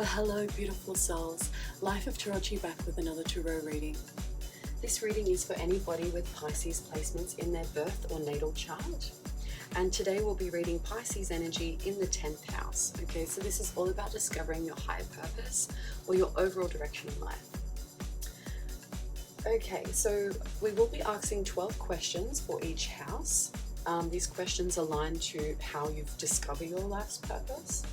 Well, hello beautiful souls, Life of Tarocchi back with another tarot reading. This reading is for anybody with Pisces placements in their birth or natal chart. And today we'll be reading Pisces energy in the 10th house. Okay, so this is all about discovering your higher purpose or your overall direction in life. Okay, so we will be asking 12 questions for each house. These questions align to how you've discovered your life's purpose.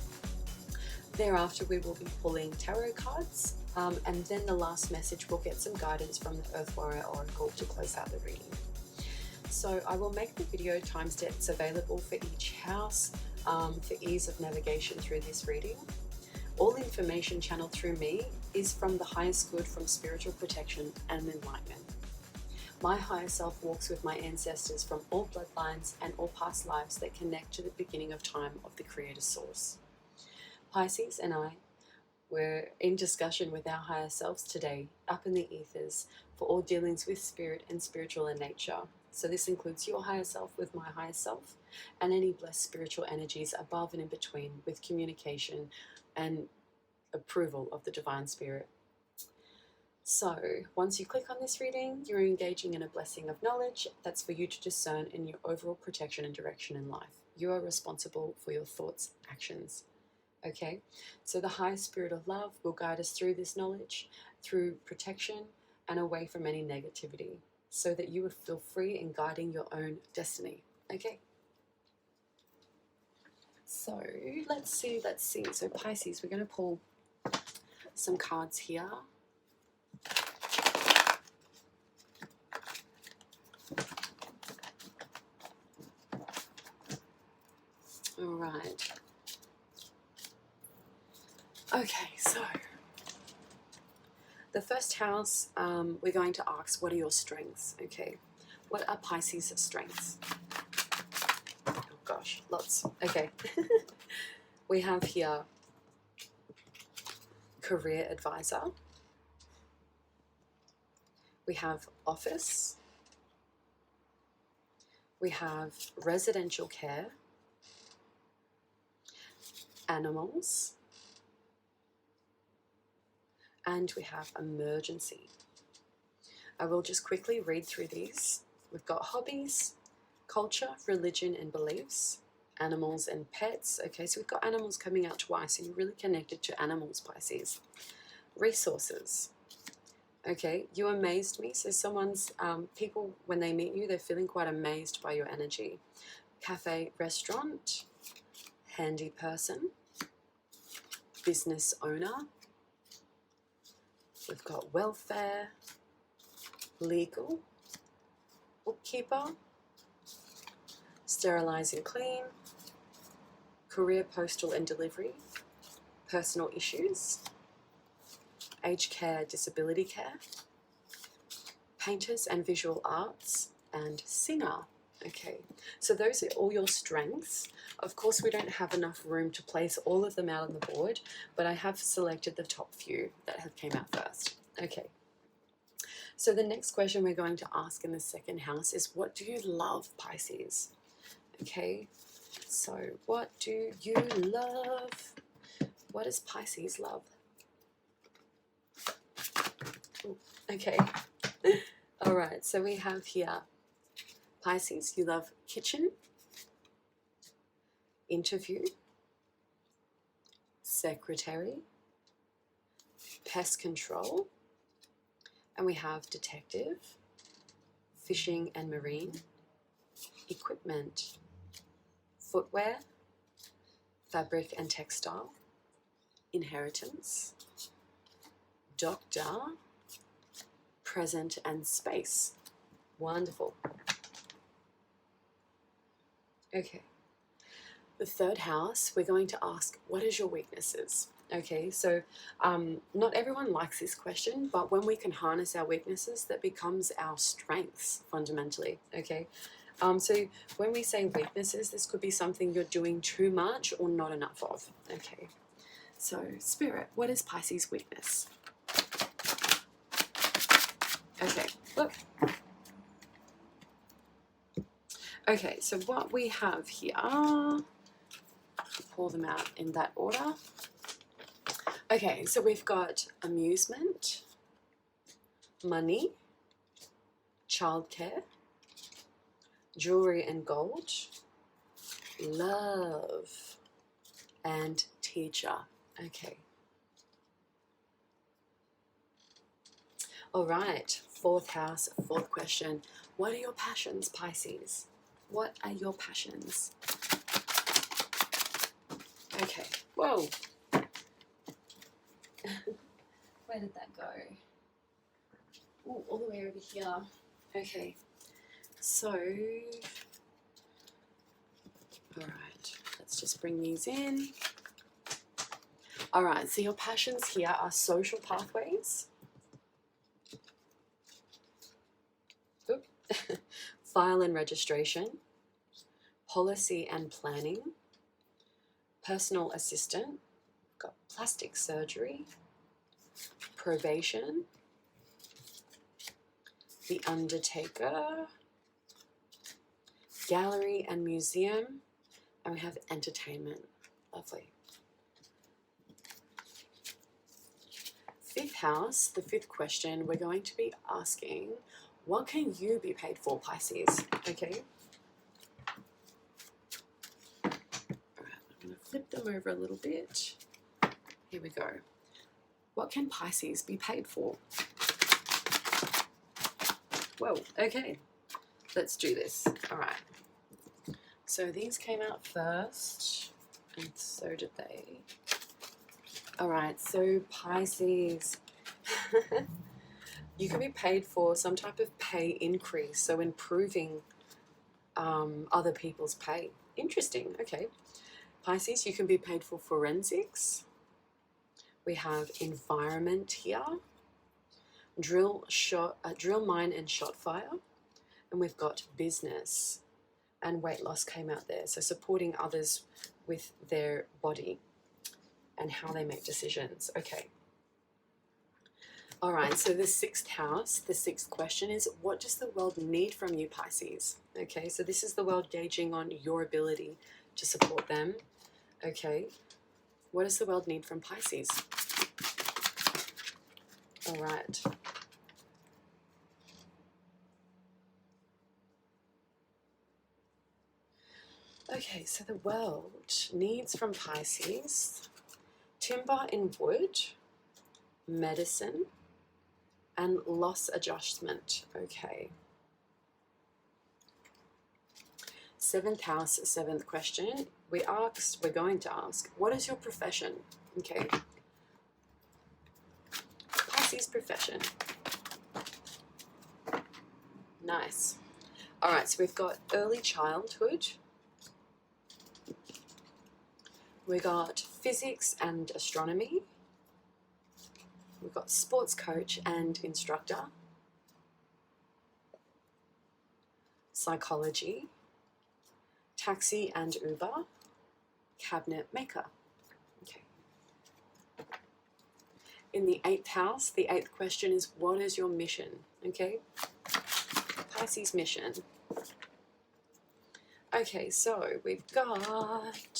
Thereafter, we will be pulling tarot cards, and then the last message will get some guidance from the Earth Warrior Oracle to close out the reading. So I will make the video timestamps available for each house for ease of navigation through this reading. All information channeled through me is from the highest good, from spiritual protection and enlightenment. My higher self walks with my ancestors from all bloodlines and all past lives that connect to the beginning of time of the Creator Source. Pisces and I were in discussion with our higher selves today, up in the ethers, for all dealings with spirit and spiritual in nature. So this includes your higher self with my higher self, and any blessed spiritual energies above and in between, with communication and approval of the Divine Spirit. So once you click on this reading, you're engaging in a blessing of knowledge that's for you to discern in your overall protection and direction in life. You are responsible for your thoughts, actions. Okay, so the high spirit of love will guide us through this knowledge, through protection and away from any negativity, so that you will feel free in guiding your own destiny. Okay, so let's see. So Pisces, we're going to pull some cards here. All right. Okay, so the first house, we're going to ask, what are your strengths? Okay, what are Pisces' strengths? Oh gosh, lots. Okay, we have here career advisor. We have office. We have residential care. Animals. And we have emergency. I will just quickly read through these. We've got hobbies, culture, religion and beliefs, animals and pets. Okay, so we've got animals coming out twice, so you're really connected to animals, Pisces. Resources. Okay, you amazed me. So someone's, people, when they meet you, they're feeling quite amazed by your energy. Cafe, restaurant, handy person, business owner. We've got welfare, legal, bookkeeper, sterilize and clean, career, postal and delivery, personal issues, aged care, disability care, painters and visual arts, and singer. Okay, so those are all your strengths. Of course, we don't have enough room to place all of them out on the board, but I have selected the top few that have came out first. Okay, so the next question we're going to ask in the second house is, what do you love, Pisces? Okay, so what do you love? What does Pisces love? Ooh, okay, all right, so we have here Pisces, you love kitchen, interview, secretary, pest control, and we have detective, fishing and marine, equipment, footwear, fabric and textile, inheritance, doctor, present and space. Wonderful. Okay, the third house, we're going to ask, what is your weaknesses? Okay, so not everyone likes this question, but when we can harness our weaknesses, that becomes our strengths fundamentally. Okay, so when we say weaknesses, this could be something you're doing too much or not enough of. Okay, so Spirit, what is Pisces' weakness? Okay, look. Okay, so what we have here, pull them out in that order. Okay, so we've got amusement, money, childcare, jewelry and gold, love, and teacher. Okay. All right, fourth house, fourth question. What are your passions, Pisces? What are your passions? Okay, whoa. Where did that go? Ooh, all the way over here. Okay, so, all right, let's just bring these in. All right, so your passions here are social pathways, file and registration, policy and planning, personal assistant, got plastic surgery, probation, the undertaker, gallery and museum, and we have entertainment. Lovely. Fifth house, the fifth question, we're going to be asking, what can you be paid for, Pisces? Okay. All right, I'm going to flip them over a little bit. Here we go. What can Pisces be paid for? Whoa, okay. Let's do this. All right. So these came out first, and so did they. All right, so Pisces, you can be paid for some type of pay increase, so improving other people's pay. Interesting, okay. Pisces, you can be paid for forensics. We have environment here, drill, mine, and shot fire. And we've got business, and weight loss came out there. So supporting others with their body and how they make decisions. Okay. All right, so the sixth house, the sixth question is, what does the world need from you, Pisces? Okay, so this is the world gauging on your ability to support them. Okay, what does the world need from Pisces? All right. Okay, so the world needs from Pisces timber in wood, medicine, and loss adjustment. Okay. Seventh house, seventh question. We're going to ask, what is your profession? Okay. Pisces profession. Nice. All right, so we've got early childhood. We got physics and astronomy. We've got sports coach and instructor. Psychology. Taxi and Uber. Cabinet maker. Okay. In the eighth house, the eighth question is, what is your mission? Okay. Pisces mission. Okay, so we've got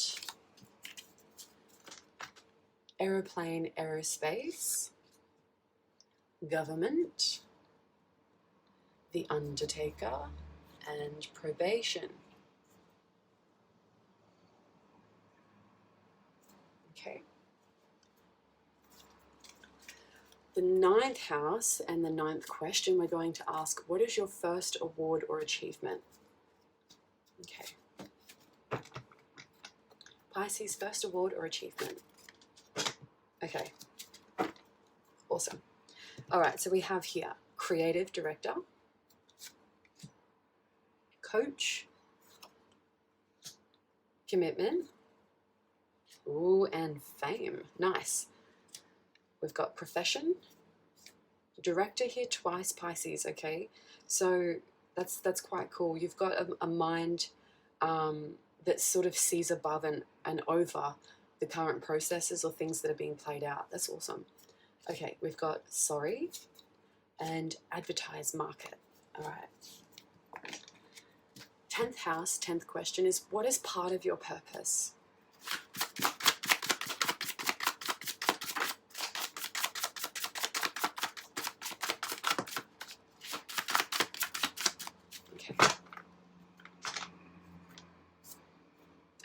aeroplane, aerospace, government, the undertaker, and probation. Okay. The ninth house and the ninth question, we're going to ask, what is your first award or achievement? Okay. Pisces, first award or achievement? Okay. Awesome. All right, so we have here creative director, coach, commitment, ooh, and fame. Nice. We've got profession, director here twice, Pisces. Okay, so that's quite cool. You've got a mind that sort of sees above and over the current processes or things that are being played out. That's awesome. Okay, we've got sorry and advertise market. All right. 10th house, 10th question is, what is part of your purpose?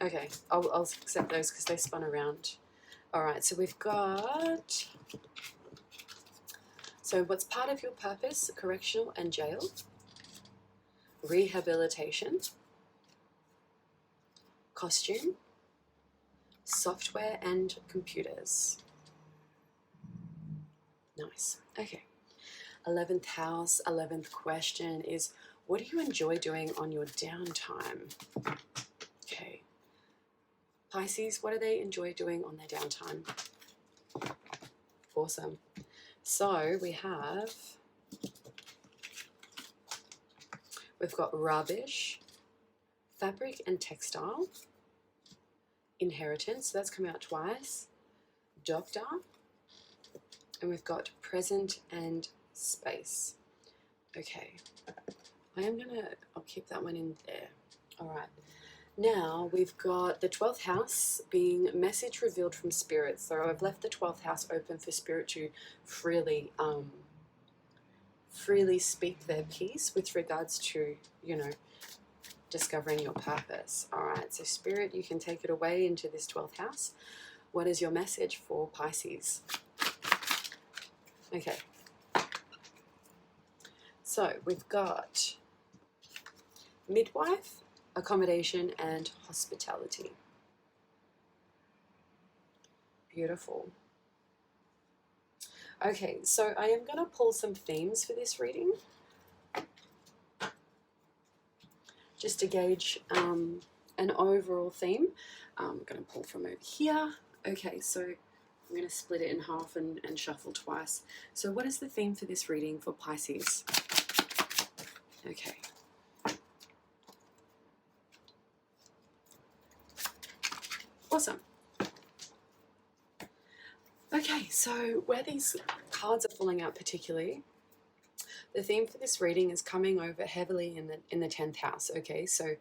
Okay, I'll accept those because they spun around. All right, so we've got... So what's part of your purpose? Correctional and jail. Rehabilitation. Costume. Software and computers. Nice. Okay. 11th house, 11th question is, what do you enjoy doing on your downtime? Okay. Pisces, what do they enjoy doing on their downtime? Awesome. So we've got rubbish, fabric and textile, inheritance, so that's come out twice, doctor, and we've got present and space. Okay, I'll keep that one in there. All right. Now we've got the 12th house being message revealed from spirit. So I've left the 12th house open for spirit to freely speak their piece with regards to, you know, discovering your purpose. All right, so spirit, you can take it away into this 12th house. What is your message for Pisces? Okay. So we've got midwife, accommodation and hospitality. Beautiful. Okay, so I am going to pull some themes for this reading, just to gauge an overall theme. I'm going to pull from over here. Okay, so I'm going to split it in half and shuffle twice. So what is the theme for this reading for Pisces? Okay. Awesome. Okay, so where these cards are falling out particularly, the theme for this reading is coming over heavily in the 10th house. Okay, so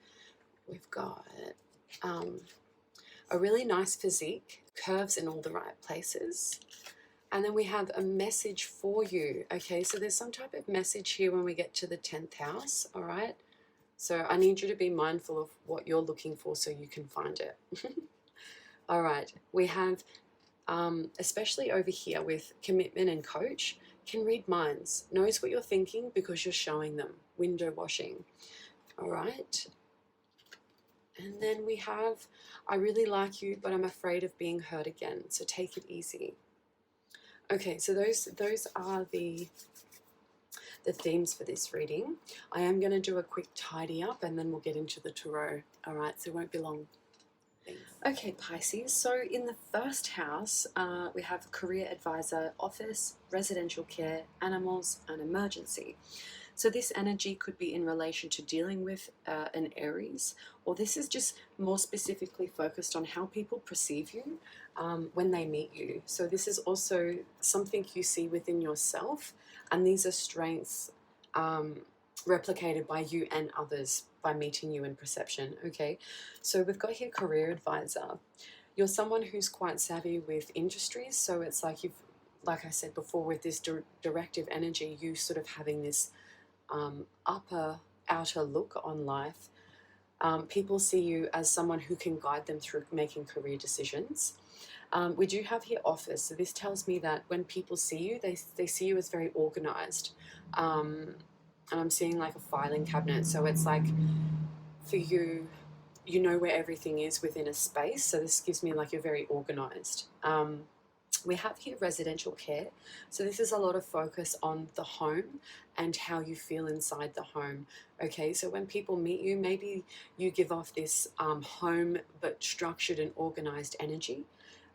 we've got a really nice physique, curves in all the right places. And then we have a message for you. Okay, so there's some type of message here when we get to the 10th house, all right? So I need you to be mindful of what you're looking for so you can find it. All right, we have, especially over here with commitment and coach, can read minds, knows what you're thinking because you're showing them, window washing. All right. And then we have, I really like you, but I'm afraid of being hurt again, so take it easy. Okay, so those are the themes for this reading. I am going to do a quick tidy up and then we'll get into the tarot. All right, so it won't be long. Okay, Pisces, so in the first house, we have career advisor, office, residential care, animals, and emergency. So this energy could be in relation to dealing with an Aries, or this is just more specifically focused on how people perceive you when they meet you. So this is also something you see within yourself, and these are strengths replicated by you and others by meeting you in perception. Okay, so we've got here career advisor. You're someone who's quite savvy with industries, so it's like like I said before, with this directive energy, you sort of having this outer look on life. People see you as someone who can guide them through making career decisions. We do have here office, so this tells me that when people see you, they see you as very organized. And I'm seeing like a filing cabinet, so it's like for you, you know where everything is within a space, so this gives me like you're very organized. We have here residential care, so this is a lot of focus on the home and how you feel inside the home. Okay, so when people meet you, maybe you give off this home but structured and organized energy.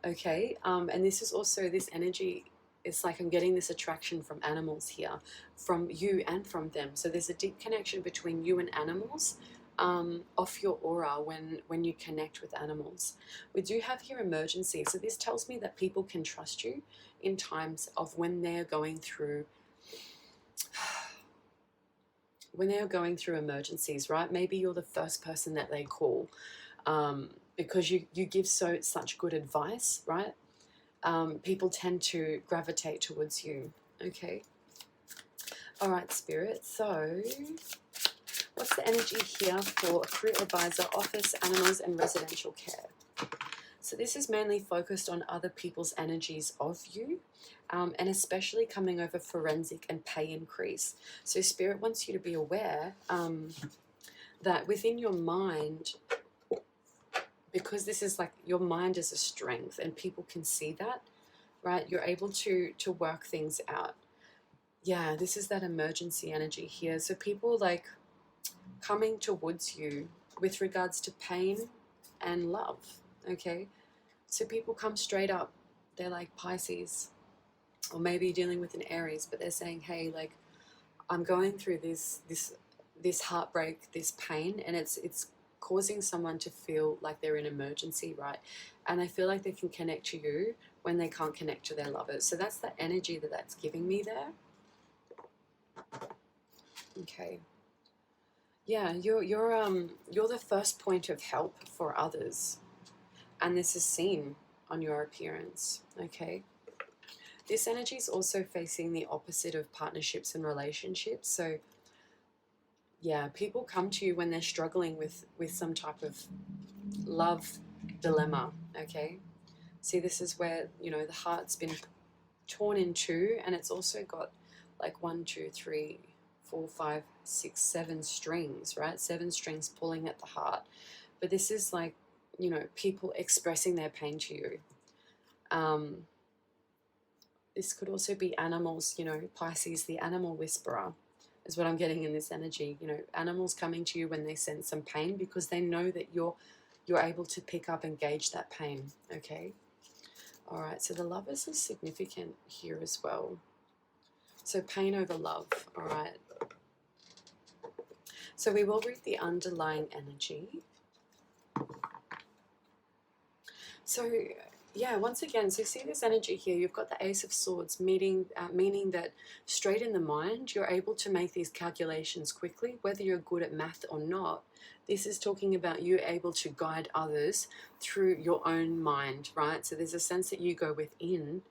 Okay, and this is also this energy, it's like I'm getting this attraction from animals here, from you and from them. So there's a deep connection between you and animals off your aura when you connect with animals. We do have here emergency. So this tells me that people can trust you in times of when they're going through emergencies, right? Maybe you're the first person that they call because you give such good advice, right? People tend to gravitate towards you. Okay. All right, Spirit. So What's the energy here for a career advisor, office, animals, and residential care? So this is mainly focused on other people's energies of you, and especially coming over forensic and pay increase. So Spirit wants you to be aware that within your mind, because this is like your mind is a strength and people can see that, right? You're able to work things out. Yeah, this is that emergency energy here. So people like coming towards you with regards to pain and love, okay? So people come straight up. They're like Pisces, or maybe dealing with an Aries, but they're saying, hey, like, I'm going through this heartbreak, this pain, and it's causing someone to feel like they're in emergency, right? And they feel like they can connect to you when they can't connect to their lovers. So that's the energy that's giving me there. Okay. Yeah, you're the first point of help for others, and this is seen on your appearance. Okay. This energy is also facing the opposite of partnerships and relationships. So yeah, people come to you when they're struggling with some type of love dilemma. Okay. See, this is where, you know, the heart's been torn in two, and it's also got like 1, 2, 3, 4, 5, 6, 7 strings, right? 7 strings pulling at the heart. But this is like, you know, people expressing their pain to you. This could also be animals, you know, Pisces, the animal whisperer, is what I'm getting in this energy. You know, animals coming to you when they sense some pain because they know that you're able to pick up and gauge that pain. Okay. All right. So the lovers is significant here as well. So pain over love. All right. So we will read the underlying energy. So yeah, once again, so see this energy here, you've got the Ace of Swords, meaning that straight in the mind, you're able to make these calculations quickly, whether you're good at math or not. This is talking about you able to guide others through your own mind, right? So there's a sense that you go within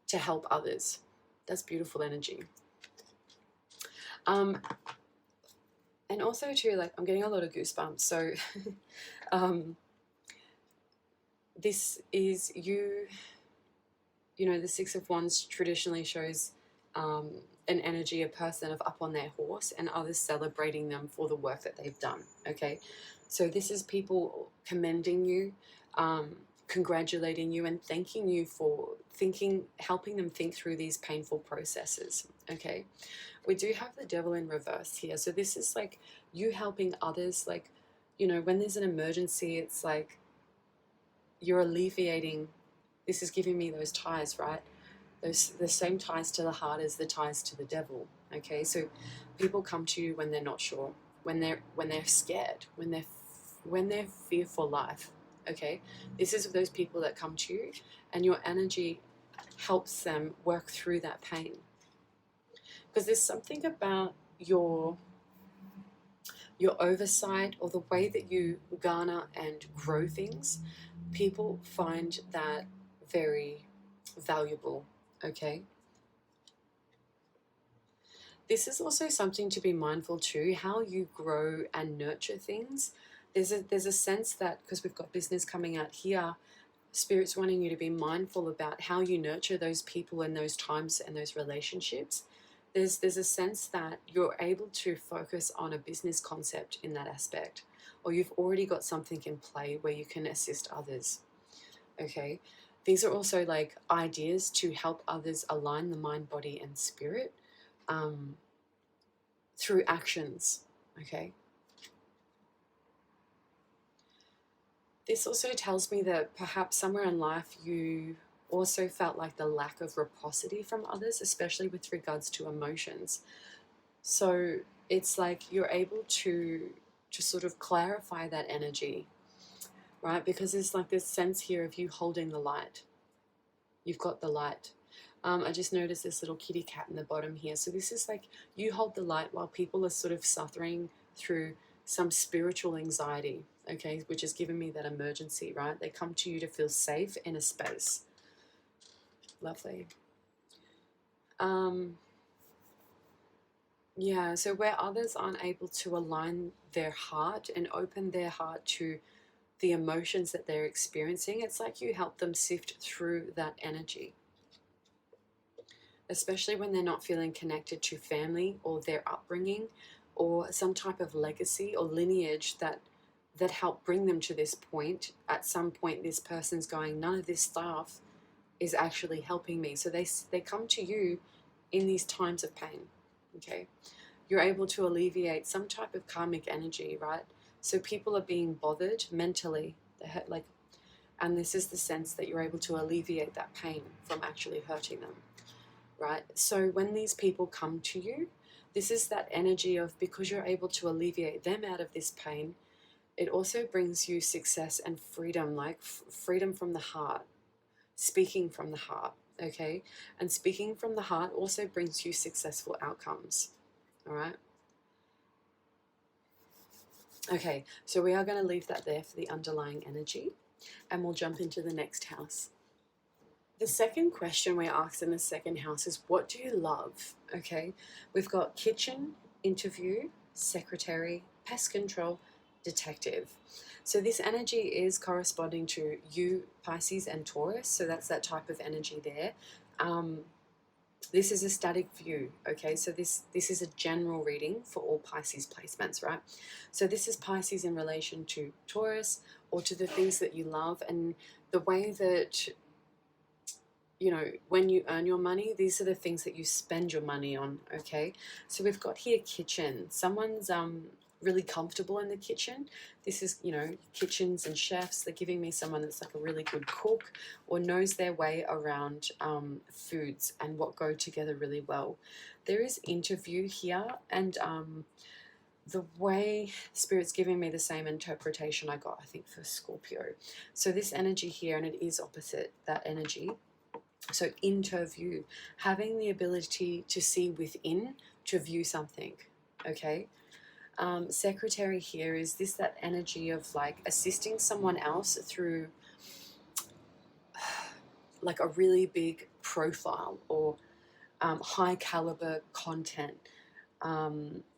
to help others. That's beautiful energy. And also too, like, I'm getting a lot of goosebumps. So this is you know, the Six of Wands traditionally shows an energy, a person of up on their horse and others celebrating them for the work that they've done, okay? So this is people commending you, congratulating you and thanking you for helping them think through these painful processes, okay? We do have the Devil in reverse here. So this is like you helping others, like, you know, when there's an emergency, it's like you're alleviating. This is giving me those ties, right? The same ties to the heart as the ties to the devil. Okay, so people come to you when they're not sure, when they're scared, when they're fear for life. Okay, this is those people that come to you, and your energy helps them work through that pain. Because there's something about your oversight or the way that you garner and grow things. People find that very valuable, okay? This is also something to be mindful too, how you grow and nurture things. There's a sense that, because we've got business coming out here, Spirit's wanting you to be mindful about how you nurture those people and those times and those relationships. There's a sense that you're able to focus on a business concept in that aspect, or you've already got something in play where you can assist others, okay? These are also like ideas to help others align the mind, body, and spirit through actions, okay? This also tells me that perhaps somewhere in life you also felt like the lack of reciprocity from others, especially with regards to emotions. So it's like you're able to sort of clarify that energy, right? Because there's like this sense here of you holding the light. You've got the light. I just noticed this little kitty cat in the bottom here. So this is like you hold the light while people are sort of suffering through some spiritual anxiety, okay, which has given me that emergency, right? They come to you to feel safe in a space. Lovely. Yeah, so where others aren't able to align their heart and open their heart to the emotions that they're experiencing, it's like you help them sift through that energy, especially when they're not feeling connected to family or their upbringing or some type of legacy or lineage that helped bring them to this point. At some point, this person's going, none of this stuff is actually helping me. So they come to you in these times of pain, okay? You're able to alleviate some type of karmic energy, right? So people are being bothered mentally, like, and this is the sense that you're able to alleviate that pain from actually hurting them, right? So when these people come to you, this is that energy of, because you're able to alleviate them out of this pain, it also brings you success and freedom, like freedom from the heart, speaking from the heart, okay? And speaking from the heart also brings you successful outcomes, all right? Okay, so we are going to leave that there for the underlying energy, and we'll jump into the next house. The second question we asked in the second house is, what do you love? Okay, we've got kitchen, interview, secretary, pest control, detective. So this energy is corresponding to you, Pisces and Taurus. So that's that type of energy there. This is a static view, okay? So this is a general reading for all Pisces placements, right? So this is Pisces in relation to Taurus, or to the things that you love, and the way that, you know, when you earn your money, these are the things that you spend your money on, okay? So we've got here kitchen. Someone's really comfortable in the kitchen. This is, you know, kitchens and chefs. They're giving me someone that's like a really good cook or knows their way around foods and what go together really well. There is interview here, and the way Spirit's giving me the same interpretation I got, I think, for Scorpio. So this energy here, and it is opposite that energy. So interview, having the ability to see within, to view something, okay? Secretary here is this, that energy of like assisting someone else through like a really big profile or high caliber content.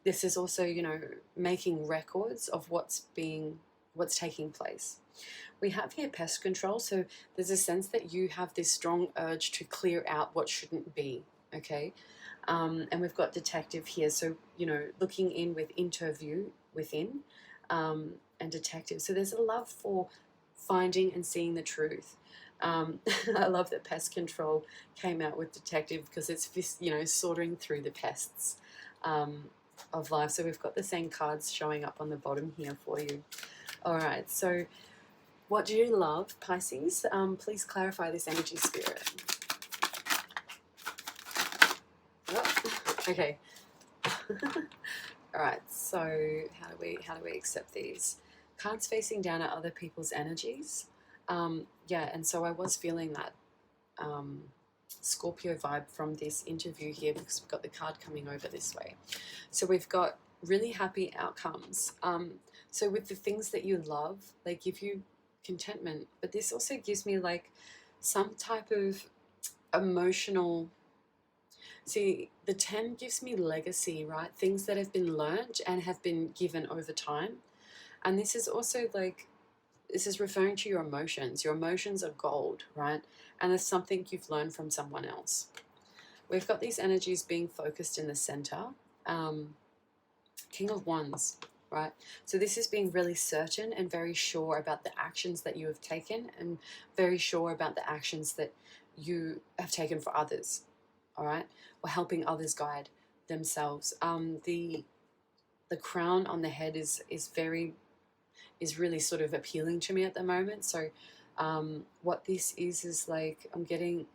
This is also, you know, making records of what's taking place. We have here pest control, so there's a sense that you have this strong urge to clear out what shouldn't be, okay? And we've got detective here, so, you know, looking in with interview within, and detective. So there's a love for finding and seeing the truth. I love that pest control came out with detective, because it's this, you know, sorting through the pests of life. So we've got the same cards showing up on the bottom here for you. All right, so what do you love, Pisces? Please clarify this energy, Spirit. Oh, okay. All right, so how do we accept these? Cards facing down are other people's energies. Yeah, and so I was feeling that Scorpio vibe from this interview here, because we've got the card coming over this way. So we've got really happy outcomes. So with the things that you love, they give you contentment, but this also gives me like some type of emotional, see, the 10 gives me legacy, right? Things that have been learnt and have been given over time. And this is also like, this is referring to your emotions. Your emotions are gold, right? And it's something you've learned from someone else. We've got these energies being focused in the center. King of Wands, right? So this is being really certain and very sure about the actions that you have taken, and very sure about the actions that you have taken for others, all right? Or helping others guide themselves. The crown on the head is really sort of appealing to me at the moment. So what this is like, I'm getting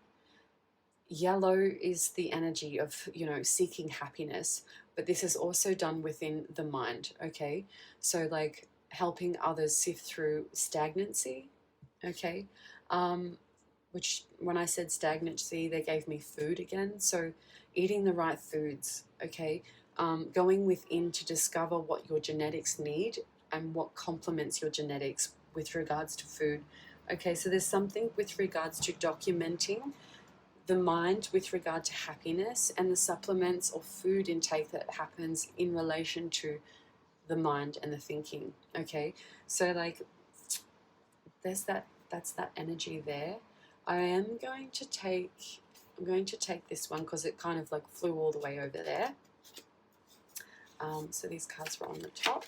yellow is the energy of, you know, seeking happiness, but this is also done within the mind, okay? So like helping others sift through stagnancy, okay? Which when I said stagnancy, they gave me food again. So eating the right foods, okay? Going within to discover what your genetics need and what complements your genetics with regards to food. Okay, so there's something with regards to documenting the mind with regard to happiness, and the supplements or food intake that happens in relation to the mind and the thinking. Okay, so like that's that energy there. I'm going to take this one because it kind of like flew all the way over there. So these cards were on the top.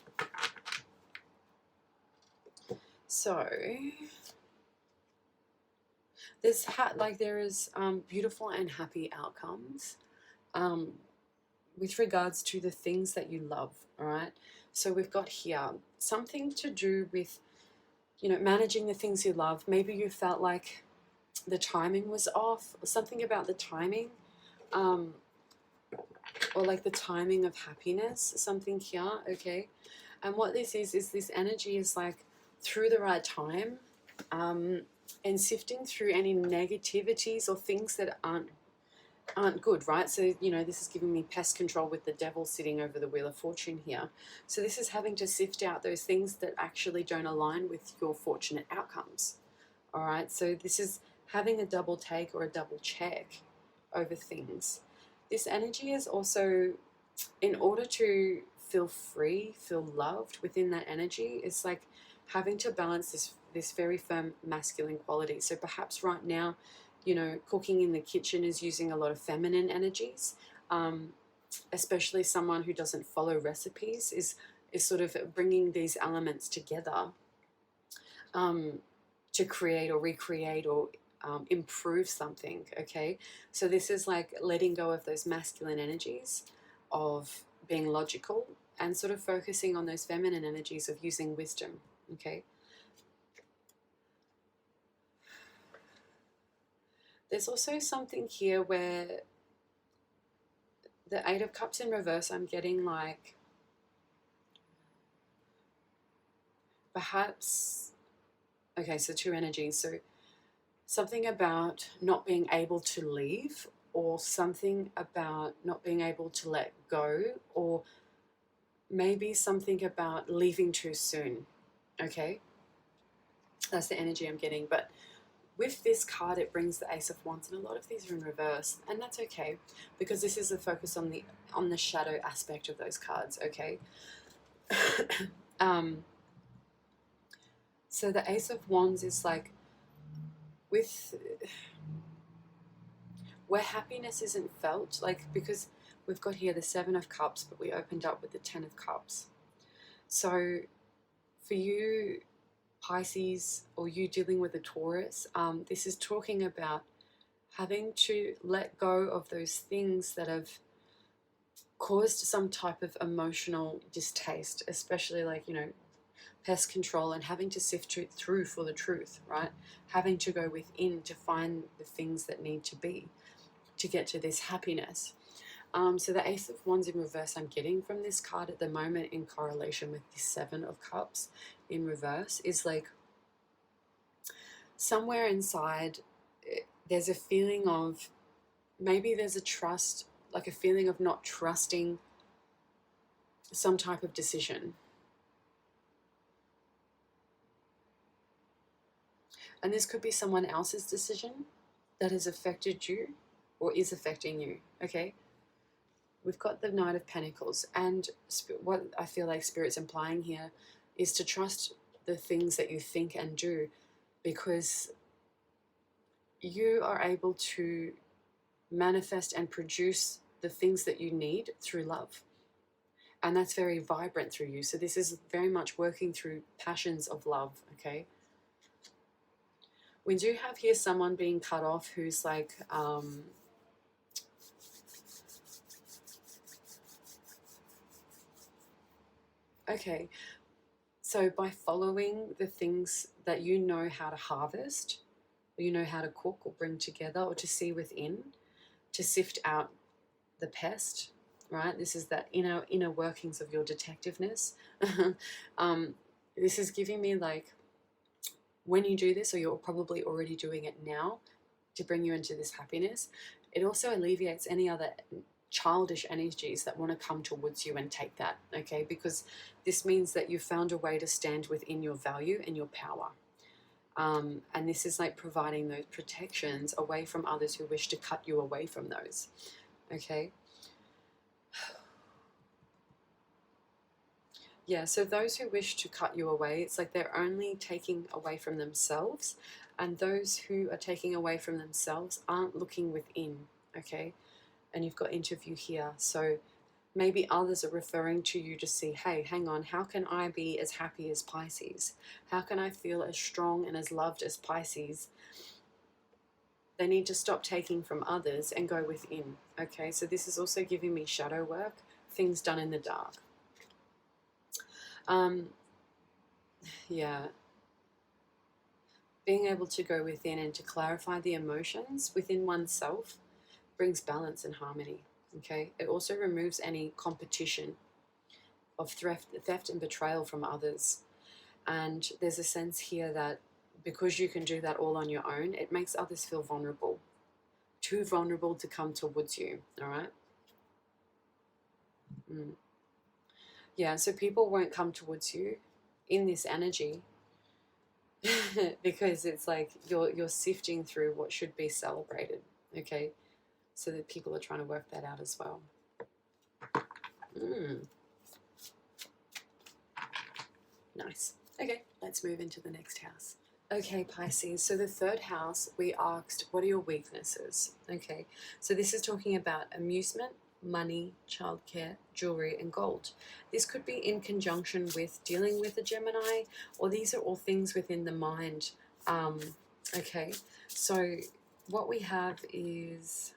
So there is beautiful and happy outcomes with regards to the things that you love. All right. So we've got here something to do with, you know, managing the things you love. Maybe you felt like the timing was off, or something about the timing, or like the timing of happiness, something here. Okay. And what this is this energy is like through the right time, and sifting through any negativities or things that aren't good, right? So, you know, this is giving me pest control with the devil sitting over the Wheel of Fortune here. So this is having to sift out those things that actually don't align with your fortunate outcomes. All right, so this is having a double take or a double check over things. This energy is also, in order to feel free, feel loved within that energy, it's like having to balance this very firm masculine quality. So perhaps right now, you know, cooking in the kitchen is using a lot of feminine energies, especially someone who doesn't follow recipes is sort of bringing these elements together to create or recreate or improve something, okay? So this is like letting go of those masculine energies of being logical and sort of focusing on those feminine energies of using wisdom, okay? There's also something here where the Eight of Cups in reverse, I'm getting like perhaps, okay, so two energies. So something about not being able to leave, or something about not being able to let go, or maybe something about leaving too soon, okay? That's the energy I'm getting. But with this card, it brings the Ace of Wands, and a lot of these are in reverse, and that's okay because this is a focus on the shadow aspect of those cards, okay? So the Ace of Wands is like with where happiness isn't felt, like because we've got here the Seven of Cups, but we opened up with the Ten of Cups. So for you, Pisces, or you dealing with a Taurus, this is talking about having to let go of those things that have caused some type of emotional distaste, especially like, you know, pest control, and having to sift through for the truth, right? Having to go within to find the things that need to be to get to this happiness. So the Ace of Wands in reverse I'm getting from this card at the moment, in correlation with the Seven of Cups in reverse, is like somewhere inside there's a feeling of, maybe there's a trust, like a feeling of not trusting some type of decision. And this could be someone else's decision that has affected you or is affecting you, okay? We've got the Knight of Pentacles, and what I feel like Spirit's implying here is to trust the things that you think and do, because you are able to manifest and produce the things that you need through love. And that's very vibrant through you. So this is very much working through passions of love, okay? We do have here someone being cut off who's like, okay, so by following the things that you know how to harvest, or you know how to cook or bring together or to see within, to sift out the pest, right? This is that inner workings of your detectiveness. This is giving me like, when you do this, or you're probably already doing it now to bring you into this happiness, it also alleviates any other childish energies that want to come towards you and take that, okay? Because this means that you've found a way to stand within your value and your power. And this is like providing those protections away from others who wish to cut you away from those. Okay. Yeah, so those who wish to cut you away, it's like they're only taking away from themselves, and those who are taking away from themselves aren't looking within, okay? And you've got interview here, so maybe others are referring to you to see, hey, hang on, how can I be as happy as Pisces? How can I feel as strong and as loved as Pisces? They need to stop taking from others and go within, okay? So this is also giving me shadow work, things done in the dark. Yeah, being able to go within and to clarify the emotions within oneself brings balance and harmony. Okay, it also removes any competition of theft and betrayal from others. And there's a sense here that because you can do that all on your own, it makes others feel vulnerable, too vulnerable to come towards you. All right. Yeah, so people won't come towards you in this energy because it's like you're sifting through what should be celebrated, okay? So that people are trying to work that out as well. Nice. Okay, let's move into the next house. Okay, Pisces, so the third house, we asked, what are your weaknesses? Okay, so this is talking about amusement, money, childcare, jewelry, and gold. This could be in conjunction with dealing with a Gemini, or these are all things within the mind. Okay, so what we have is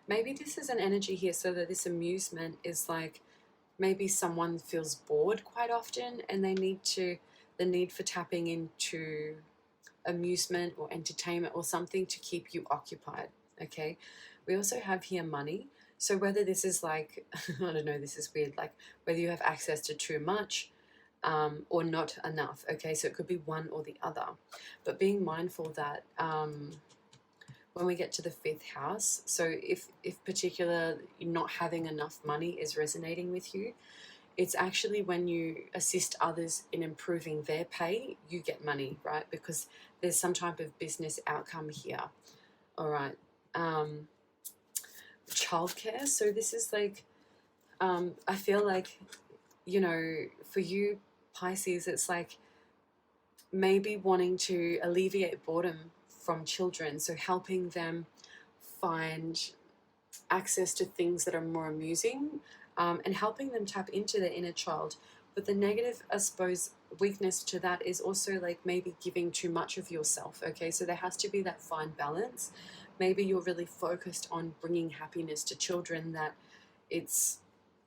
maybe this is an energy here, so that this amusement is like maybe someone feels bored quite often, and the need for tapping into amusement or entertainment or something to keep you occupied. Okay, we also have here money, so whether this is like I don't know, this is weird, like whether you have access to too much or not enough. Okay, so it could be one or the other, but being mindful that when we get to the fifth house, so if particular not having enough money is resonating with you, it's actually when you assist others in improving their pay, you get money, right? Because there's some type of business outcome here. All right. Childcare. So this is like, I feel like, you know, for you, Pisces, it's like maybe wanting to alleviate boredom from children. So helping them find access to things that are more amusing, and helping them tap into their inner child. But the negative, I suppose, weakness to that is also like maybe giving too much of yourself. Okay, so there has to be that fine balance. Maybe you're really focused on bringing happiness to children, that it's,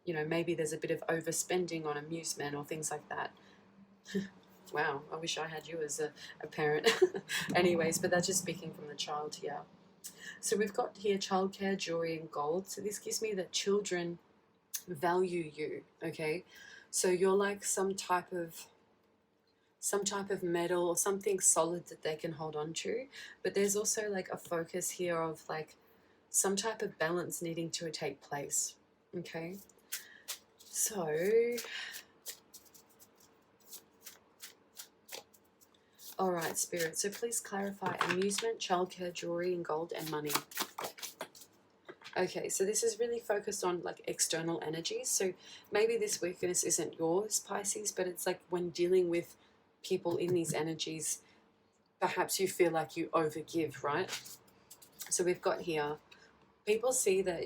you know, maybe there's a bit of overspending on amusement or things like that. Wow, I wish I had you as a parent. Anyways, but that's just speaking from the child here. So we've got here childcare, jewelry, and gold. So this gives me that children value you, okay? So you're like some type of medal or something solid that they can hold on to. But there's also like a focus here of like some type of balance needing to take place, okay? So all right, Spirit, so please clarify amusement, childcare, jewelry, and gold, and money. Okay, so this is really focused on like external energies. So maybe this weakness isn't yours, Pisces, but it's like when dealing with people in these energies, perhaps you feel like you overgive, right? So we've got here, people see that,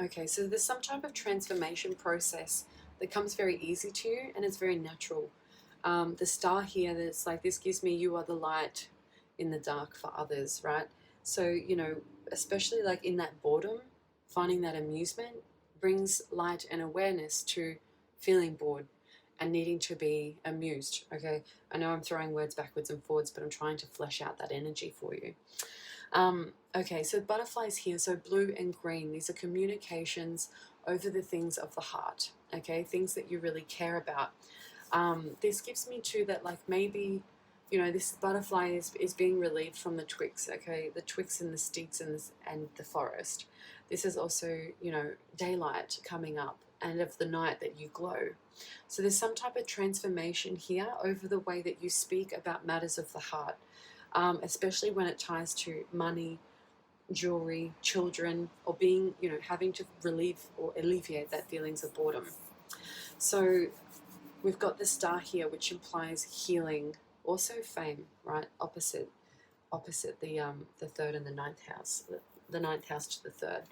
okay, so there's some type of transformation process that comes very easy to you, and it's very natural. The star here, that's like, this gives me you are the light in the dark for others, right? So, you know, especially like in that boredom, finding that amusement brings light and awareness to feeling bored and needing to be amused, okay? I know I'm throwing words backwards and forwards, but I'm trying to flesh out that energy for you. Okay, so butterflies here, so blue and green, these are communications over the things of the heart, okay? Things that you really care about. This gives me too that like maybe, you know, this butterfly is being relieved from the twigs, okay? The twigs and the sticks and the forest. This is also, you know, daylight coming up, and of the night that you glow. So there's some type of transformation here over the way that you speak about matters of the heart, especially when it ties to money, jewelry, children, or being, having to relieve or alleviate that feelings of boredom. So we've got the star here, which implies healing, also fame, right? Opposite the third and the ninth house, the ninth house to the third.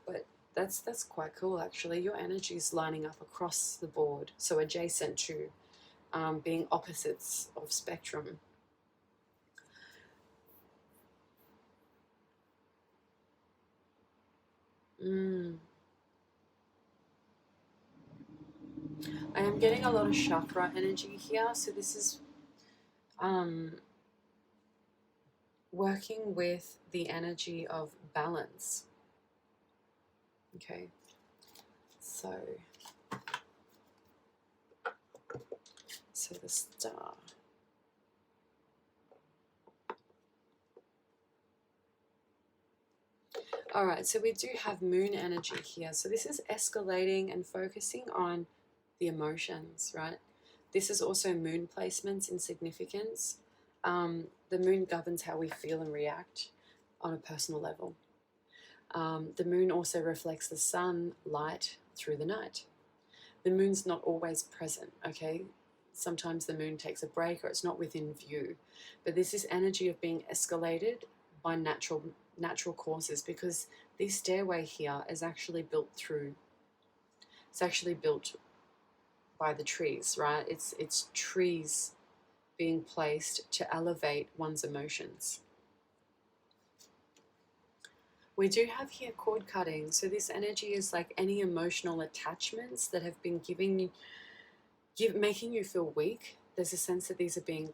But that's quite cool, actually. Your energy is lining up across the board, so adjacent to being opposites of spectrum. I am getting a lot of chakra energy here, so this is working with the energy of balance. Okay, so the star. All right, so we do have moon energy here. So this is escalating and focusing on the emotions, right? This is also moon placements in significance. The moon governs how we feel and react on a personal level. The moon also reflects the sun light through the night. The moon's not always present, okay? Sometimes the moon takes a break or it's not within view. But this is energy of being escalated by natural causes, because this stairway here is actually built by the trees, right? It's trees being placed to elevate one's emotions. We do have here cord cutting, so this energy is like any emotional attachments that have been making you feel weak. There's a sense that these are being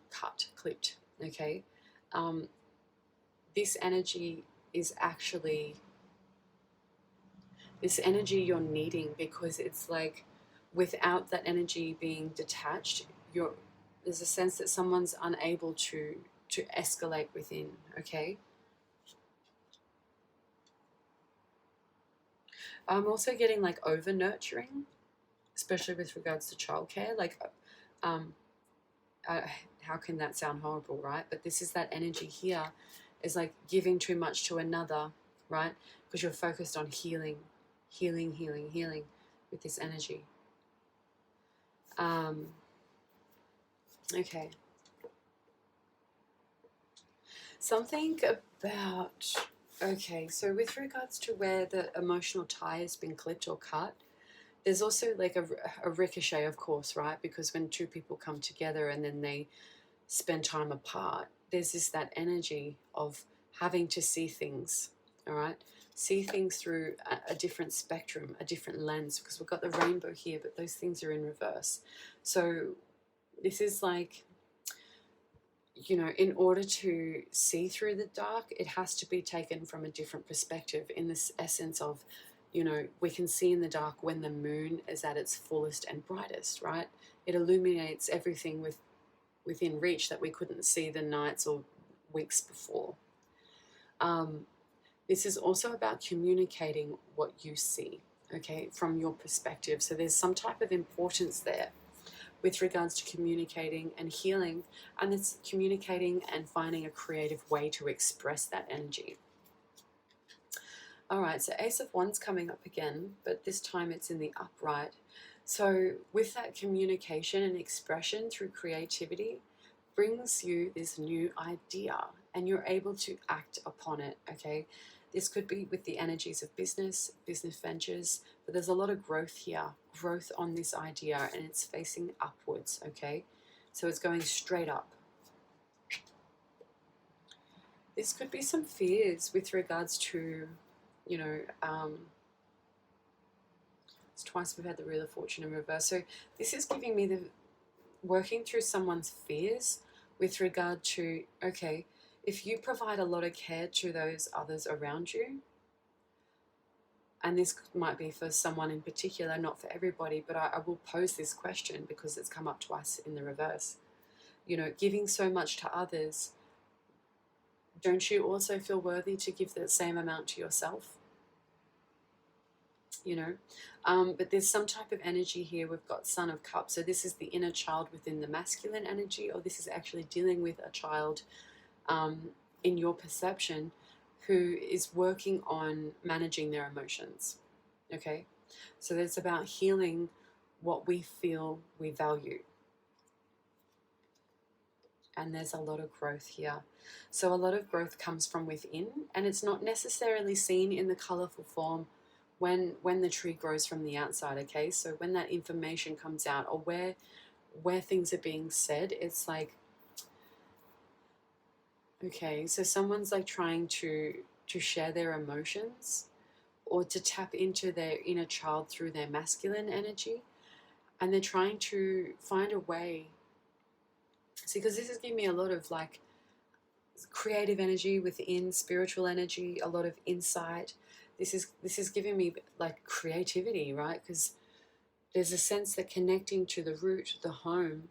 clipped, okay? This energy is actually this energy you're needing, because it's like without that energy being detached, there's a sense that someone's unable to escalate within, okay? I'm also getting like over nurturing, especially with regards to childcare. Like, how can that sound horrible, right? But this is that energy here, is like giving too much to another, right? Because you're focused on healing with this energy. Okay. Something about, okay, so with regards to where the emotional tie has been clipped or cut, there's also like a ricochet, of course, right? Because when two people come together and then they spend time apart, there's that energy of having to see things, all right? See things through a different spectrum, a different lens, because we've got the rainbow here, but those things are in reverse. So this is like, in order to see through the dark, it has to be taken from a different perspective, in this essence of, we can see in the dark when the moon is at its fullest and brightest, right? It illuminates everything within reach that we couldn't see the nights or weeks before. This is also about communicating what you see, okay, from your perspective. So there's some type of importance there with regards to communicating and healing, and it's communicating and finding a creative way to express that energy. All right, so Ace of Wands coming up again, but this time it's in the upright. So with that communication and expression through creativity brings you this new idea, and you're able to act upon it, okay? This could be with the energies of business ventures, but there's a lot of growth here, growth on this idea, and it's facing upwards, okay? So it's going straight up. This could be some fears with regards to, it's twice we've had the Wheel of Fortune in reverse. So this is giving me the working through someone's fears with regard to, okay, if you provide a lot of care to those others around you, and this might be for someone in particular, not for everybody, but I will pose this question because it's come up twice in the reverse. Giving so much to others, don't you also feel worthy to give the same amount to yourself? you know. But there's some type of energy here. We've got Son of Cups. So this is the inner child within the masculine energy, or this is actually dealing with a child in your perception who is working on managing their emotions. Okay? So it's about healing what we feel we value. And there's a lot of growth here. So a lot of growth comes from within, and it's not necessarily seen in the colorful form when the tree grows from the outside. Okay, so when that information comes out, or where things are being said, it's like, okay, so someone's like trying to share their emotions or to tap into their inner child through their masculine energy, and they're trying to find a way. See, because this is giving me a lot of like creative energy within, spiritual energy, a lot of insight. This is giving me like creativity, right? Because there's a sense that connecting to the root, the home,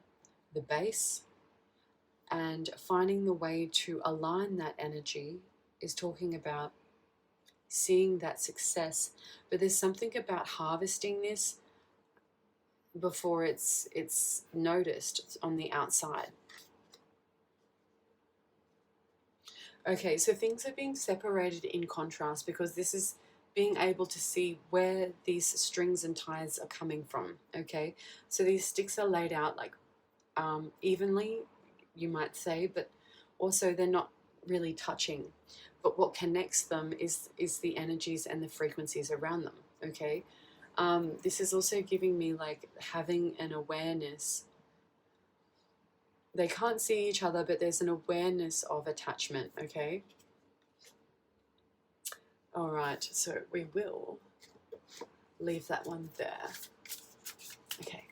the base, and finding the way to align that energy is talking about seeing that success. But there's something about harvesting this before it's noticed on the outside. Okay, so things are being separated in contrast, because this is being able to see where these strings and ties are coming from. Okay, so these sticks are laid out like evenly, you might say, but also they're not really touching. But what connects them is the energies and the frequencies around them. Okay, this is also giving me like having an awareness. They can't see each other, but there's an awareness of attachment. Okay. All right, so we will leave that one there. Okay.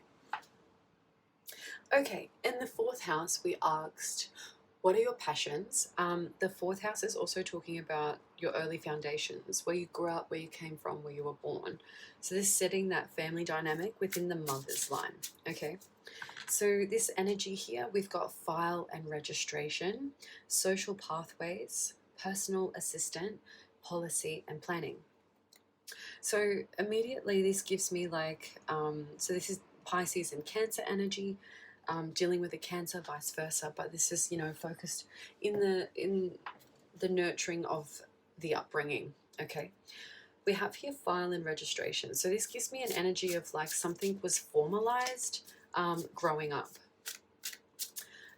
Okay, in the fourth house, we asked, what are your passions? The fourth house is also talking about your early foundations, where you grew up, where you came from, where you were born. So this is setting that family dynamic within the mother's line. Okay. So this energy here, we've got file and registration, social pathways, personal assistant, policy and planning. So immediately this gives me like, so this is Pisces and Cancer energy, dealing with a Cancer, vice versa, but this is, you know, focused in the nurturing of the upbringing. Okay. We have here file and registration. So this gives me an energy of like something was formalized growing up,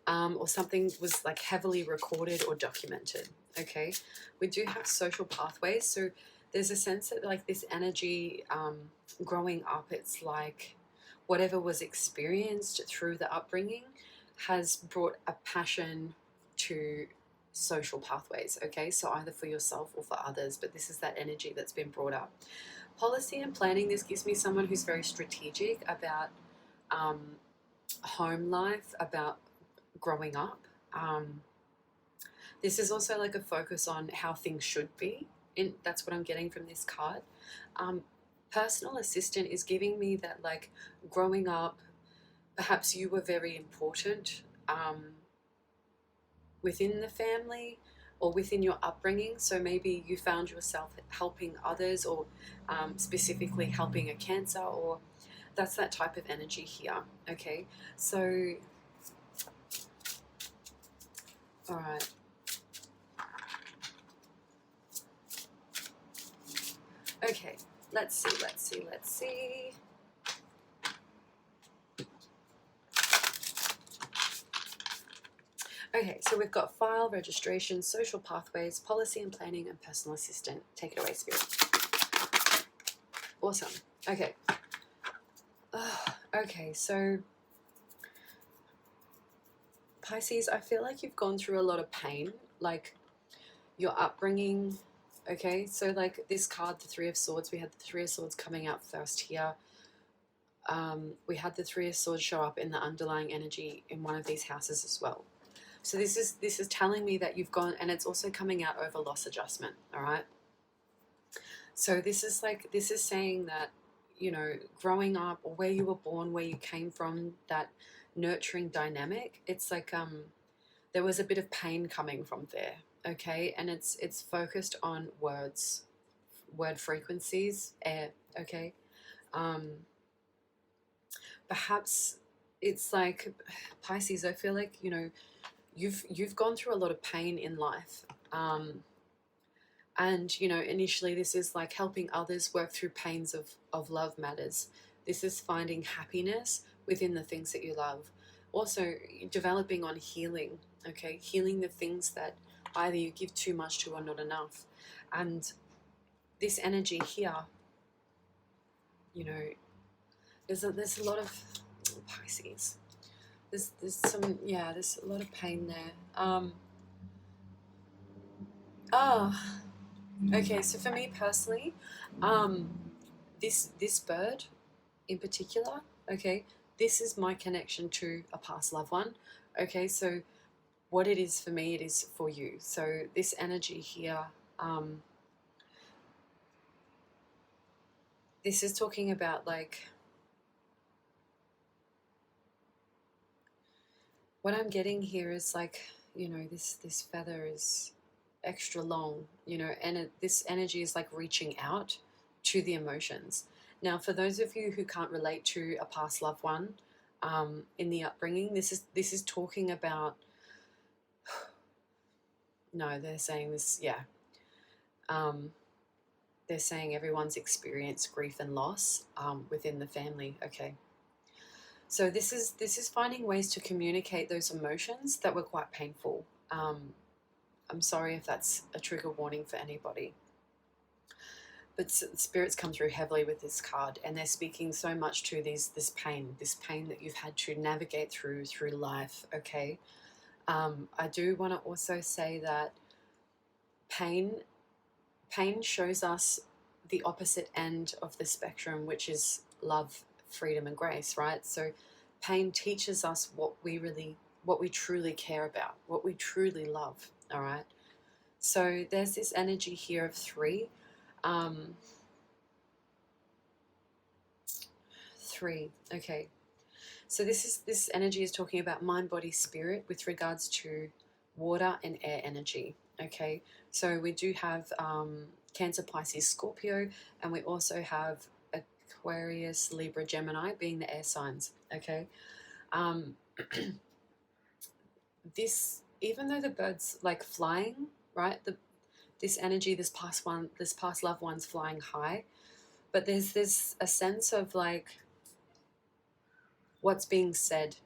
or something was like heavily recorded or documented. Okay, we do have social pathways, so there's a sense that like this energy growing up, it's like whatever was experienced through the upbringing has brought a passion to social pathways. Okay, so either for yourself or for others, but this is that energy that's been brought up. Policy and planning, this gives me someone who's very strategic about home life, about growing up. This is also like a focus on how things should be, and that's what I'm getting from this card. Personal assistant is giving me that like growing up, perhaps you were very important within the family or within your upbringing, so maybe you found yourself helping others, or specifically helping a Cancer, or that's that type of energy here. Okay, so all right. Okay, let's see. Okay, so we've got file, registration, social pathways, policy and planning, and personal assistant. Take it away, Spirit. Awesome. Okay. Okay, so Pisces, I feel like you've gone through a lot of pain, like your upbringing. Okay, so like this card, the Three of Swords, we had the Three of Swords coming out first here. We had the Three of Swords show up in the underlying energy in one of these houses as well. So this is telling me that you've gone, and it's also coming out over loss adjustment. All right. So this is saying that, you know, growing up, or where you were born, where you came from, that nurturing dynamic, it's like there was a bit of pain coming from there. Okay, and it's focused on words, word frequencies, air, okay? Perhaps it's like, Pisces, I feel like, you know, you've gone through a lot of pain in life. And, you know, initially this is like helping others work through pains of love matters. This is finding happiness within the things that you love. Also, developing on healing, okay? Healing the things that either you give too much to or not enough. And this energy here, you know, there's a lot of Pisces. There's some, yeah, there's a lot of pain there. Okay, so for me personally, this bird in particular, okay, this is my connection to a past loved one. Okay, so what it is for me, it is for you. So this energy here, this is talking about, like, what I'm getting here is like, you know, this feather is extra long, you know, and this energy is like reaching out to the emotions. Now, for those of you who can't relate to a past loved one, in the upbringing, this is talking about. No, they're saying this. Yeah, they're saying everyone's experienced grief and loss within the family. Okay, so this is finding ways to communicate those emotions that were quite painful. I'm sorry if that's a trigger warning for anybody. But spirits come through heavily with this card, and they're speaking so much to this pain that you've had to navigate through life, okay? I do want to also say that pain shows us the opposite end of the spectrum, which is love, freedom, and grace, right? So pain teaches us what we truly care about, what we truly love, all right? So there's this energy here of 3. 3, okay. So this energy is talking about mind, body, spirit with regards to water and air energy, okay? So we do have Cancer, Pisces, Scorpio, and we also have Aquarius, Libra, Gemini being the air signs, okay? This, even though the bird's like flying, right? This energy, this past loved one's flying high, but there's this a sense of like what's being said,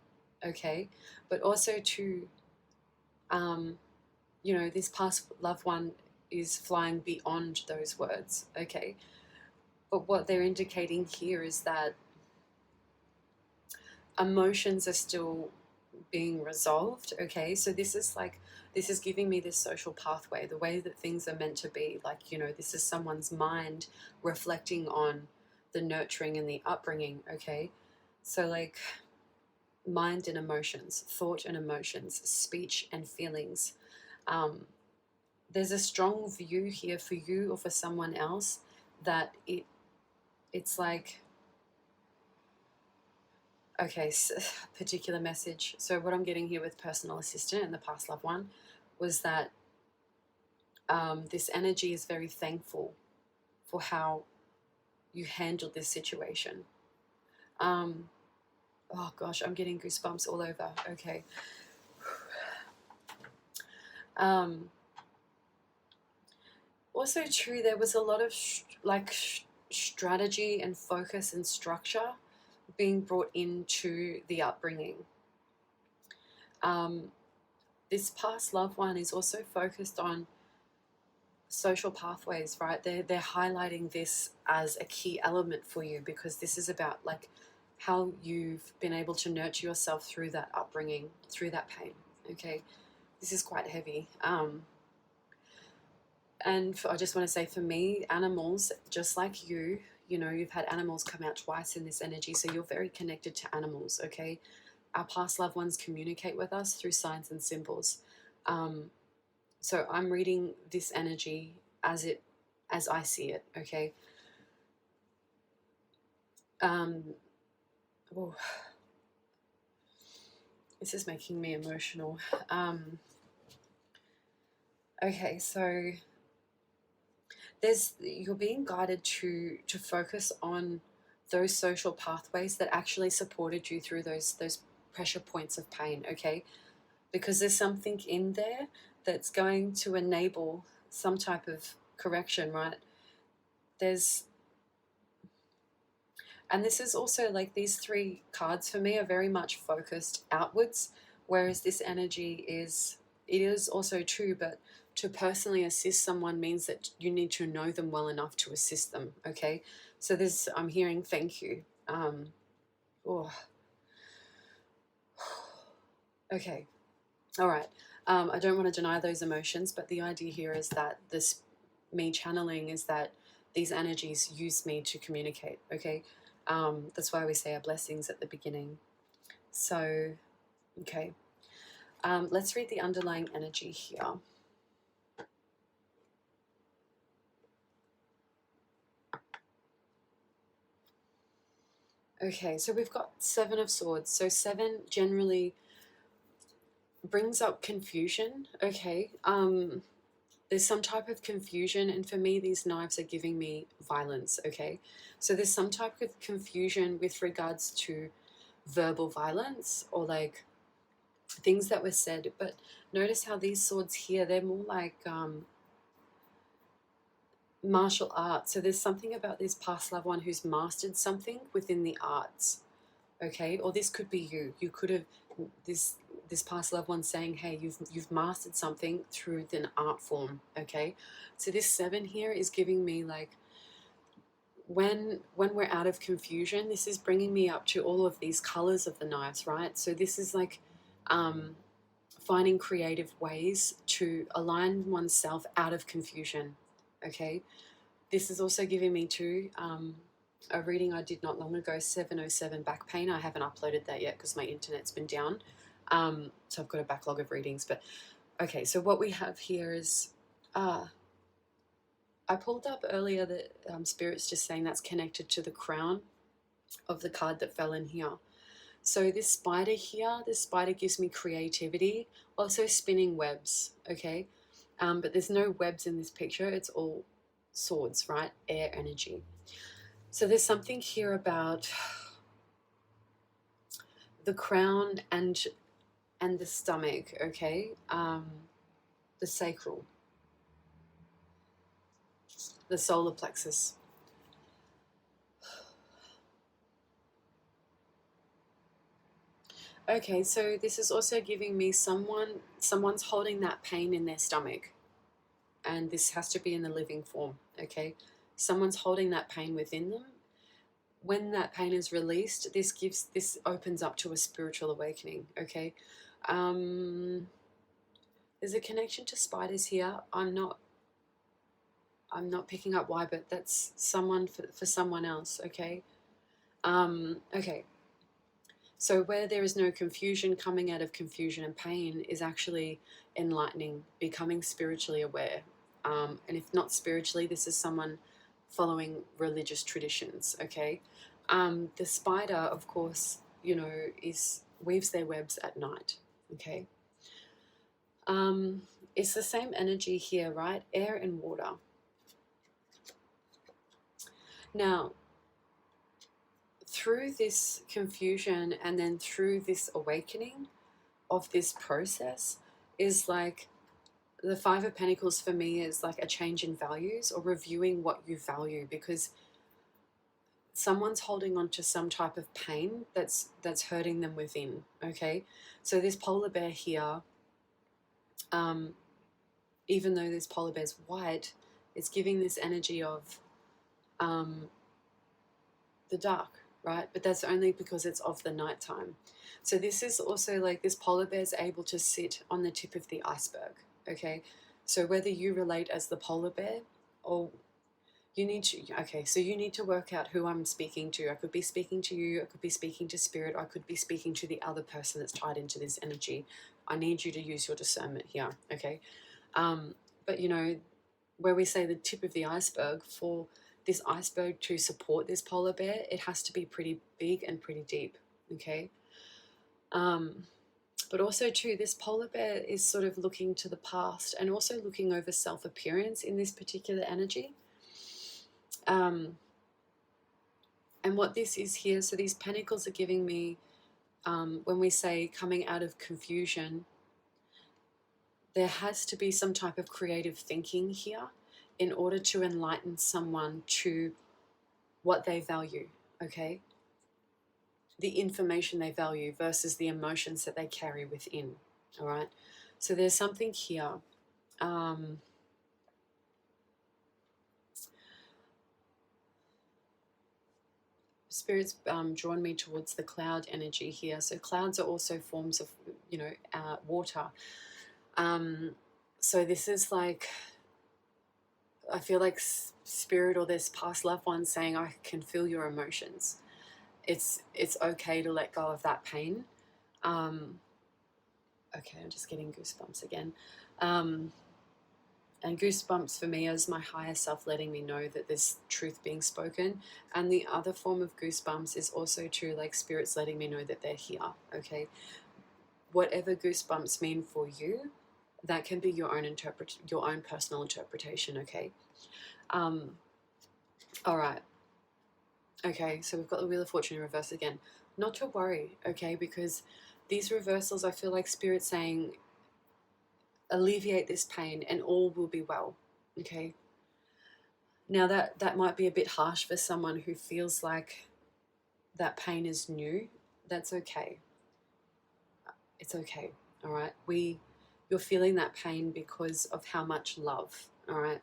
okay? But also to, you know, this past loved one is flying beyond those words, okay? But what they're indicating here is that emotions are still being resolved, okay? So this is giving me this social pathway, the way that things are meant to be. Like, you know, this is someone's mind reflecting on the nurturing and the upbringing, okay? So like mind and emotions, thought and emotions, speech and feelings. There's a strong view here for you or for someone else that it's like, okay, so particular message. So what I'm getting here with personal assistant and the past loved one was that this energy is very thankful for how you handled this situation. Oh gosh, I'm getting goosebumps all over. Okay. Also true, there was a lot of strategy and focus and structure being brought into the upbringing. This past loved one is also focused on social pathways, right? They're highlighting this as a key element for you because this is about like how you've been able to nurture yourself through that upbringing, through that pain, okay? This is quite heavy. And I just want to say, for me, animals, just like you know, you've had animals come out twice in this energy, so you're very connected to animals, okay? Our past loved ones communicate with us through signs and symbols. So I'm reading this energy as I see it, okay? Oh, this is making me emotional. Okay, so you're being guided to focus on those social pathways that actually supported you through those pressure points of pain, okay? Because there's something in there that's going to enable some type of correction, right? And this is also like, these three cards for me are very much focused outwards, whereas this energy it is also true, but to personally assist someone means that you need to know them well enough to assist them, okay? So this, I'm hearing thank you. Oh, okay, all right. I don't want to deny those emotions, but the idea here is that this, me channeling, is that these energies use me to communicate, okay? That's why we say our blessings at the beginning. So, okay. Let's read the underlying energy here. Okay, so we've got Seven of Swords. So 7 generally brings up confusion, okay? There's some type of confusion, and for me, these knives are giving me violence, okay? So there's some type of confusion with regards to verbal violence, or like things that were said. But notice how these swords here, they're more like martial arts. So there's something about this past loved one who's mastered something within the arts, okay? Or this could be you. You could have this past loved one saying, hey, you've mastered something through an art form, okay? So this 7 here is giving me like, when we're out of confusion, this is bringing me up to all of these colors of the knives, right? So this is like finding creative ways to align oneself out of confusion, okay? This is also giving me too a reading I did not long ago, 707 back pain. I haven't uploaded that yet because my internet's been down. So I've got a backlog of readings. But okay, so what we have here is, I pulled up earlier that Spirit's just saying that's connected to the crown of the card that fell in here. So this spider here, this spider gives me creativity, also spinning webs, okay? But there's no webs in this picture. It's all swords, right? Air energy. So there's something here about the crown and the stomach, okay? The sacral, the solar plexus. Okay, so this is also giving me someone's holding that pain in their stomach, and this has to be in the living form, okay? Someone's holding that pain within them. When that pain is released, this opens up to a spiritual awakening, okay? There's a connection to spiders here. I'm not picking up why, but that's someone for someone else, okay? Okay. So where there is no confusion, coming out of confusion and pain is actually enlightening, becoming spiritually aware. And if not spiritually, this is someone following religious traditions, okay? The spider, of course, you know, weaves their webs at night, okay? It's the same energy here, right? Air and water. Now, through this confusion and then through this awakening of this process is like, the Five of Pentacles for me is like a change in values, or reviewing what you value, because someone's holding on to some type of pain that's hurting them within, okay? So this polar bear here, even though this polar bear's white, it's giving this energy of the dark, right? But that's only because it's of the nighttime. So this is also like, this polar bear is able to sit on the tip of the iceberg, okay? So whether you relate as the polar bear, or you need to, okay, so you need to work out who I'm speaking to. I could be speaking to you, I could be speaking to Spirit, I could be speaking to the other person that's tied into this energy. I need you to use your discernment here, okay? But you know, where we say the tip of the iceberg, for this iceberg to support this polar bear, it has to be pretty big and pretty deep, okay? But also too, this polar bear is sort of looking to the past and also looking over self-appearance in this particular energy. And what this is here, so these pentacles are giving me, when we say coming out of confusion, there has to be some type of creative thinking here in order to enlighten someone to what they value, okay? The information they value versus the emotions that they carry within, all right? So there's something here. Spirit's drawn me towards the cloud energy here. So clouds are also forms of, water. So this is like, I feel like spirit or this past loved one saying, I can feel your emotions. It's okay to let go of that pain. Okay, I'm just getting goosebumps again. And goosebumps for me is my higher self letting me know that there's truth being spoken. And the other form of goosebumps is also true, like spirits letting me know that they're here, okay? Whatever goosebumps mean for you, that can be your own personal interpretation, okay? All right. Okay, so we've got the Wheel of Fortune in reverse again. Not to worry, okay, because these reversals, I feel like Spirit saying, alleviate this pain and all will be well, okay? Now that might be a bit harsh for someone who feels like that pain is new. That's okay. It's okay, all right? You're feeling that pain because of how much love, all right?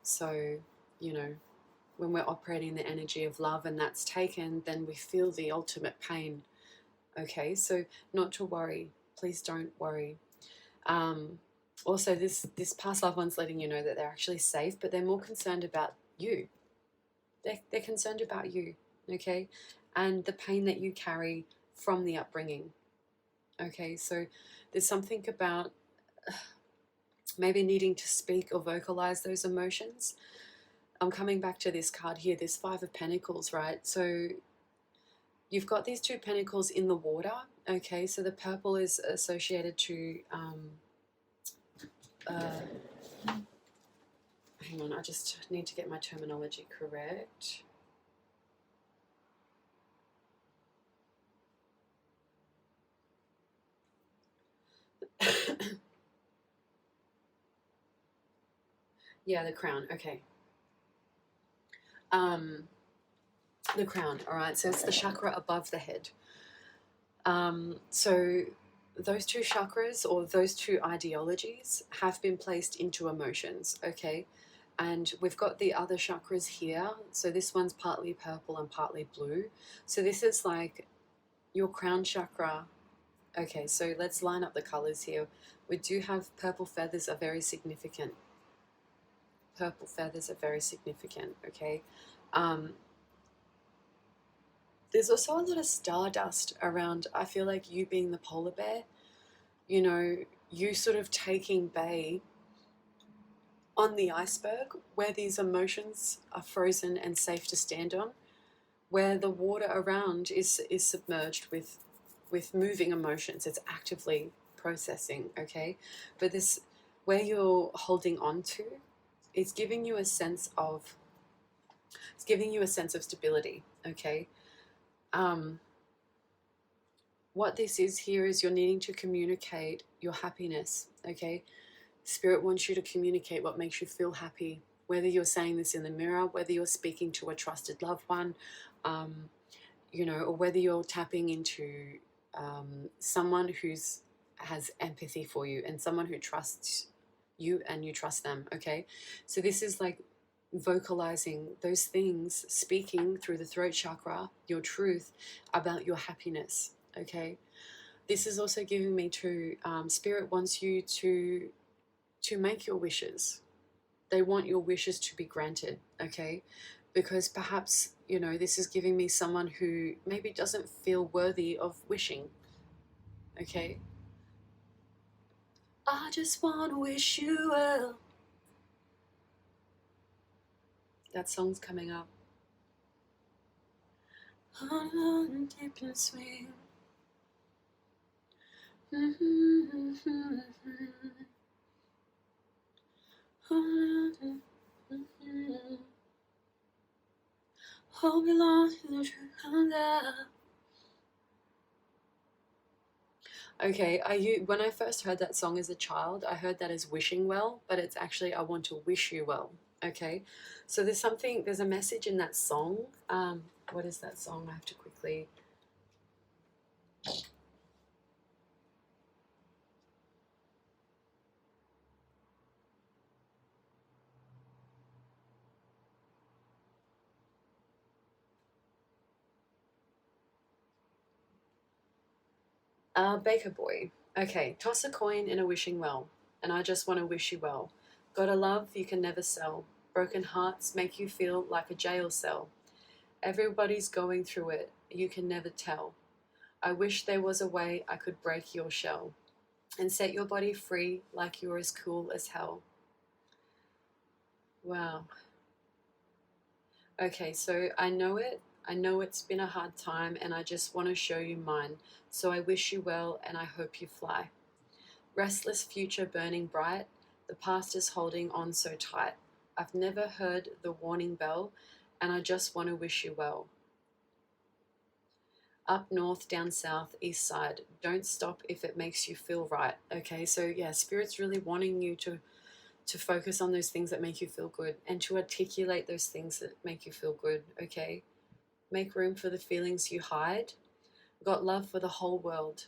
So, when we're operating the energy of love and that's taken, then we feel the ultimate pain, okay? So not to worry. Please don't worry. Also, this past loved one's letting you know that they're actually safe, but they're more concerned about you. They're concerned about you, okay? And the pain that you carry from the upbringing, okay? So there's something about maybe needing to speak or vocalize those emotions. I'm coming back to this card here, this Five of Pentacles, right? So you've got these two pentacles in the water, okay? So the purple is associated to... hang on, I just need to get my terminology correct. Yeah, the crown, okay. The crown, all right, so it's the chakra above the head. So those two chakras or those two ideologies have been placed into emotions, okay? And we've got the other chakras here. So this one's partly purple and partly blue. So this is like your crown chakra. Okay, so let's line up the colors here. We do have purple feathers are very significant. Purple feathers are very significant, okay? There's also a lot of stardust around, I feel like you being the polar bear, you sort of taking bay on the iceberg where these emotions are frozen and safe to stand on, where the water around is submerged with moving emotions. It's actively processing, okay? But this, where you're holding on to, it's giving you a sense of stability, okay? What this is here is you're needing to communicate your happiness, okay? Spirit wants you to communicate what makes you feel happy, whether you're saying this in the mirror, whether you're speaking to a trusted loved one, or whether you're tapping into someone has empathy for you and someone who trusts you and you trust them, okay? So this is like vocalizing those things, speaking through the throat chakra, your truth about your happiness, okay? This is also giving me to, Spirit wants you to make your wishes. They want your wishes to be granted, okay? Because perhaps, this is giving me someone who maybe doesn't feel worthy of wishing, okay? I just want to wish you well. That song's coming up. Deep and sweet. Hold me long to the truth. Okay, when I first heard that song as a child, I heard that as wishing well, but it's actually I want to wish you well. Okay, so there's a message in that song. What is that song? I have to quickly. Baker Boy. Okay, toss a coin in a wishing well, and I just want to wish you well. Got a love you can never sell. Broken hearts make you feel like a jail cell. Everybody's going through it, you can never tell. I wish there was a way I could break your shell and set your body free like you're as cool as hell. Wow. Okay, so I know it. I know it's been a hard time, and I just want to show you mine. So I wish you well, and I hope you fly. Restless future burning bright, the past is holding on so tight. I've never heard the warning bell, and I just want to wish you well. Up north, down south, east side, don't stop if it makes you feel right. Okay, so yeah, Spirit's really wanting you to focus on those things that make you feel good and to articulate those things that make you feel good. Okay, make room for the feelings you hide. Got love for the whole world.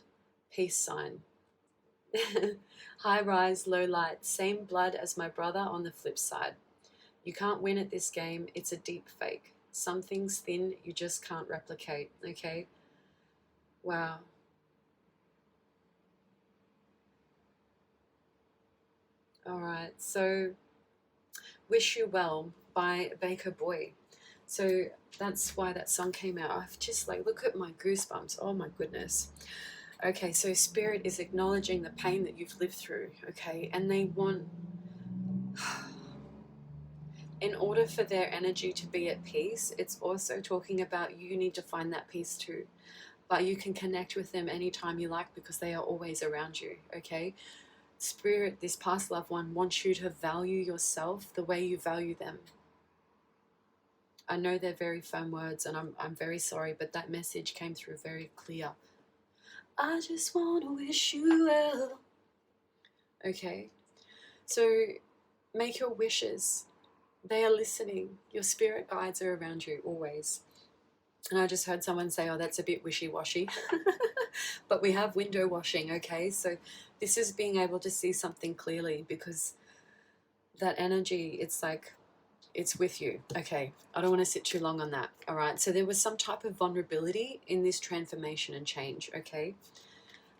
Peace sign. High rise, low light, same blood as my brother on the flip side. You can't win at this game, it's a deep fake. Some things thin, you just can't replicate. Okay, wow. All right, so Wish You Well by Baker Boy. So that's why that song came out. I've just look at my goosebumps. Oh my goodness. Okay, so Spirit is acknowledging the pain that you've lived through, okay? And they want, in order for their energy to be at peace, it's also talking about you need to find that peace too. But you can connect with them anytime you like because they are always around you, okay? Spirit, this past loved one, wants you to value yourself the way you value them. I know they're very firm words, and I'm very sorry, but that message came through very clear. I just want to wish you well. Okay, so make your wishes. They are listening. Your spirit guides are around you always. And I just heard someone say, oh, that's a bit wishy-washy. But we have window washing, okay? So this is being able to see something clearly because that energy, it's with you. Okay, I don't want to sit too long on that, all right? So there was some type of vulnerability in this transformation and change, okay?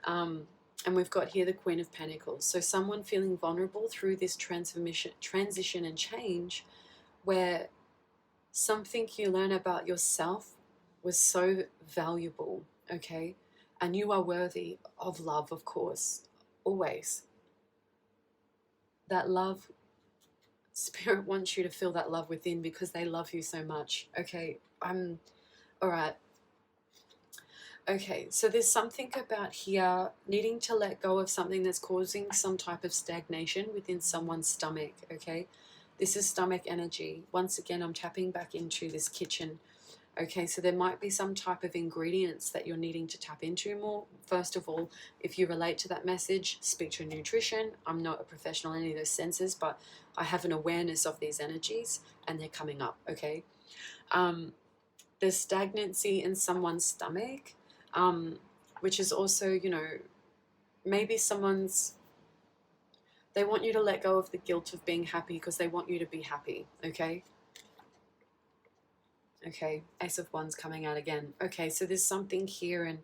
And we've got here the Queen of Pentacles. So someone feeling vulnerable through this transition and change where something you learn about yourself was so valuable, okay? And you are worthy of love, of course, always. That love, Spirit wants you to feel that love within because they love you so much, okay? All right. Okay, so there's something about here needing to let go of something that's causing some type of stagnation within someone's stomach, okay? This is stomach energy. Once again, I'm tapping back into this kitchen. Okay, so there might be some type of ingredients that you're needing to tap into more. First of all, if you relate to that message, speak to a nutrition. I'm not a professional in any of those senses, but I have an awareness of these energies and they're coming up, okay? There's stagnancy in someone's stomach, which is also, maybe they want you to let go of the guilt of being happy because they want you to be happy, okay? Okay, Ace of Wands coming out again. Okay, so there's something here in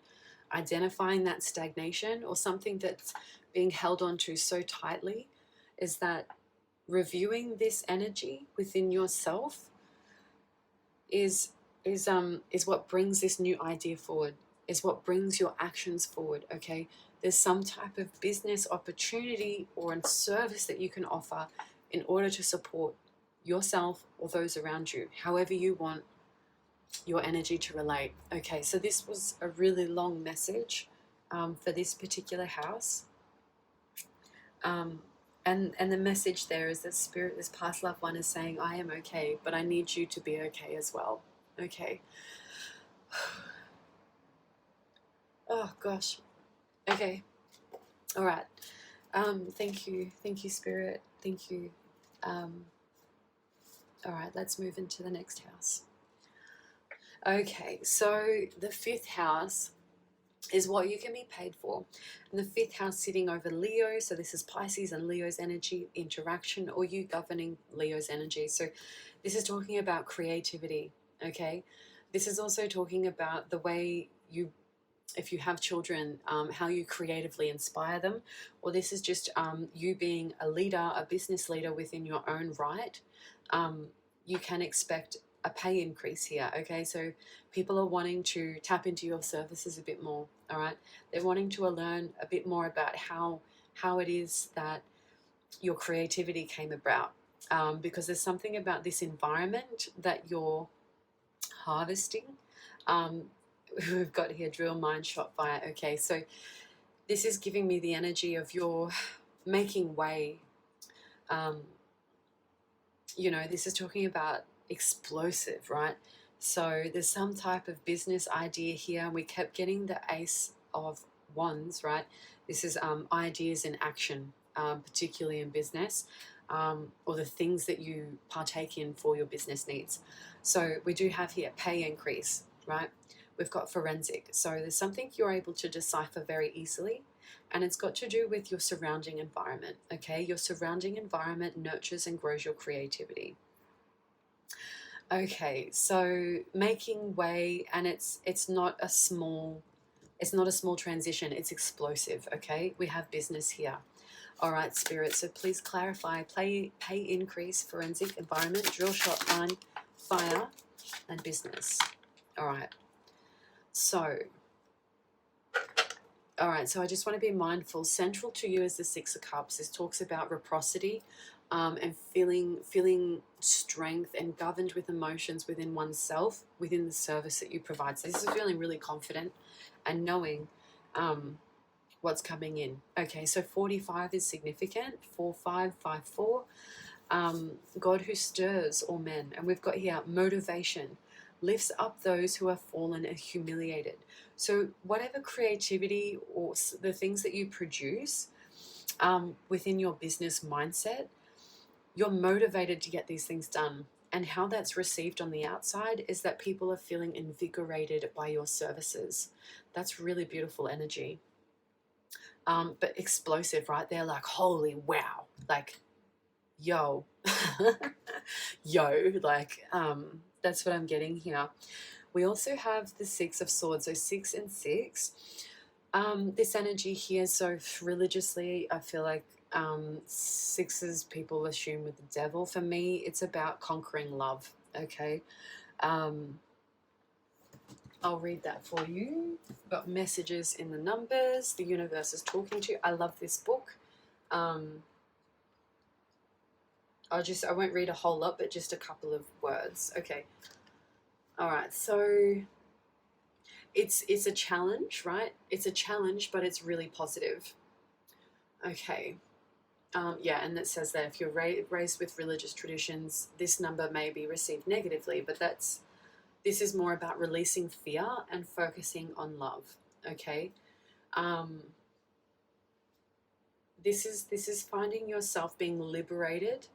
identifying that stagnation or something that's being held onto so tightly is that reviewing this energy within yourself is what brings this new idea forward, is what brings your actions forward, okay? There's some type of business opportunity or a service that you can offer in order to support yourself or those around you, however you want your energy to relate. Okay, so this was a really long message. for this particular house. And the message there is that Spirit, this past loved one, is saying, I am okay, but I need you to be okay as well. Okay. Oh, gosh. Okay. All right. Thank you. Thank you, Spirit. Thank you. All right, let's move into the next house. Okay, so the 5th house is what you can be paid for. And the 5th house sitting over Leo, so this is Pisces and Leo's energy interaction, or you governing Leo's energy. So this is talking about creativity, okay? This is also talking about the way you, if you have children, how you creatively inspire them, or this is just you being a leader, a business leader within your own right. You can expect a pay increase here, okay? So people are wanting to tap into your services a bit more, all right? They're wanting to learn a bit more about how it is that your creativity came about, because there's something about this environment that you're harvesting. We've got here drill, mine, shot, fire. Okay, so this is giving me the energy of your making way. You know, this is talking about explosive, right? So there's some type of business idea here. We kept getting the Ace of Wands, right? This is ideas in action, particularly in business, or the things that you partake in for your business needs. So we do have here pay increase, right? We've got forensic. So there's something you're able to decipher very easily, and it's got to do with your surrounding environment, okay? Your surrounding environment nurtures and grows your creativity. Okay, so making way, and it's not a small transition, it's explosive, okay? We have business here. All right, Spirit, so please clarify pay increase, forensic, environment, drill, shot, line, fire, and business. All right. So I just want to be mindful. Central to you is the 6 of Cups. This talks about reciprocity, and feeling strength and governed with emotions within oneself, within the service that you provide. So this is feeling really confident and knowing what's coming in. Okay, so 45 is significant. 4554. God who stirs all men. And we've got here motivation. Lifts up those who are fallen and humiliated. So whatever creativity or the things that you produce within your business mindset, you're motivated to get these things done. And how that's received on the outside is that people are feeling invigorated by your services. That's really beautiful energy. But explosive, right? They're like, holy wow, like, yo, yo, like, that's what I'm getting here. We also have the 6 of Swords, so 6 and 6. This energy here, so religiously, I feel like 6s people assume with the devil. For me, it's about conquering love, okay? I'll read that for you. Got messages in the numbers. The universe is talking to you. I love this book. I won't read a whole lot, but just a couple of words. Okay. All right. So it's a challenge, right? It's a challenge, but it's really positive. Okay. Yeah, and it says that if you're raised with religious traditions, this number may be received negatively, but this is more about releasing fear and focusing on love. Okay. This is finding yourself being liberated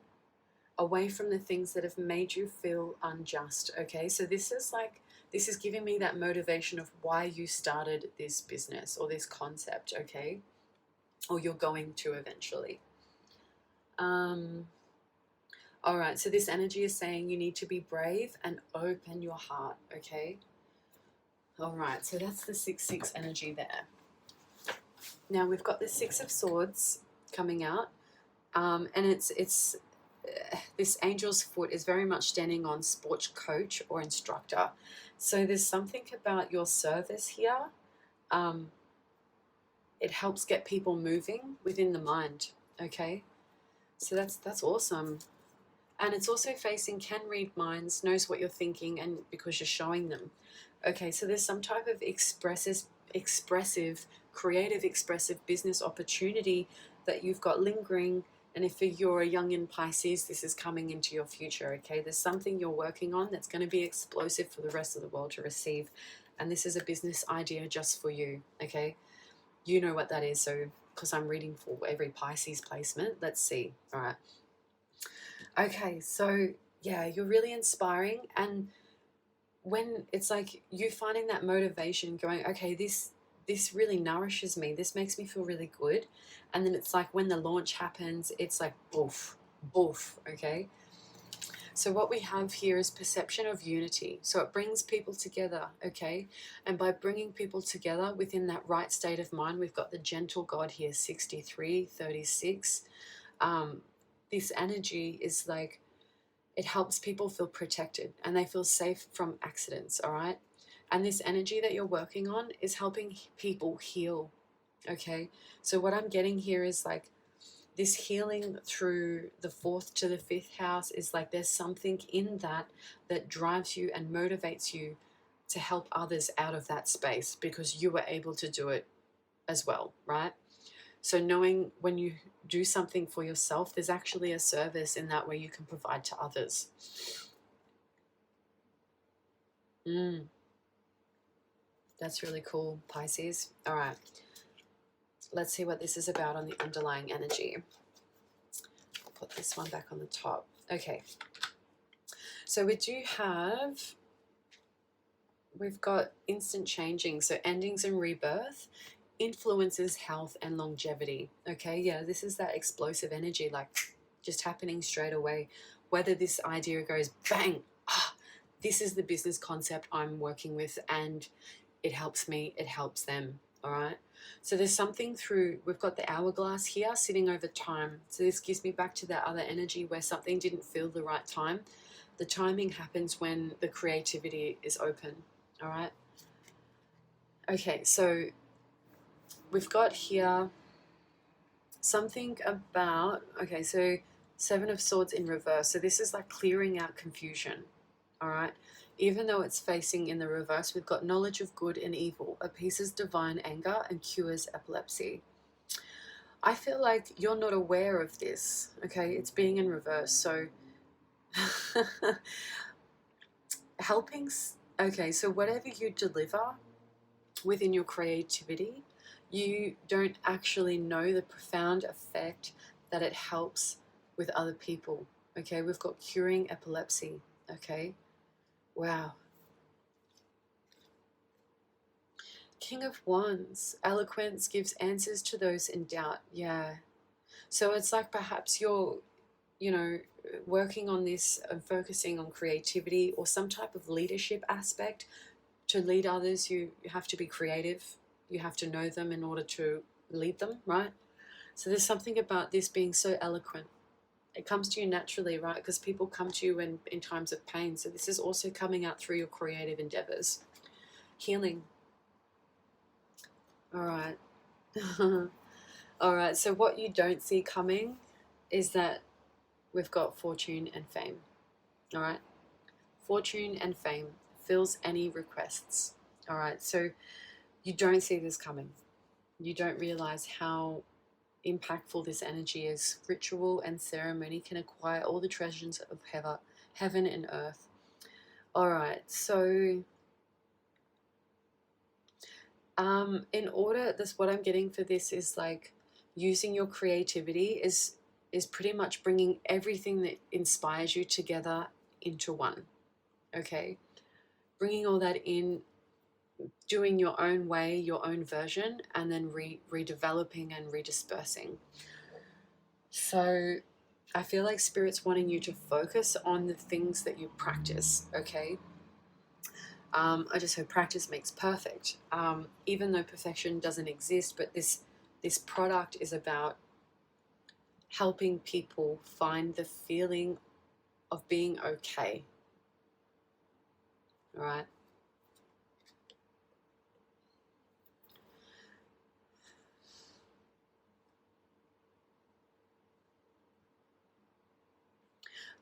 away from the things that have made you feel unjust. Okay, so this is giving me that motivation of why you started this business or this concept. Okay, or you're going to eventually. All right, so this energy is saying you need to be brave and open your heart. Okay. All right, so that's the 6-6 energy there. Now we've got the 6 of Swords coming out, and it's this angel's foot is very much standing on sports coach or instructor. So there's something about your service here. It helps get people moving within the mind. Okay, so that's awesome. And it's also facing, can read minds, knows what you're thinking, and because you're showing them. Okay, so there's some type of expressive creative, expressive business opportunity that you've got lingering. And if you're a young in Pisces, this is coming into your future, okay? There's something you're working on that's going to be explosive for the rest of the world to receive. And this is a business idea just for you, okay? You know what that is. So, because I'm reading for every Pisces placement, let's see. All right. Okay, so yeah, you're really inspiring. And when it's like you finding that motivation going, okay, this really nourishes me, this makes me feel really good, and then it's like when the launch happens, it's like boof, boof, okay? So what we have here is perception of unity. So it brings people together, okay? And by bringing people together within that right state of mind, we've got the gentle God here, 6336. This energy is like, it helps people feel protected and they feel safe from accidents, all right? And this energy that you're working on is helping people heal, okay? So what I'm getting here is like this healing through the 4th to the 5th house is like there's something in that that drives you and motivates you to help others out of that space because you were able to do it as well, right? So knowing when you do something for yourself, there's actually a service in that way you can provide to others. That's really cool, Pisces. All right. Let's see what this is about on the underlying energy. I'll put this one back on the top. Okay. So we've got instant changing. So endings and rebirth influences health and longevity. Okay, yeah, this is that explosive energy, like just happening straight away. Whether this idea goes bang, this is the business concept I'm working with and it helps me, it helps them, all right? So there's something through, we've got the hourglass here sitting over time. So this gives me back to that other energy where something didn't feel the right time. The timing happens when the creativity is open, all right? Okay, so we've got here something about, okay, so 7 of Swords in reverse. So this is like clearing out confusion, all right? Even though it's facing in the reverse, we've got knowledge of good and evil, appeases divine anger and cures epilepsy. I feel like you're not aware of this, okay? It's being in reverse, so helping, okay, so whatever you deliver within your creativity, you don't actually know the profound effect that it helps with other people, okay? We've got curing epilepsy, okay? Wow. King of Wands, eloquence gives answers to those in doubt. Yeah. So it's like perhaps you're, working on this and focusing on creativity or some type of leadership aspect. To lead others, you have to be creative. You have to know them in order to lead them, right? So there's something about this being so eloquent. It comes to you naturally, right? Because people come to you in times of pain. So this is also coming out through your creative endeavors. Healing. All right. All right. So what you don't see coming is that we've got fortune and fame. All right. Fortune and fame fills any requests. All right. So you don't see this coming. You don't realize how impactful this energy is. Ritual and ceremony can acquire all the treasures of heaven and earth. All right. So in order, what I'm getting for this is like using your creativity is pretty much bringing everything that inspires you together into one. Okay, bringing all that in, doing your own way, your own version, and then redeveloping and redispersing. So I feel like Spirit's wanting you to focus on the things that you practice, okay? I just heard practice makes perfect. Even though perfection doesn't exist, but this product is about helping people find the feeling of being okay. All right?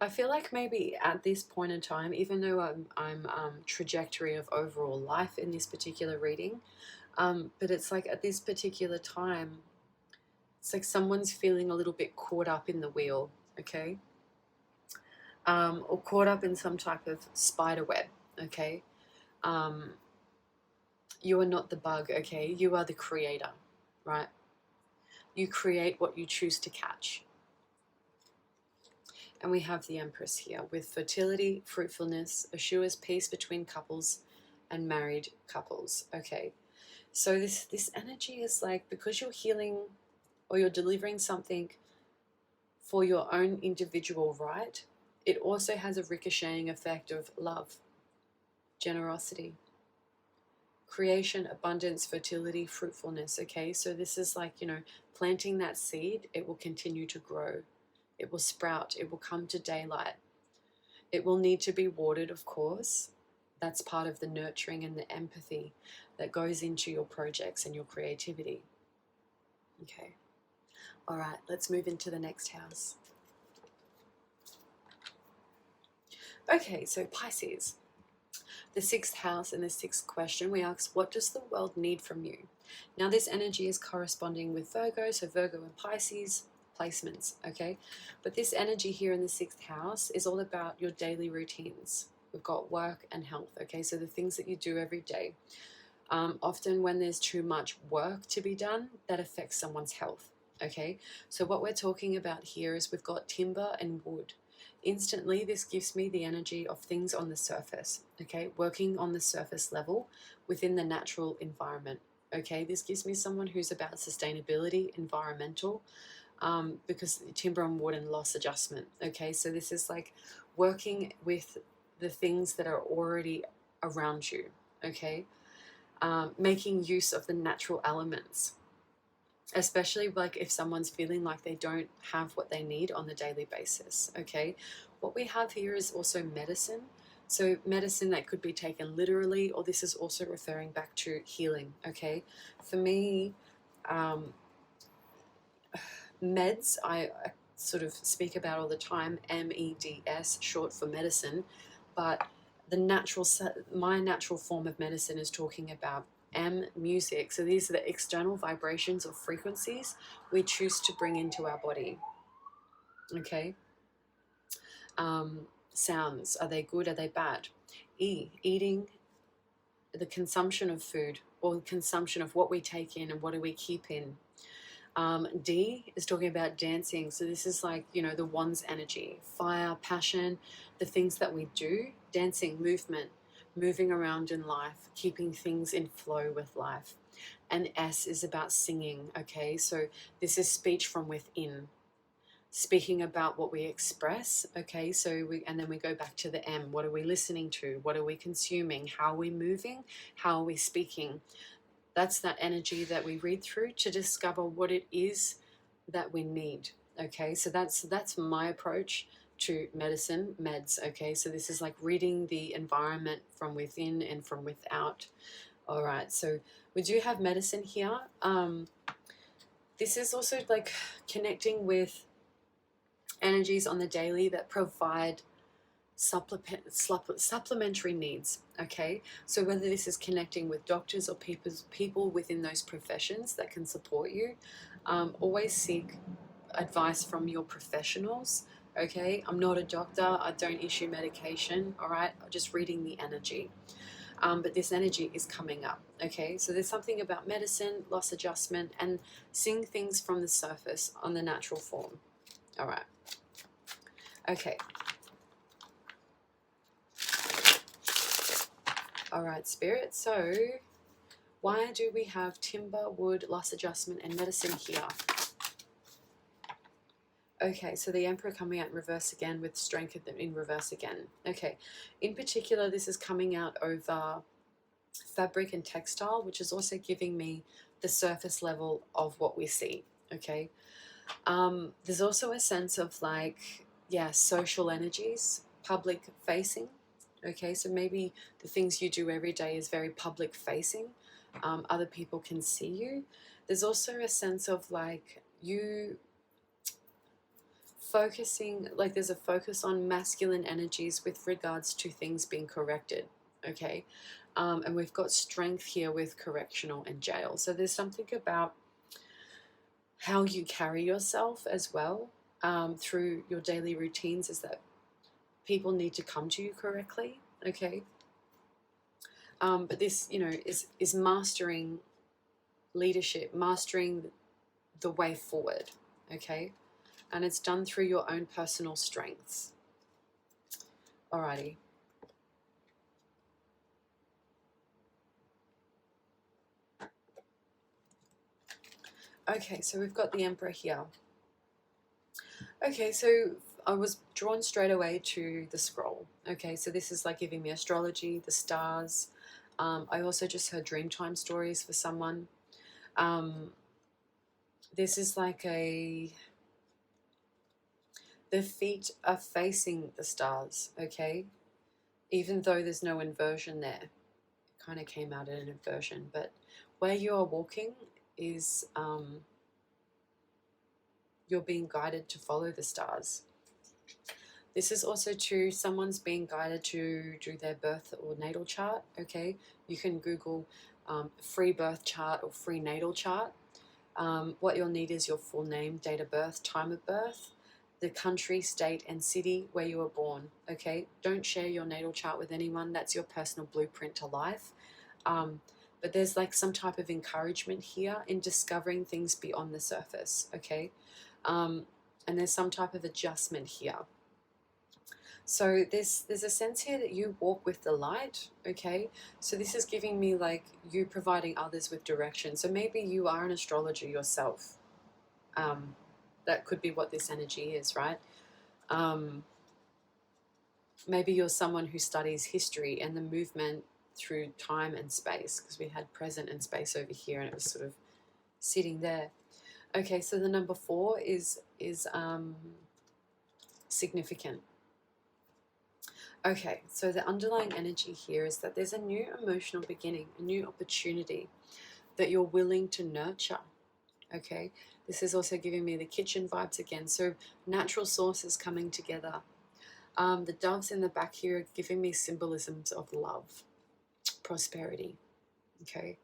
I feel like maybe at this point in time, even though I'm trajectory of overall life in this particular reading, But it's like at this particular time, it's like someone's feeling a little bit caught up in the wheel, okay? Or caught up in some type of spider web, okay? You are not the bug, okay? You are the creator, right? You create what you choose to catch. And we have the Empress here with fertility, fruitfulness, assures peace between couples and married couples, okay? So this energy is like, because you're healing or you're delivering something for your own individual right, it also has a ricocheting effect of love, generosity, creation, abundance, fertility, fruitfulness, okay? So this is like, you know, planting that seed, it will continue to grow. It will sprout. It will come to daylight. It will need to be watered, of course. That's part of the nurturing and the empathy that goes into your projects and your creativity. Okay. All right, let's move into the next house. Okay, so Pisces. The sixth house and the sixth question, we ask, what does the world need from you? Now, this energy is corresponding with Virgo, so Virgo and Pisces placements, okay? But this energy here in the sixth house is all about your daily routines. We've got work and health, okay? So the things that you do every day. Often when there's too much work to be done, that affects someone's health, okay? So what we're talking about here is we've got timber and wood. Instantly, this gives me the energy of things on the surface, okay? Working on the surface level within the natural environment, okay? This gives me someone who's about sustainability, environmental, because timber and wood and loss adjustment, okay? So this is like working with the things that are already around you, okay? Making use of the natural elements, especially like if someone's feeling like they don't have what they need on the daily basis, okay? What we have here is also medicine. So medicine that could be taken literally, or this is also referring back to healing, okay? For me, meds, I sort of speak about all the time, MEDS, short for medicine, but my natural form of medicine is talking about music. So these are the external vibrations or frequencies we choose to bring into our body, okay? Sounds, are they good, are they bad? Eating, the consumption of food, or the consumption of what we take in and what do we keep in. D is talking about dancing. So this is like, you know, the wands energy, fire, passion, the things that we do, dancing, movement, moving around in life, keeping things in flow with life. And S is about singing, okay? So this is speech from within, speaking about what we express, okay? So and then we go back to the M. What are we listening to? What are we consuming? How are we moving? How are we speaking? That's that energy that we read through to discover what it is that we need, okay? So that's my approach to medicine, meds, okay? So this is like reading the environment from within and from without. All right, so we do have medicine here. This is also like connecting with energies on the daily that provide supplementary needs, okay? So whether this is connecting with doctors or people within those professions that can support you, always seek advice from your professionals, okay? I'm not a doctor, I don't issue medication, all right? I'm just reading the energy. But this energy is coming up, okay? So there's something about medicine, loss adjustment, and seeing things from the surface on the natural form, all right? Okay. All right, Spirit, so why do we have timber, wood, loss adjustment, and medicine here? Okay, so the Emperor coming out in reverse again with strength in reverse again. Okay, in particular, this is coming out over fabric and textile, which is also giving me the surface level of what we see, okay? There's also a sense of like, yeah, social energies, public facing. Okay, so maybe the things you do every day is very public facing. Other people can see you. There's also a sense of like you focusing, like there's a focus on masculine energies with regards to things being corrected. okay? And we've got strength here with correctional and jail. So there's something about how you carry yourself as well through your daily routines, is that people need to come to you correctly, okay? But this, you know, is mastering leadership, mastering the way forward, okay? And it's done through your own personal strengths. Alrighty. Okay, so we've got the Emperor here. Okay, so I was drawn straight away to the scroll. Okay, so this is like giving me astrology, the stars. I also just heard Dreamtime stories for someone. This is like the feet are facing the stars, okay? Even though there's no inversion there. It kind of came out in an inversion, but where you are walking is you're being guided to follow the stars. This is also to someone's being guided to do their birth or natal chart, okay? You can Google free birth chart or free natal chart. What you'll need is your full name, date of birth, time of birth, the country, state, and city where you were born, okay? Don't share your natal chart with anyone. That's your personal blueprint to life. But there's like some type of encouragement here in discovering things beyond the surface, okay? And there's some type of adjustment here. So there's a sense here that you walk with the light, okay? So this is giving me like you providing others with direction. So maybe you are an astrologer yourself. That could be what this energy is, right? Maybe you're someone who studies history and the movement through time and space, because we had present and space over here and it was sort of sitting there. Okay, so the number 4 is significant. Okay, so the underlying energy here is that there's a new emotional beginning, a new opportunity that you're willing to nurture, okay? This is also giving me the kitchen vibes again, so natural sources coming together. The doves in the back here are giving me symbolisms of love, prosperity, okay?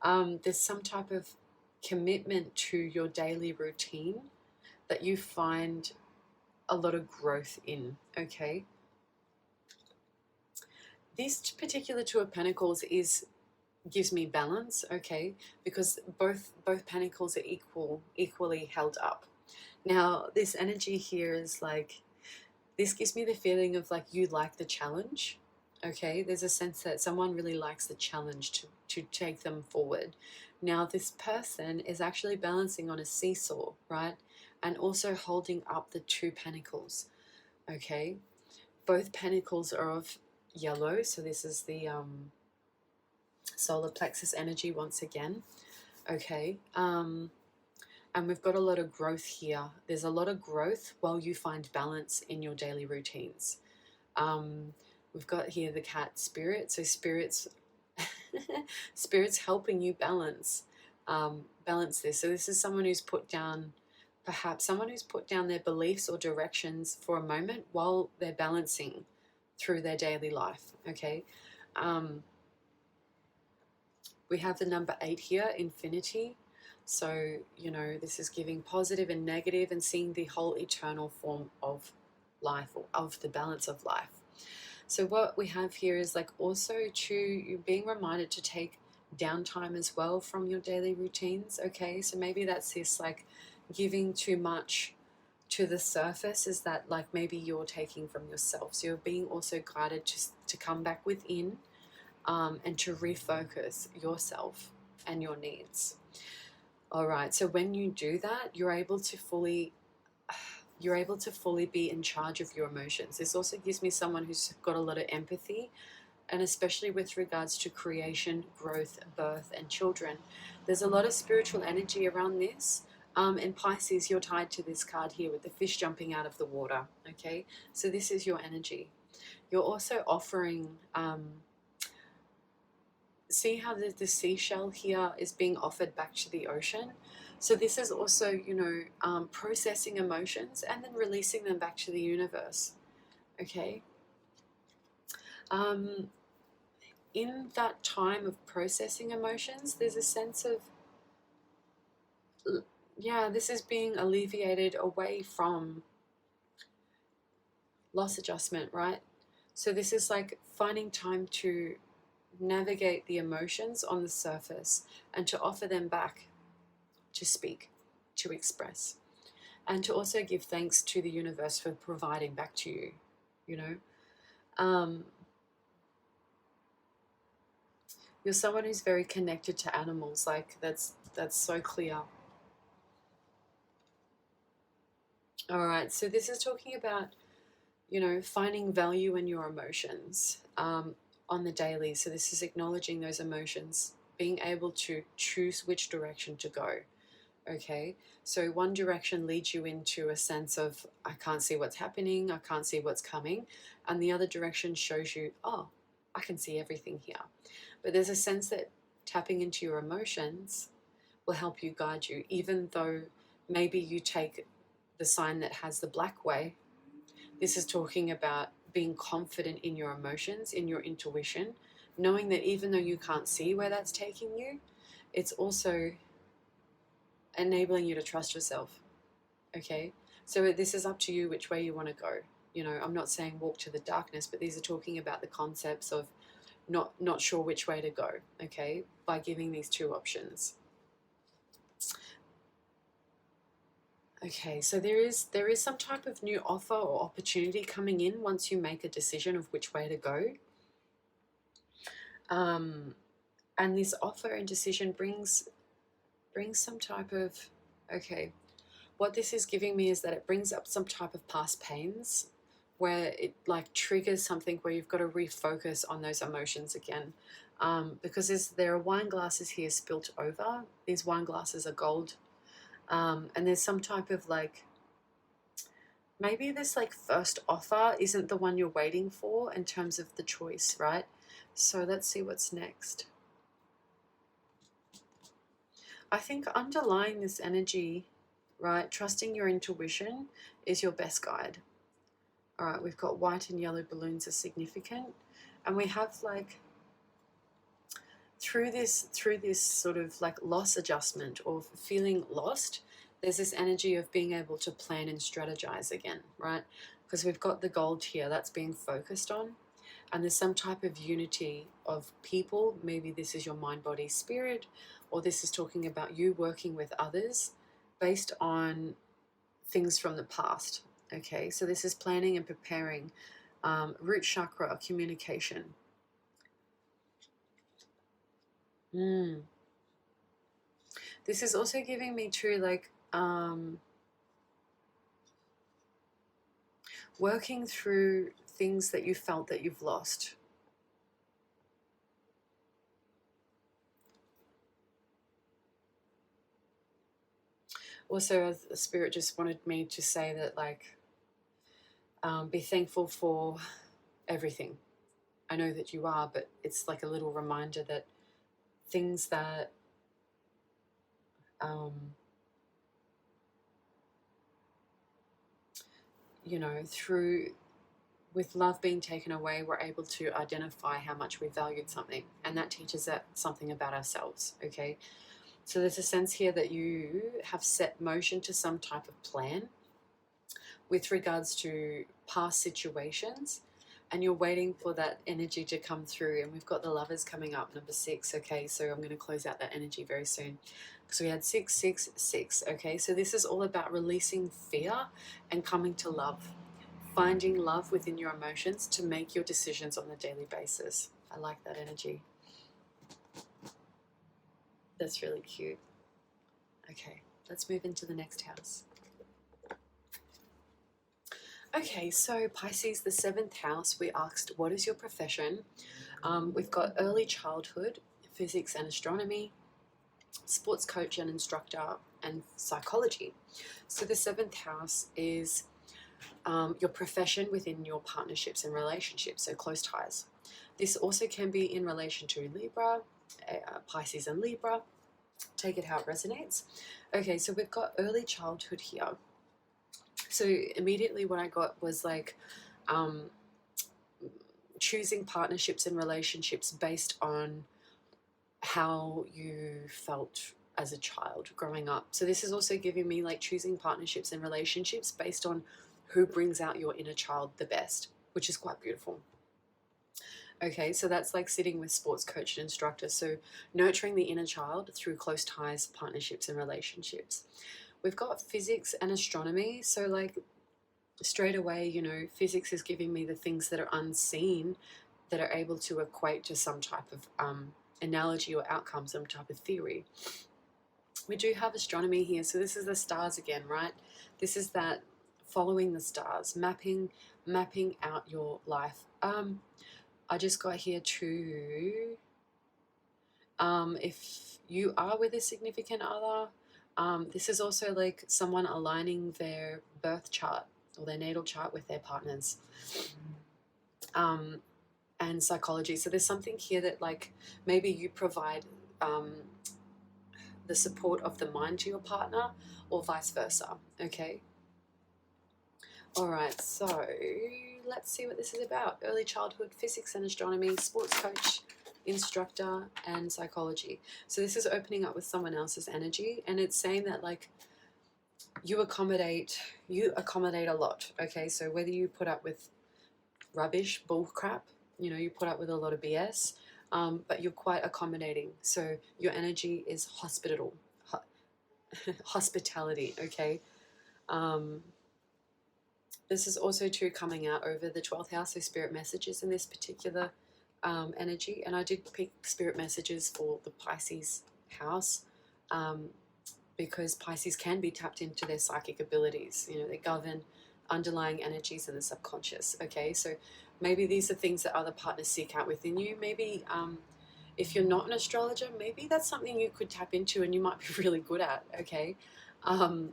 There's some type of commitment to your daily routine that you find a lot of growth in, okay? This particular 2 of Pentacles gives me balance, okay, because both pentacles are equally held up. Now, this energy here is like, this gives me the feeling of like you like the challenge, okay? There's a sense that someone really likes the challenge to take them forward. Now, this person is actually balancing on a seesaw, right? And also holding up the 2 pentacles, okay? Both pentacles are of yellow, so this is the solar plexus energy once again, okay? And we've got a lot of growth here. There's a lot of growth while you find balance in your daily routines. We've got here the cat spirit, so spirits helping you balance this. So this is someone who's put down, perhaps someone who's put down their beliefs or directions for a moment while they're balancing through their daily life, okay? We have the number 8 here, infinity. So, you know, this is giving positive and negative and seeing the whole eternal form of life, or of the balance of life. So what we have here is like also you being reminded to take downtime as well from your daily routines, okay? So maybe that's this like giving too much to the surface, is that like maybe you're taking from yourself. So you're being also guided to come back within and to refocus yourself and your needs. All right, so when you do that, you're able to fully be in charge of your emotions. This also gives me someone who's got a lot of empathy, and especially with regards to creation, growth, birth, and children. There's a lot of spiritual energy around this. In Pisces, you're tied to this card here with the fish jumping out of the water, okay? So this is your energy. You're also offering, see how the seashell here is being offered back to the ocean? So this is also, you know, processing emotions and then releasing them back to the universe, okay? in that time of processing emotions, there's a sense of, yeah, this is being alleviated away from loss adjustment, right? So this is like finding time to navigate the emotions on the surface and to offer them back, to speak, to express, and to also give thanks to the universe for providing back to you, you know. You're someone who's very connected to animals, like that's so clear. All right, so this is talking about, you know, finding value in your emotions on the daily. So this is acknowledging those emotions, being able to choose which direction to go. Okay, so one direction leads you into a sense of, I can't see what's happening, I can't see what's coming, and the other direction shows you, oh, I can see everything here. But there's a sense that tapping into your emotions will help you guide you, even though maybe you take the sign that has the black way. This is talking about being confident in your emotions, in your intuition, knowing that even though you can't see where that's taking you, it's also enabling you to trust yourself. Okay, so this is up to you which way you want to go. You know, I'm not saying walk to the darkness, but these are talking about the concepts of not sure which way to go, okay, by giving these two options. Okay, so there is some type of new offer or opportunity coming in once you make a decision of which way to go. And this offer and decision brings some type of, okay, what this is giving me is that it brings up some type of past pains where it like triggers something where you've got to refocus on those emotions again. Because there are wine glasses here spilt over. These wine glasses are gold. And there's some type of like, maybe this like first offer isn't the one you're waiting for in terms of the choice, right? So let's see what's next. I think underlying this energy, right, trusting your intuition is your best guide. All right, we've got white and yellow balloons are significant, and we have like through this sort of like loss adjustment or feeling lost, there's this energy of being able to plan and strategize again, right? Because we've got the gold here that's being focused on, and there's some type of unity of people. Maybe this is your mind, body, spirit, or this is talking about you working with others based on things from the past. Okay, so this is planning and preparing, root chakra, communication. This is also giving me too, like, working through things that you felt that you've lost. Also, the spirit just wanted me to say that, like, be thankful for everything. I know that you are, but it's like a little reminder that things that you know, through with love being taken away, we're able to identify how much we valued something, and that teaches us something about ourselves. Okay, so there's a sense here that you have set motion to some type of plan with regards to past situations, and you're waiting for that energy to come through. And we've got the Lovers coming up, number 6. Okay, so I'm going to close out that energy very soon. So we had 666. Okay, so this is all about releasing fear and coming to love, finding love within your emotions to make your decisions on a daily basis. I like that energy. That's really cute. Okay, let's move into the next house. Okay, so Pisces, the 7th house, we asked, what is your profession? We've got early childhood, physics and astronomy, sports coach and instructor, and psychology. So the 7th house is your profession within your partnerships and relationships, so close ties. This also can be in relation to Libra, Pisces and Libra. Take it how it resonates. Okay, so we've got early childhood here. So immediately what I got was like choosing partnerships and relationships based on how you felt as a child growing up. So this is also giving me like choosing partnerships and relationships based on who brings out your inner child the best, which is quite beautiful. Okay, so that's like sitting with sports coach and instructor. So nurturing the inner child through close ties, partnerships, and relationships. We've got physics and astronomy. So like straight away, you know, physics is giving me the things that are unseen that are able to equate to some type of analogy or outcome, some type of theory. We do have astronomy here. So this is the stars again, right? This is that following the stars, mapping out your life. I just got here to, if you are with a significant other, this is also like someone aligning their birth chart or their natal chart with their partners, and psychology. So there's something here that like maybe you provide the support of the mind to your partner or vice versa, okay? All right, so let's see what this is about. Early childhood, physics and astronomy, sports coach, instructor, and psychology. So this is opening up with someone else's energy, and it's saying that like you accommodate a lot, okay? So whether you put up with rubbish, bull crap, you know, you put up with a lot of BS, but you're quite accommodating. So your energy is hospitality, okay? This is also too coming out over the 12th house, so spirit messages in this particular energy. And I did pick spirit messages for the Pisces house because Pisces can be tapped into their psychic abilities. You know, they govern underlying energies in the subconscious. Okay, so maybe these are things that other partners seek out within you. Maybe if you're not an astrologer, maybe that's something you could tap into and you might be really good at. Okay,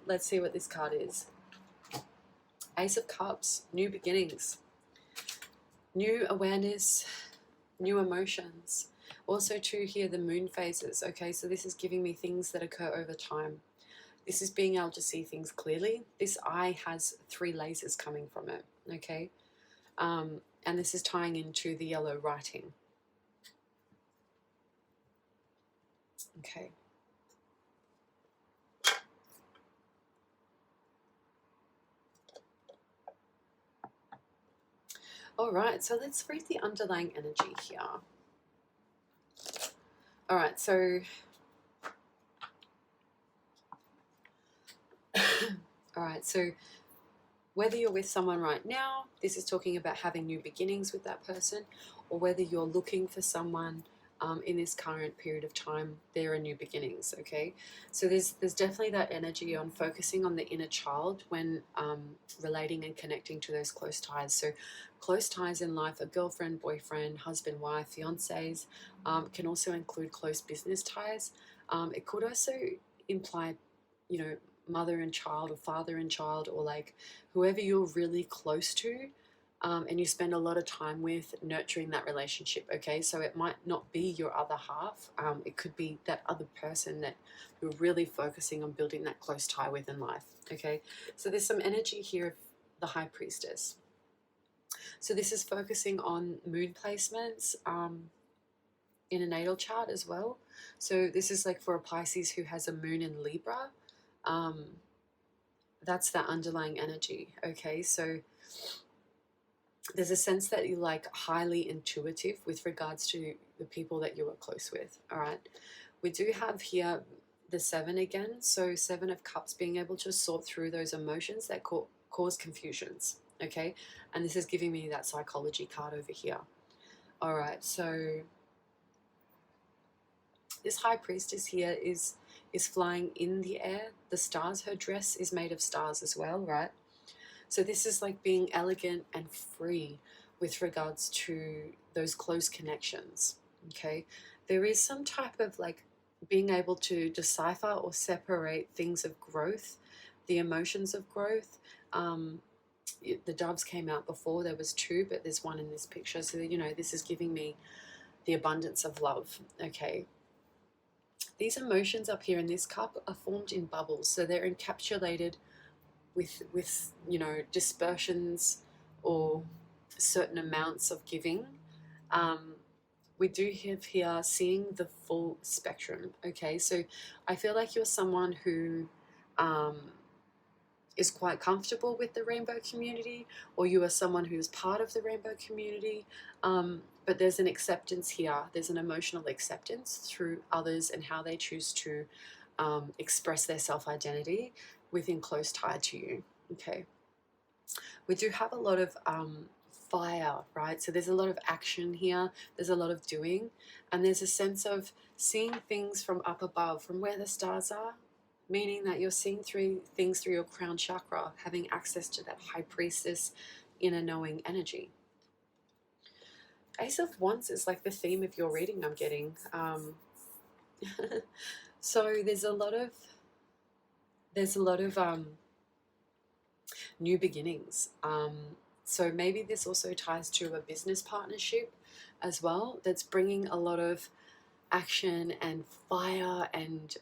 let's see what this card is. Ace of Cups, new beginnings, new awareness, new emotions. Also too here, the moon phases. Okay, so this is giving me things that occur over time. This is being able to see things clearly. This eye has 3 lasers coming from it. Okay, and this is tying into the yellow writing. Okay. All right, so let's read the underlying energy here. All right, so whether you're with someone right now, this is talking about having new beginnings with that person, or whether you're looking for someone in this current period of time, there are new beginnings, okay? So there's definitely that energy on focusing on the inner child when relating and connecting to those close ties. So close ties in life, a girlfriend, boyfriend, husband, wife, fiancés, can also include close business ties. It could also imply, you know, mother and child or father and child, or like whoever you're really close to. And you spend a lot of time with nurturing that relationship, okay? So it might not be your other half. It could be that other person that you're really focusing on building that close tie with in life, okay? So there's some energy here of the High Priestess. So this is focusing on moon placements in a natal chart as well. So this is like for a Pisces who has a moon in Libra. That's that underlying energy, okay? So there's a sense that you're like highly intuitive with regards to the people that you are close with, all right? We do have here the 7 again. So 7 of Cups, being able to sort through those emotions that cause confusions, okay? And this is giving me that psychology card over here. All right, so this High Priestess here is flying in the air. The stars, her dress is made of stars as well, right? So this is like being elegant and free with regards to those close connections, okay? There is some type of like being able to decipher or separate things of growth, the emotions of growth. The doves came out before, there was 2, but there's 1 in this picture. So, you know, this is giving me the abundance of love, okay? These emotions up here in this cup are formed in bubbles, so they're encapsulated with you know, dispersions or certain amounts of giving. We do have here seeing the full spectrum. Okay, so I feel like you're someone who is quite comfortable with the rainbow community, or you are someone who's part of the rainbow community, but there's an acceptance here. There's an emotional acceptance through others and how they choose to express their self-identity within close tie to you. Okay, we do have a lot of fire, right? So there's a lot of action here, there's a lot of doing, and there's a sense of seeing things from up above, from where the stars are, meaning that you're seeing things through your crown chakra, having access to that high priestess inner knowing energy. Ace of Wands is like the theme of your reading I'm getting. So there's a lot of new beginnings. So maybe this also ties to a business partnership as well, that's bringing a lot of action and fire and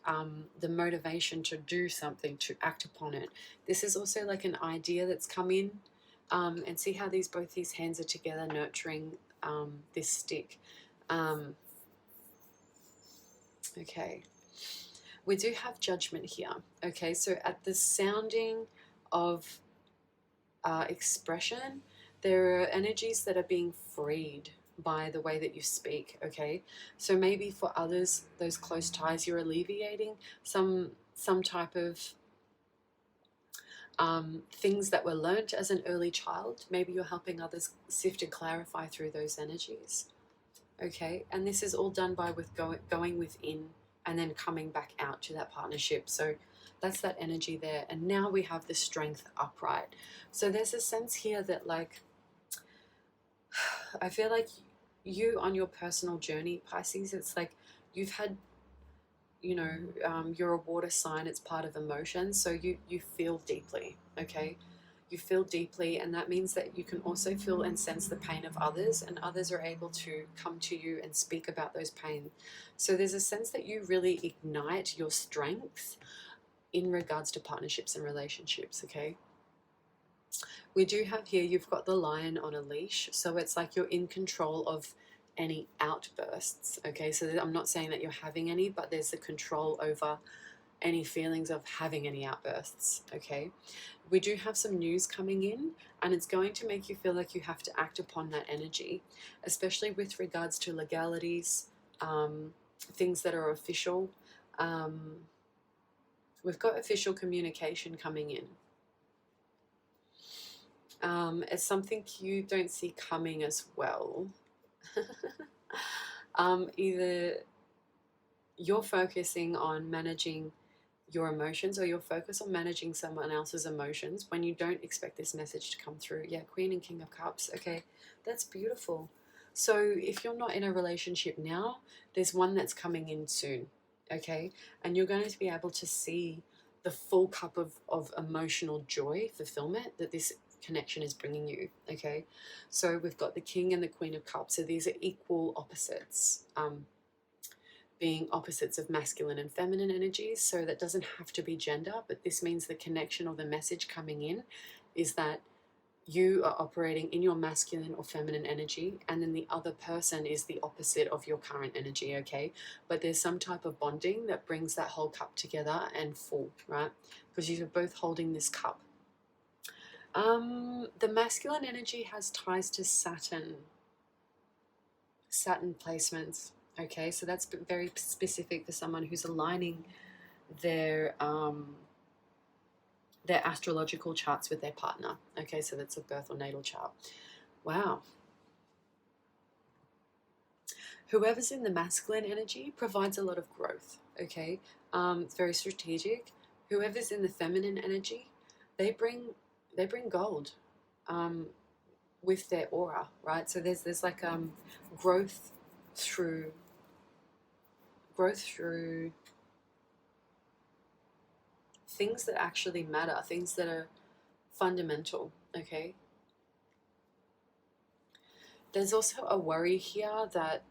the motivation to do something, to act upon it. This is also like an idea that's come in, and see how both these hands are together nurturing this stick. Okay, we do have Judgment here. Okay, so at the sounding of expression, there are energies that are being freed by the way that you speak. Okay, so maybe for others, those close ties, you're alleviating some type of things that were learnt as an early child. Maybe you're helping others sift and clarify through those energies. Okay, and this is all done by going within and then coming back out to that partnership. So that's that energy there. And now we have the Strength upright. So there's a sense here that, like, I feel like you on your personal journey, Pisces, it's like you've had, you're a water sign, it's part of emotion. So you feel deeply, okay? You feel deeply, and that means that you can also feel and sense the pain of others, and others are able to come to you and speak about those pains. So there's a sense that you really ignite your strength in regards to partnerships and relationships, okay? We do have here, you've got the lion on a leash, so it's like you're in control of any outbursts, okay? So I'm not saying that you're having any, but there's the control over any feelings of having any outbursts, okay? We do have some news coming in, and it's going to make you feel like you have to act upon that energy, especially with regards to legalities, things that are official. We've got official communication coming in. It's something you don't see coming as well. Either you're focusing on managing your emotions, or you're focused on managing someone else's emotions when you don't expect this message to come through. Yeah, Queen and King of Cups. Okay, that's beautiful. So if you're not in a relationship now, there's one that's coming in soon, okay? And you're going to be able to see the full cup of emotional joy, fulfillment that this connection is bringing you, okay? So we've got the King and the Queen of Cups. So these are equal opposites, being opposites of masculine and feminine energies. So that doesn't have to be gender, but this means the connection or the message coming in is that you are operating in your masculine or feminine energy, and then the other person is the opposite of your current energy, okay? But there's some type of bonding that brings that whole cup together and full, right? Because you're both holding this cup. The masculine energy has ties to Saturn placements, okay? So that's very specific for someone who's aligning their astrological charts with their partner, okay? So that's a birth or natal chart. Wow. Whoever's in the masculine energy provides a lot of growth, okay? It's very strategic. Whoever's in the feminine energy, they bring gold with their aura, right? So there's like growth through things that actually matter, things that are fundamental, okay? There's also a worry here that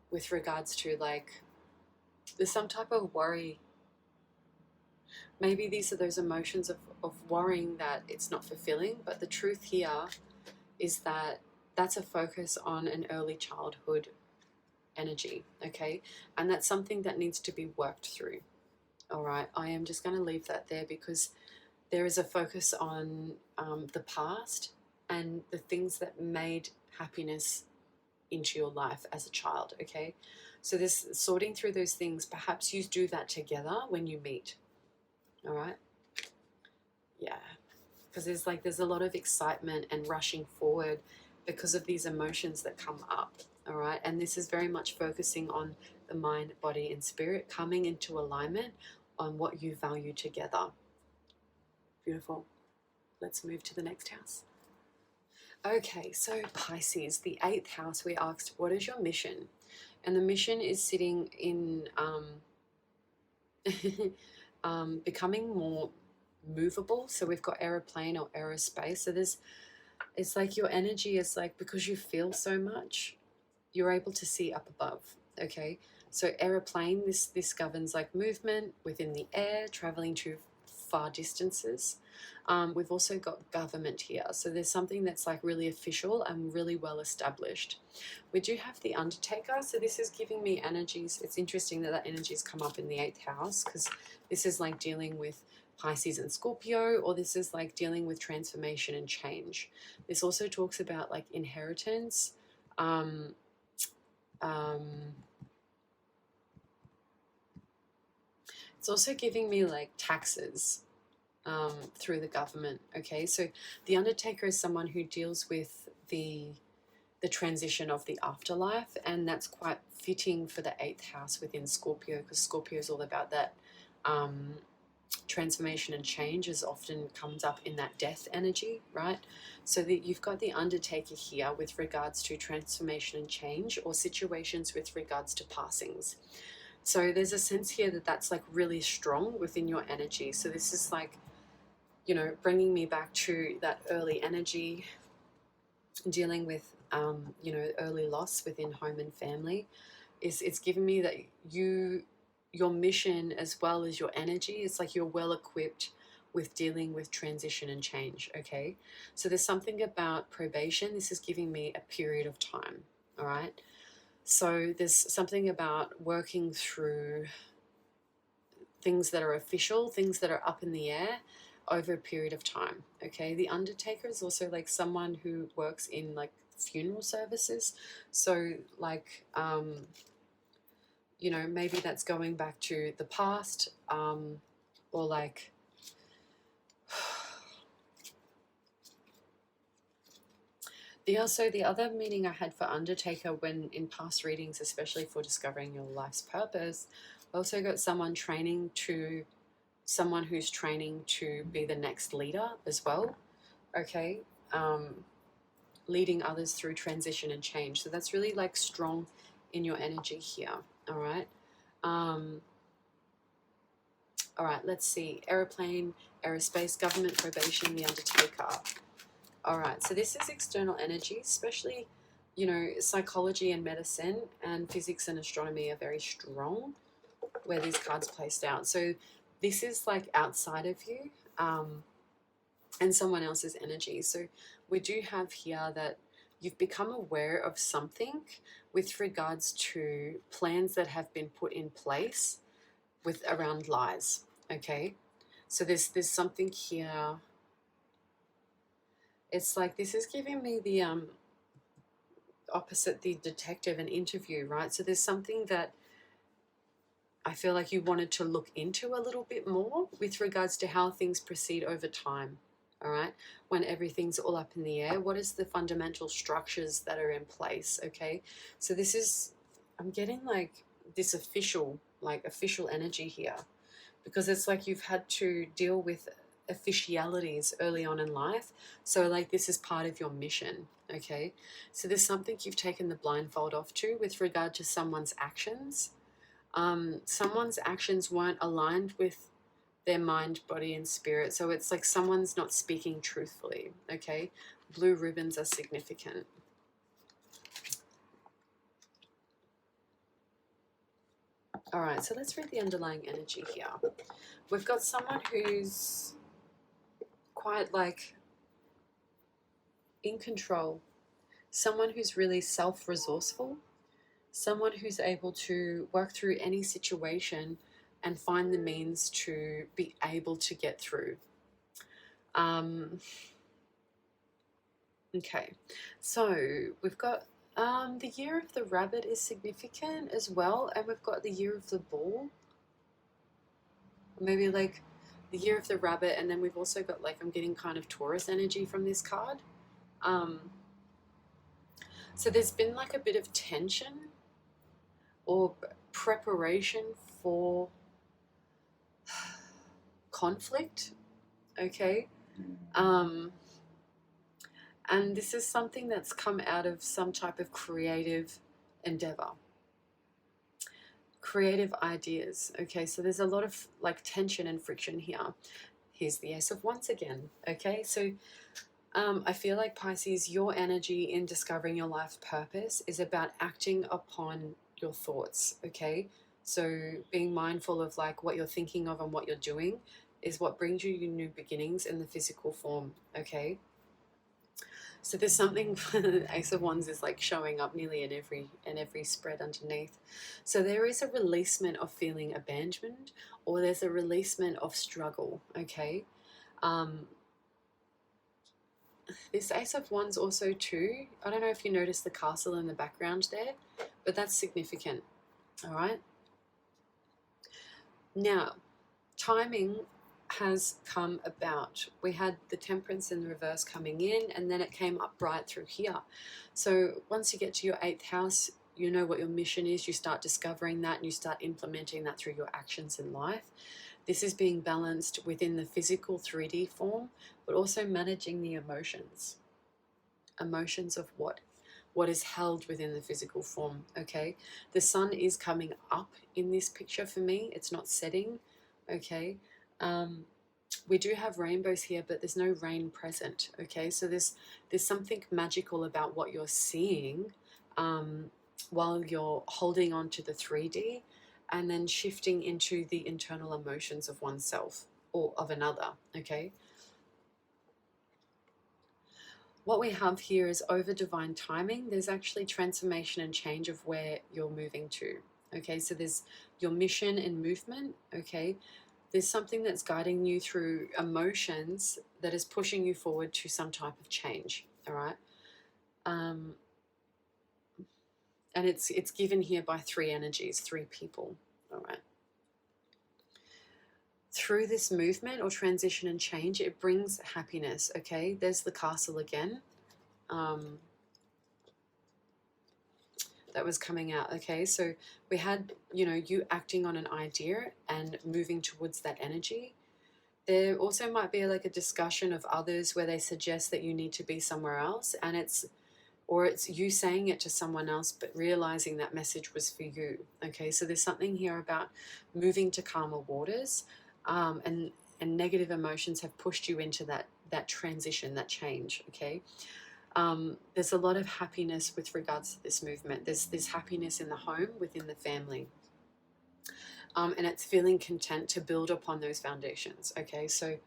with regards to, like, there's some type of worry. Maybe these are those emotions of worrying that it's not fulfilling, but the truth here is that that's a focus on an early childhood energy, okay? And that's something that needs to be worked through. All right, I am just going to leave that there because there is a focus on the past and the things that made happiness into your life as a child, okay? So this sorting through those things, perhaps you do that together when you meet, all right? Yeah, because there's a lot of excitement and rushing forward because of these emotions that come up, all right? And this is very much focusing on the mind, body, and spirit coming into alignment on what you value together. Beautiful. Let's move to the next house. Okay, so Pisces, the 8th house, we asked, what is your mission? And the mission is sitting in becoming more movable. So we've got aeroplane or aerospace. So it's like your energy is like, because you feel so much, you're able to see up above, okay? So aeroplane, this governs like movement within the air, traveling to far distances. We've also got government here. So there's something that's like really official and really well established. We do have the Undertaker. So this is giving me energies. It's interesting that that energy has come up in the 8th house because this is like dealing with Pisces and Scorpio, or this is like dealing with transformation and change. This also talks about like inheritance. It's also giving me like taxes through the government. Okay, so the Undertaker is someone who deals with the transition of the afterlife, and that's quite fitting for the 8th house within Scorpio, because Scorpio is all about that transformation and change, as often comes up in that death energy, right? So that you've got the Undertaker here with regards to transformation and change, or situations with regards to passings. So there's a sense here that that's like really strong within your energy. So this is like, you know, bringing me back to that early energy, dealing with, you know, early loss within home and family. It's given me that your mission as well as your energy, it's like you're well equipped with dealing with transition and change, okay? So there's something about probation. This is giving me a period of time, all right? So there's something about working through things that are official, things that are up in the air over a period of time, okay? The Undertaker is also like someone who works in like funeral services. So like, you know, maybe that's going back to the past, or like, the other meaning I had for Undertaker when in past readings, especially for discovering your life's purpose, I also got someone who's training to be the next leader as well, okay? Leading others through transition and change. So that's really like strong in your energy here, all right? All right, let's see. Aeroplane, aerospace, government, probation, the Undertaker. All right, so this is external energy, especially, you know, psychology and medicine and physics and astronomy are very strong where these cards placed out. So this is like outside of you and someone else's energy. So we do have here that you've become aware of something with regards to plans that have been put in place with around lies, okay? So there's something here. It's like this is giving me the opposite, the detective and interview, right? So there's something that I feel like you wanted to look into a little bit more with regards to how things proceed over time, all right? When everything's all up in the air, what is the fundamental structures that are in place, okay? So this is, I'm getting like this official energy here, because it's like you've had to deal with officialities early on in life. So like this is part of your mission, okay? So there's something you've taken the blindfold off to with regard to someone's actions. Someone's actions weren't aligned with their mind, body, and spirit. So it's like someone's not speaking truthfully, okay? Blue ribbons are significant. All right, so let's read the underlying energy here. We've got someone who's quite like in control. someone who's really self-resourceful, someone who's able to work through any situation and find the means to be able to get through. Okay, so we've got the year of the rabbit is significant as well, and we've got the year of the bull. Maybe like the year of the rabbit, and then we've also got like, I'm getting kind of Taurus energy from this card. So there's been like a bit of tension or preparation for conflict, okay? And this is something that's come out of some type of creative endeavor, creative ideas, okay? So there's a lot of like tension and friction here. Here's the Ace of Wands again, okay? So I feel like, Pisces, your energy in discovering your life's purpose is about acting upon your thoughts, okay? So being mindful of like what you're thinking of and what you're doing is what brings you new beginnings in the physical form, okay? So there's something, Ace of Wands is like showing up nearly in every spread underneath. So there is a releasement of feeling abandoned, or there's a releasement of struggle, okay? This Ace of Wands also too, I don't know if you notice the castle in the background there, but that's significant, all right? Now, timing has come about. We had the Temperance in the reverse coming in, and then it came up right through here. So once you get to your 8th house, you know what your mission is, you start discovering that, and you start implementing that through your actions in life. This is being balanced within the physical 3D form, but also managing the emotions. Emotions of what is held within the physical form, okay? The sun is coming up in this picture for me. It's not setting, okay? We do have rainbows here, but there's no rain present, okay? So there's something magical about what you're seeing while you're holding on to the 3D, and then shifting into the internal emotions of oneself or of another, okay? What we have here is over divine timing. There's actually transformation and change of where you're moving to, okay? So there's your mission and movement, okay? There's something that's guiding you through emotions that is pushing you forward to some type of change, all right? And it's given here by 3 energies, 3 people, all right? Through this movement or transition and change, it brings happiness, okay? There's the castle again. That was coming out, okay? So we had, you acting on an idea and moving towards that energy. There also might be like a discussion of others where they suggest that you need to be somewhere else, and it's you saying it to someone else but realizing that message was for you, okay? So there's something here about moving to calmer waters, and negative emotions have pushed you into that transition, that change, okay? There's a lot of happiness with regards to this movement. There's happiness in the home, within the family, and it's feeling content to build upon those foundations, okay? So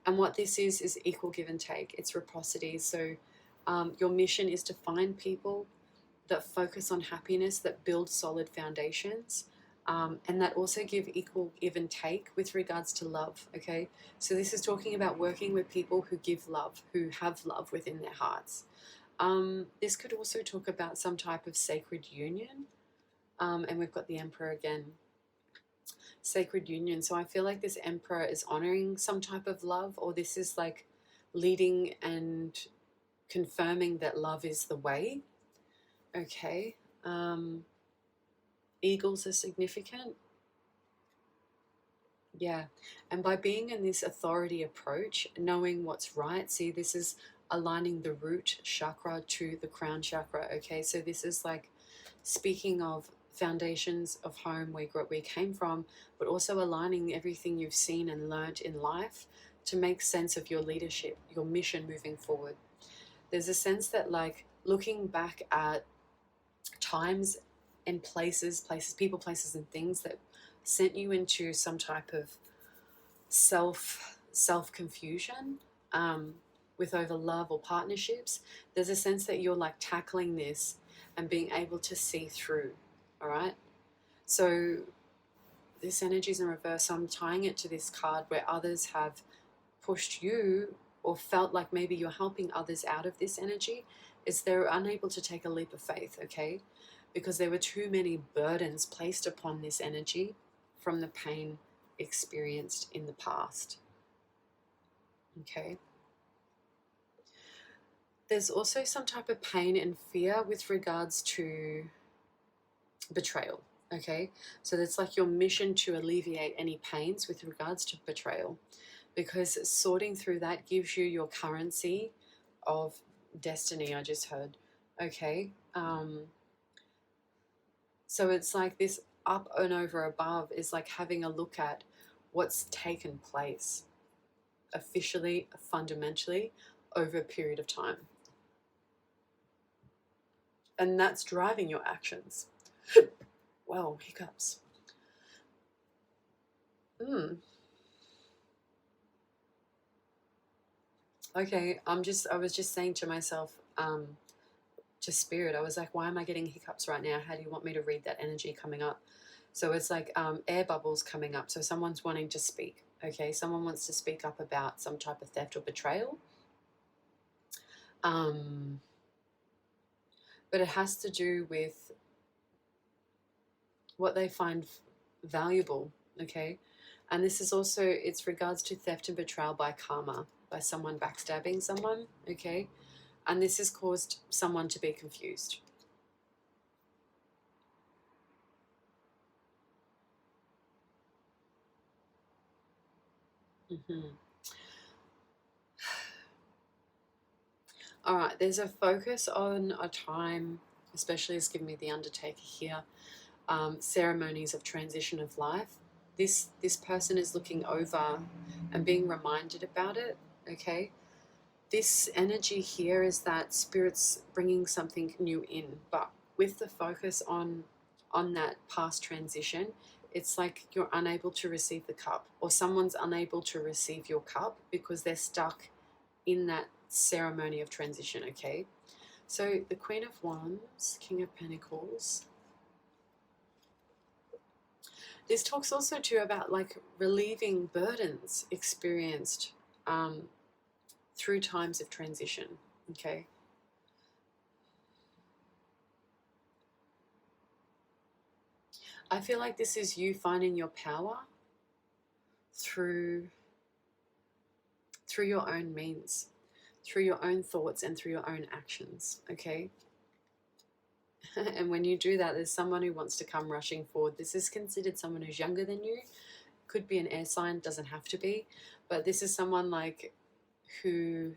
and what this is equal give and take. It's reciprocity. So your mission is to find people that focus on happiness, that build solid foundations, and that also give equal give and take with regards to love, okay? So this is talking about working with people who give love, who have love within their hearts. This could also talk about some type of sacred union, and we've got the Emperor again. Sacred union. So I feel like this Emperor is honoring some type of love, or this is like leading and confirming that love is the way, okay? Eagles are significant. Yeah, and by being in this authority approach, knowing what's right, see, this is aligning the root chakra to the crown chakra, okay? So this is like speaking of foundations of home, where we came from, but also aligning everything you've seen and learnt in life to make sense of your leadership, your mission moving forward. There's a sense that like looking back at times and places, people, places and things that sent you into some type of self-confusion, with over love or partnerships, there's a sense that you're like tackling this and being able to see through. All right. So this energy is in reverse. So I'm tying it to this card where others have pushed you or felt like maybe you're helping others out of this energy, is they're unable to take a leap of faith, okay? Because there were too many burdens placed upon this energy from the pain experienced in the past, okay? There's also some type of pain and fear with regards to betrayal, okay? So it's like your mission to alleviate any pains with regards to betrayal, because sorting through that gives you your currency of destiny, I just heard, okay? So it's like this up and over above is like having a look at what's taken place officially, fundamentally, over a period of time. And that's driving your actions. Wow, hiccups. Okay, I was just saying to myself, to spirit, I was like, why am I getting hiccups right now? How do you want me to read that energy coming up? So it's like air bubbles coming up. So someone's wanting to speak, okay? Someone wants to speak up about some type of theft or betrayal. But it has to do with what they find valuable, okay? And this is also, it's regards to theft and betrayal by karma, by someone backstabbing someone, okay? And this has caused someone to be confused. All right, there's a focus on a time, especially it's given me the Undertaker here, ceremonies of transition of life. This person is looking over and being reminded about it, okay? This energy here is that spirit's bringing something new in, but with the focus on that past transition, it's like you're unable to receive the cup, or someone's unable to receive your cup because they're stuck in that ceremony of transition, okay? So the Queen of Wands, King of Pentacles. This talks also too about like relieving burdens experienced through times of transition, okay? I feel like this is you finding your power through your own means, through your own thoughts and through your own actions, okay? And when you do that, there's someone who wants to come rushing forward. This is considered someone who's younger than you. Could be an air sign, doesn't have to be. But this is someone like who...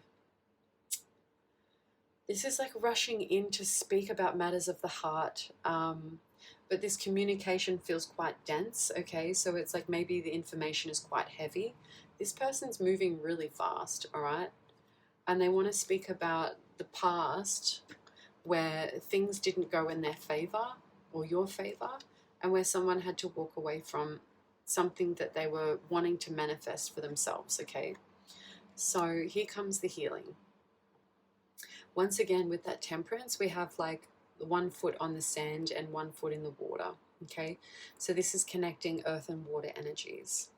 This is like rushing in to speak about matters of the heart. But this communication feels quite dense, okay? So it's like maybe the information is quite heavy. This person's moving really fast, all right? And they want to speak about the past where things didn't go in their favor or your favor, and where someone had to walk away from something that they were wanting to manifest for themselves, okay? So here comes the healing. Once again, with that Temperance, we have like 1 foot on the sand and 1 foot in the water, okay? So this is connecting earth and water energies.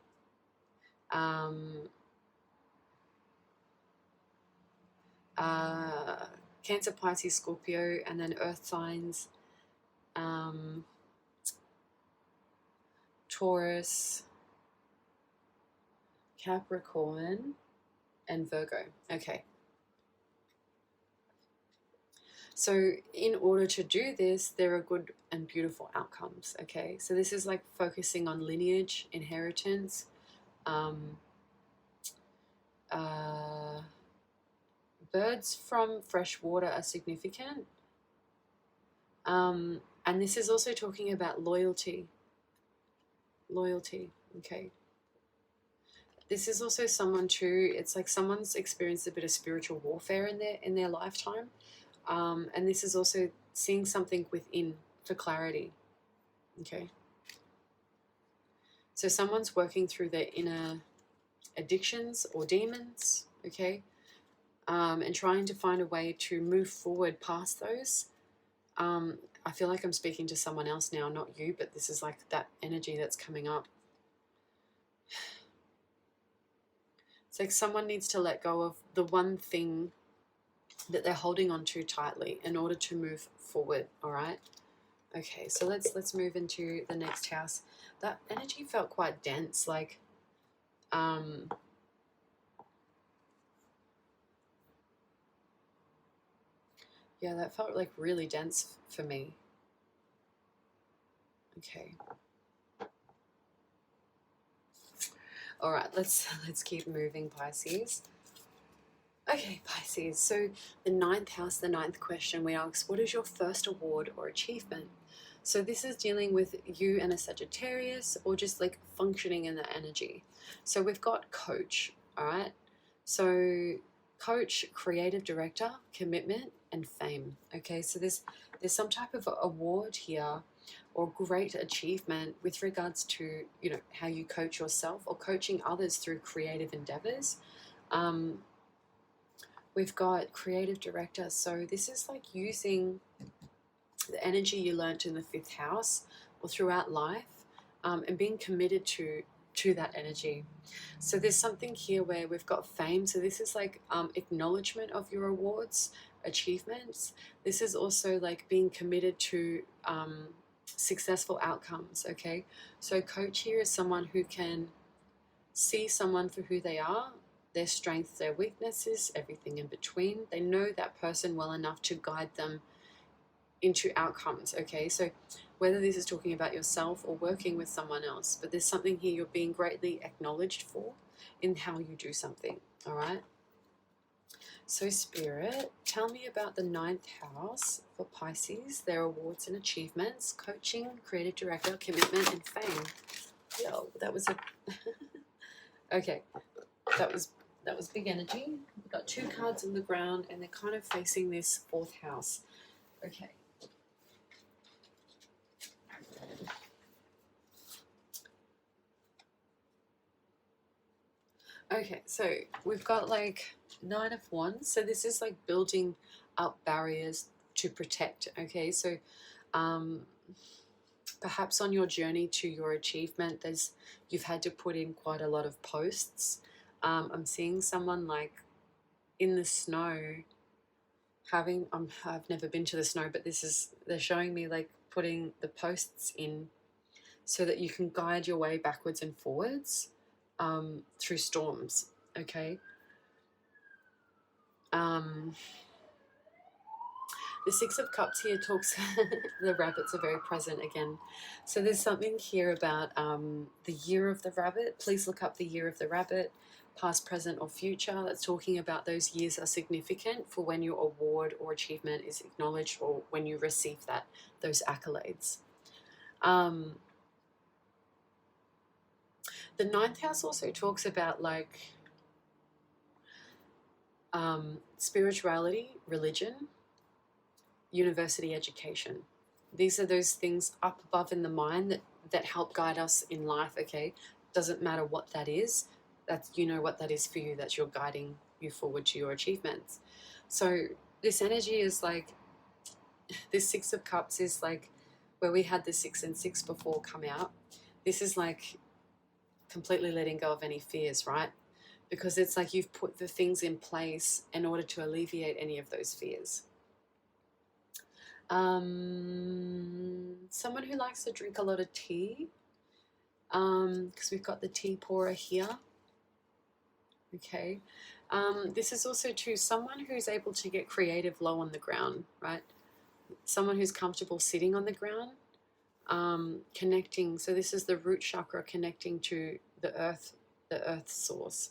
Cancer, Pisces, Scorpio, and then earth signs, Taurus, Capricorn, and Virgo. Okay. So in order to do this, there are good and beautiful outcomes, okay? So this is like focusing on lineage, inheritance, birds from fresh water are significant. And this is also talking about loyalty. Loyalty, okay? This is also someone too, it's like someone's experienced a bit of spiritual warfare in their lifetime. And this is also seeing something within for clarity, okay? So someone's working through their inner addictions or demons, okay? and trying to find a way to move forward past those. I feel like I'm speaking to someone else now, not you, but this is like that energy that's coming up. It's like someone needs to let go of the one thing that they're holding on to tightly in order to move forward, all right? Okay, so let's move into the next house. That energy felt quite dense, like yeah, that felt like really dense for me. Okay. All right, let's keep moving, Pisces. Okay, Pisces. So the ninth house, the ninth question, we ask, what is your first award or achievement? So this is dealing with you and a Sagittarius, or just like functioning in the energy. So we've got coach, all right? So coach, creative director, commitment, and fame. Okay, so there's some type of award here or great achievement with regards to, you know, how you coach yourself or coaching others through creative endeavors. We've got creative director. So this is like using the energy you learnt in the fifth house or throughout life, and being committed to that energy. So there's something here where we've got fame. So this is like acknowledgement of your awards, achievements. This is also like being committed to successful outcomes. Okay, so coach here is someone who can see someone for who they are, their strengths, their weaknesses, everything in between. They know that person well enough to guide them into outcomes. Okay, so whether this is talking about yourself or working with someone else, but there's something here you're being greatly acknowledged for in how you do something. All right, so Spirit, tell me about the ninth house for Pisces, their awards and achievements, coaching, creative director, commitment, and fame. Yo, that was a okay, that was big energy. We've got two cards on the ground and they're kind of facing this fourth house. Okay. Okay, so we've got like Nine of Wands. So this is like building up barriers to protect. Okay, so perhaps on your journey to your achievement, you've had to put in quite a lot of posts. I'm seeing someone like in the snow I've never been to the snow, but they're showing me like putting the posts in so that you can guide your way backwards and forwards through storms. Okay. The Six of Cups here talks, the rabbits are very present again. So there's something here about the year of the rabbit. Please look up the year of the rabbit, past, present, or future. That's talking about those years are significant for when your award or achievement is acknowledged or when you receive those accolades. The ninth house also talks about like spirituality, religion, university education. These are those things up above in the mind that help guide us in life. Okay, doesn't matter what that is, that's, you know what that is for you, that's your guiding you forward to your achievements. So this energy is like, this Six of Cups is like where we had the 6 and 6 before come out. This is like completely letting go of any fears, right? Because it's like you've put the things in place in order to alleviate any of those fears. Someone who likes to drink a lot of tea, because we've got the tea pourer here. Okay. This is also to someone who's able to get creative low on the ground, right? Someone who's comfortable sitting on the ground, connecting. So this is the root chakra, connecting to the earth source.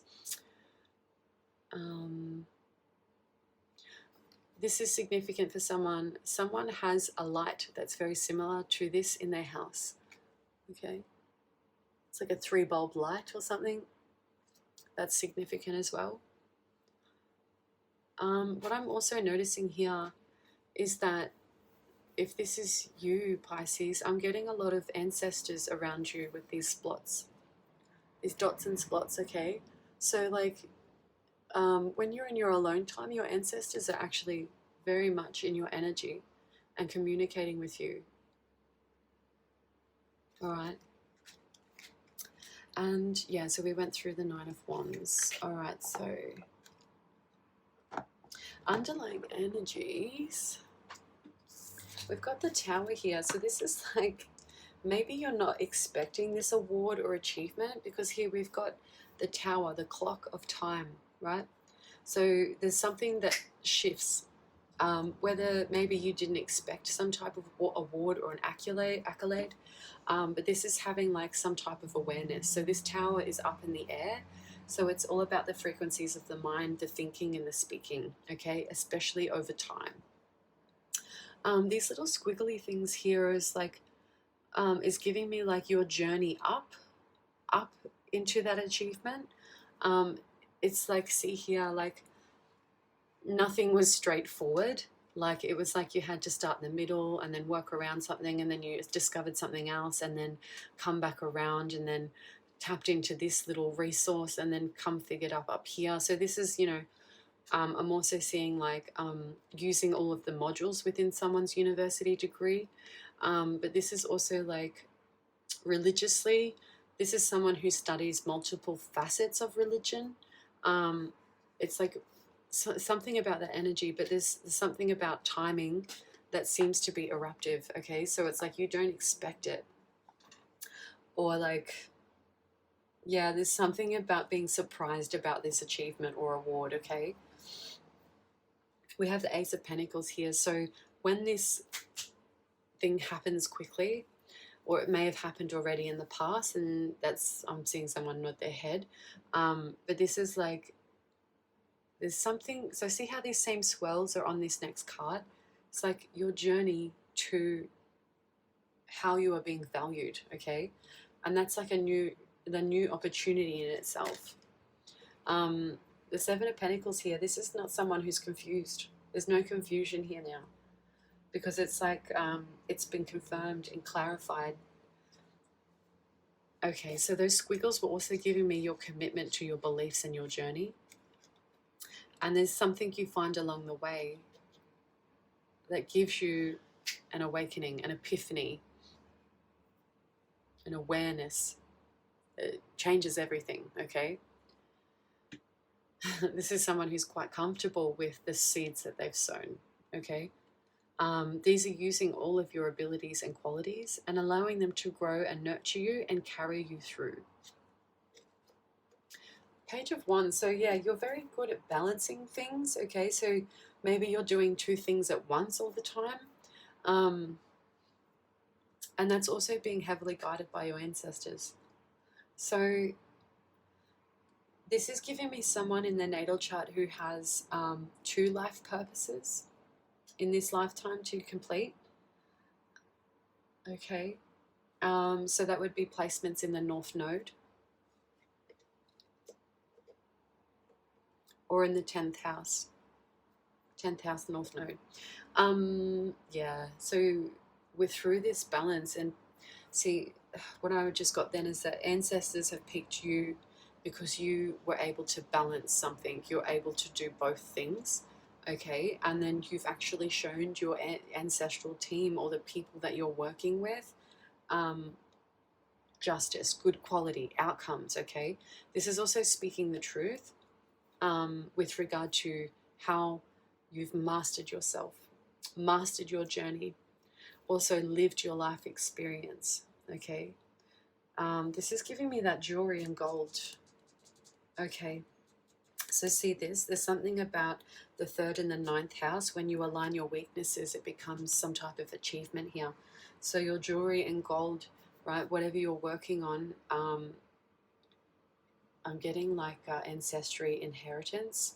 This is significant for someone. Someone has a light that's very similar to this in their house. Okay. It's like a 3-bulb light or something. That's significant as well. What I'm also noticing here is that if this is you, Pisces, I'm getting a lot of ancestors around you with these spots, these dots and spots. Okay. So like When you're in your alone time, your ancestors are actually very much in your energy and communicating with you. All right. And yeah, so we went through the Nine of Wands. All right, so underlying energies. We've got the Tower here. So this is like, maybe you're not expecting this award or achievement, because here we've got the Tower, the clock of time, right? So there's something that shifts. Whether maybe you didn't expect some type of award or an accolade, but this is having like some type of awareness. So this Tower is up in the air. So it's all about the frequencies of the mind, the thinking and the speaking, okay, especially over time. These little squiggly things here is like, is giving me like your journey up into that achievement. It's like, see here, like nothing was straightforward. Like it was like you had to start in the middle and then work around something, and then you discovered something else, and then come back around, and then tapped into this little resource, and then come figured up here. So this is, you know, I'm also seeing like using all of the modules within someone's university degree. But this is also like religiously, this is someone who studies multiple facets of religion. It's like something about the energy, but there's something about timing that seems to be eruptive, okay? So it's like you don't expect it. Or like, yeah, there's something about being surprised about this achievement or award, okay? We have the Ace of Pentacles here. So when this thing happens quickly, or it may have happened already in the past, and that's, I'm seeing someone nod their head. But this is like, there's something, so see how these same swirls are on this next card? It's like your journey to how you are being valued, okay? And that's like the new opportunity in itself. The Seven of Pentacles here, this is not someone who's confused. There's no confusion here now, because it's like it's been confirmed and clarified. Okay, so those squiggles were also giving me your commitment to your beliefs and your journey. And there's something you find along the way that gives you an awakening, an epiphany, an awareness. It changes everything, okay? This is someone who's quite comfortable with the seeds that they've sown, okay? These are using all of your abilities and qualities and allowing them to grow and nurture you and carry you through. Page of Wands. So yeah, you're very good at balancing things, okay? So maybe you're doing two things at once all the time. And that's also being heavily guided by your ancestors. So this is giving me someone in their natal chart who has two life purposes in this lifetime to complete. Okay. So that would be placements in the North Node or in the 10th house. 10th house, North Node. Yeah, so we're through this balance, and see, what I just got then is that ancestors have picked you because you were able to balance something. You're able to do both things, okay? And then you've actually shown your ancestral team or the people that you're working with justice, good quality outcomes, okay? This is also speaking the truth with regard to how you've mastered yourself, mastered your journey, also lived your life experience, okay? This is giving me that jewelry and gold, okay? So see this, there's something about the 3rd and the 9th house. When you align your weaknesses, it becomes some type of achievement here. So your jewelry and gold, right, whatever you're working on, I'm getting like ancestry inheritance.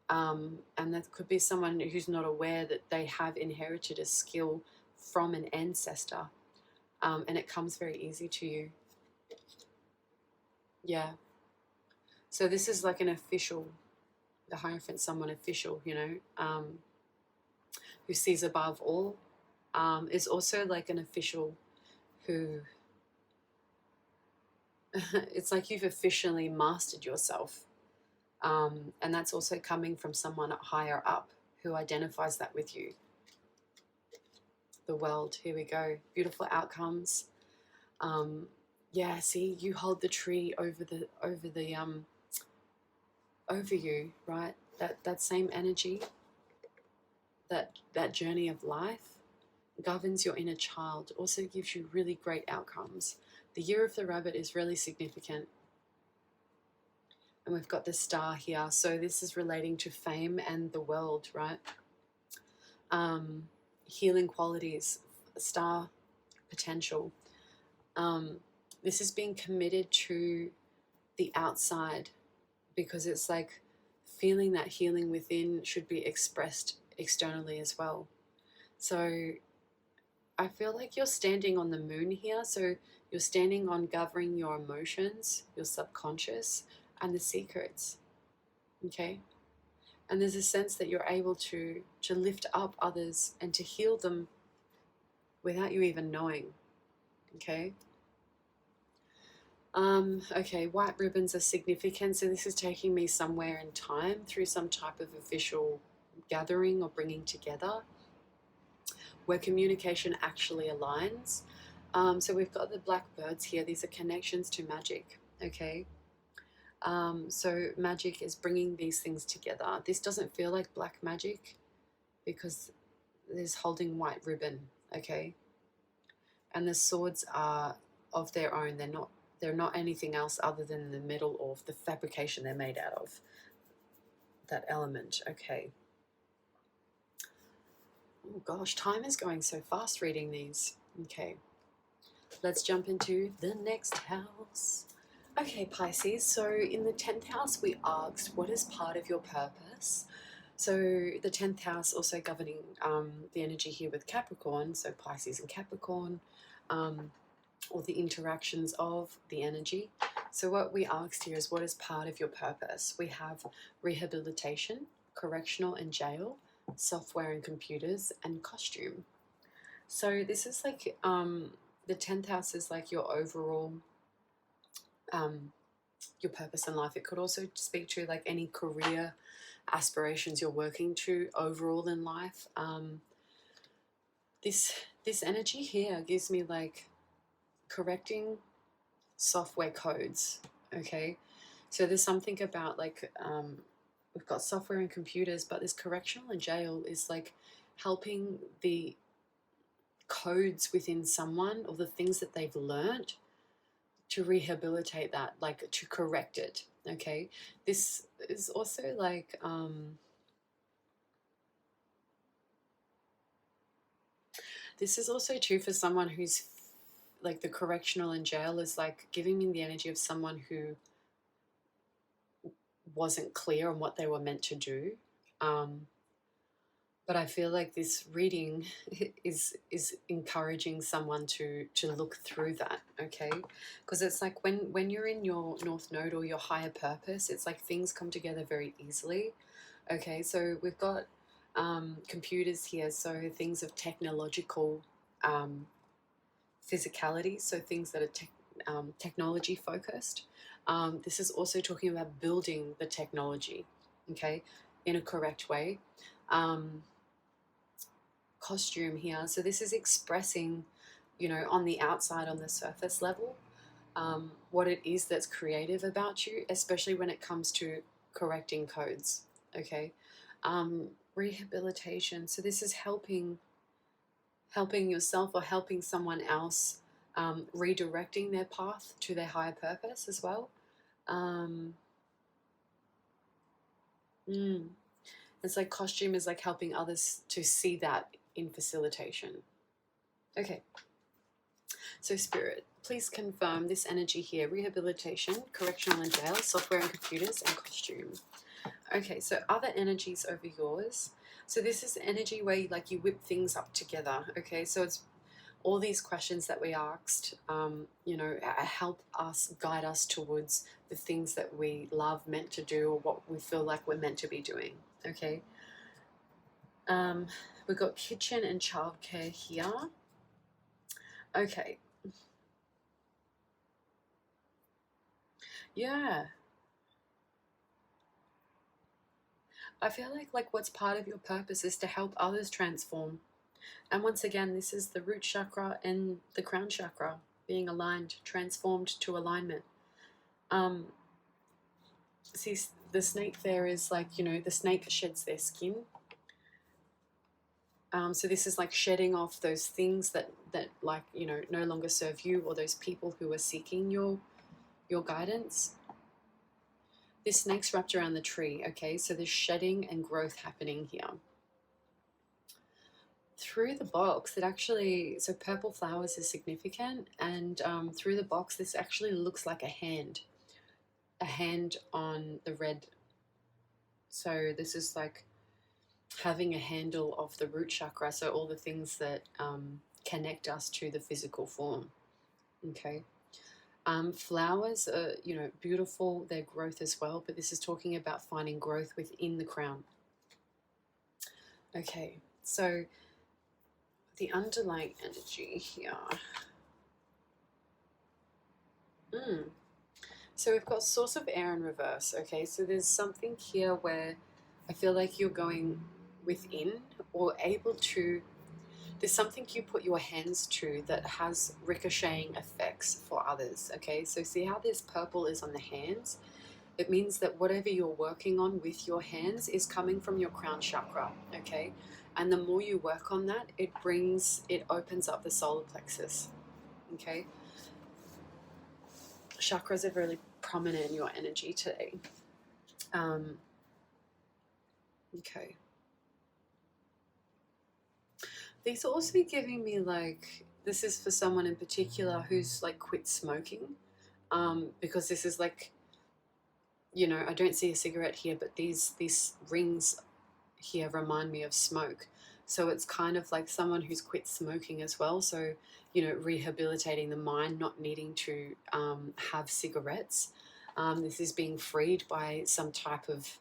And that could be someone who's not aware that they have inherited a skill from an ancestor, and it comes very easy to you. Yeah. So this is like an official, the Hierophant, someone official, you know, who sees above all, is also like an official who, it's like you've officially mastered yourself. And that's also coming from someone higher up who identifies that with you. The world, here we go. Beautiful outcomes. Yeah, see, you hold the tree over you, right? That same energy, that journey of life governs your inner child, also gives you really great outcomes. The year of the rabbit is really significant. And we've got the star here. So this is relating to fame and the world, right? Healing qualities, star potential. This is being committed to the outside, because it's like feeling that healing within should be expressed externally as well. So I feel like you're standing on the moon here. So you're standing on governing your emotions, your subconscious, and the secrets. Okay? And there's a sense that you're able to lift up others and to heal them without you even knowing. Okay? Okay, white ribbons are significant. So this is taking me somewhere in time through some type of official gathering or bringing together where communication actually aligns. So we've got the black birds here. These are connections to magic, okay? So magic is bringing these things together. This doesn't feel like black magic because there's holding white ribbon, okay? And the swords are of their own. They're not anything else other than the metal or the fabrication they're made out of. That element, okay. Oh gosh, time is going so fast reading these. Okay, let's jump into the next house. Okay, Pisces, so in the 10th house we asked, what is part of your purpose? So the 10th house also governing the energy here with Capricorn, so Pisces and Capricorn, or the interactions of the energy. So what we asked here is, what is part of your purpose? We have rehabilitation, correctional and jail, software and computers, and costume. So this is like the 10th house is like your overall your purpose in life. It could also speak to like any career aspirations you're working to overall in life. This energy here gives me like correcting software codes. Okay, so there's something about like we've got software and computers, but this correctional and jail is like helping the codes within someone or the things that they've learned to rehabilitate that, like to correct it. Okay, this is also like this is also true for someone who's like the correctional and jail is like giving me the energy of someone who wasn't clear on what they were meant to do. But I feel like this reading is encouraging someone to look through that, okay? Because it's like when you're in your North Node or your higher purpose, it's like things come together very easily, okay? So we've got computers here, so things of technological physicality, so things that are technology focused. This is also talking about building the technology, okay, in a correct way. Costume here, so this is expressing, you know, on the outside, on the surface level, what it is that's creative about you, especially when it comes to correcting codes, okay? Rehabilitation, so this is helping yourself or helping someone else, redirecting their path to their higher purpose as well. It's like costume is like helping others to see that in facilitation. Okay, so Spirit, please confirm this energy here: rehabilitation, correctional and jail, software and computers, and costume. Okay, so other energies over yours. So this is energy where you whip things up together. Okay, so it's all these questions that we asked, you know, help us, guide us towards the things that we love, meant to do, or what we feel like we're meant to be doing. Okay. We've got kitchen and childcare here. Okay. Yeah. I feel like what's part of your purpose is to help others transform. And once again, this is the root chakra and the crown chakra being aligned, transformed to alignment. See, the snake there is like, you know, the snake sheds their skin. So this is like shedding off those things that like, you know, no longer serve you, or those people who are seeking your guidance. This snake's wrapped around the tree, okay? So there's shedding and growth happening here. Through the box, it actually, so purple flowers is significant, and through the box, this actually looks like a hand on the red. So this is like having a handle of the root chakra, so all the things that connect us to the physical form, okay? Flowers are, you know, beautiful, their growth as well, but this is talking about finding growth within the crown. Okay, so the underlying energy here. So we've got source of air in reverse, okay? So there's something here where I feel like you're going within, or able to, there's something you put your hands to that has ricocheting effects for others, okay? So see how this purple is on the hands? It means that whatever you're working on with your hands is coming from your crown chakra, okay? And the more you work on that, it opens up the solar plexus, okay? Chakras are really prominent in your energy today. Okay. These are also giving me like, this is for someone in particular who's like quit smoking, because this is like, you know, I don't see a cigarette here, but these rings here remind me of smoke. So it's kind of like someone who's quit smoking as well. So, you know, rehabilitating the mind, not needing to have cigarettes. This is being freed by some type of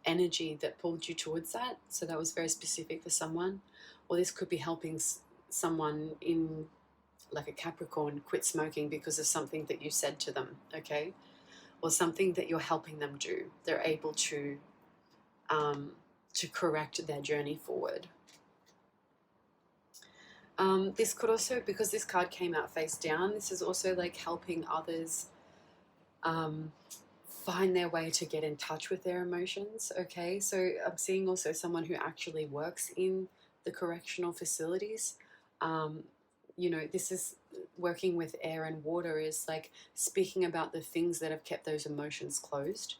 energy that pulled you towards that. So that was very specific for someone. Or this could be helping someone in like a Capricorn quit smoking because of something that you said to them, okay? Or something that you're helping them do. They're able to correct their journey forward. This could also, because this card came out face down, this is also like helping others find their way to get in touch with their emotions, okay? So I'm seeing also someone who actually works in the correctional facilities. You know, this is working with air and water, is like speaking about the things that have kept those emotions closed.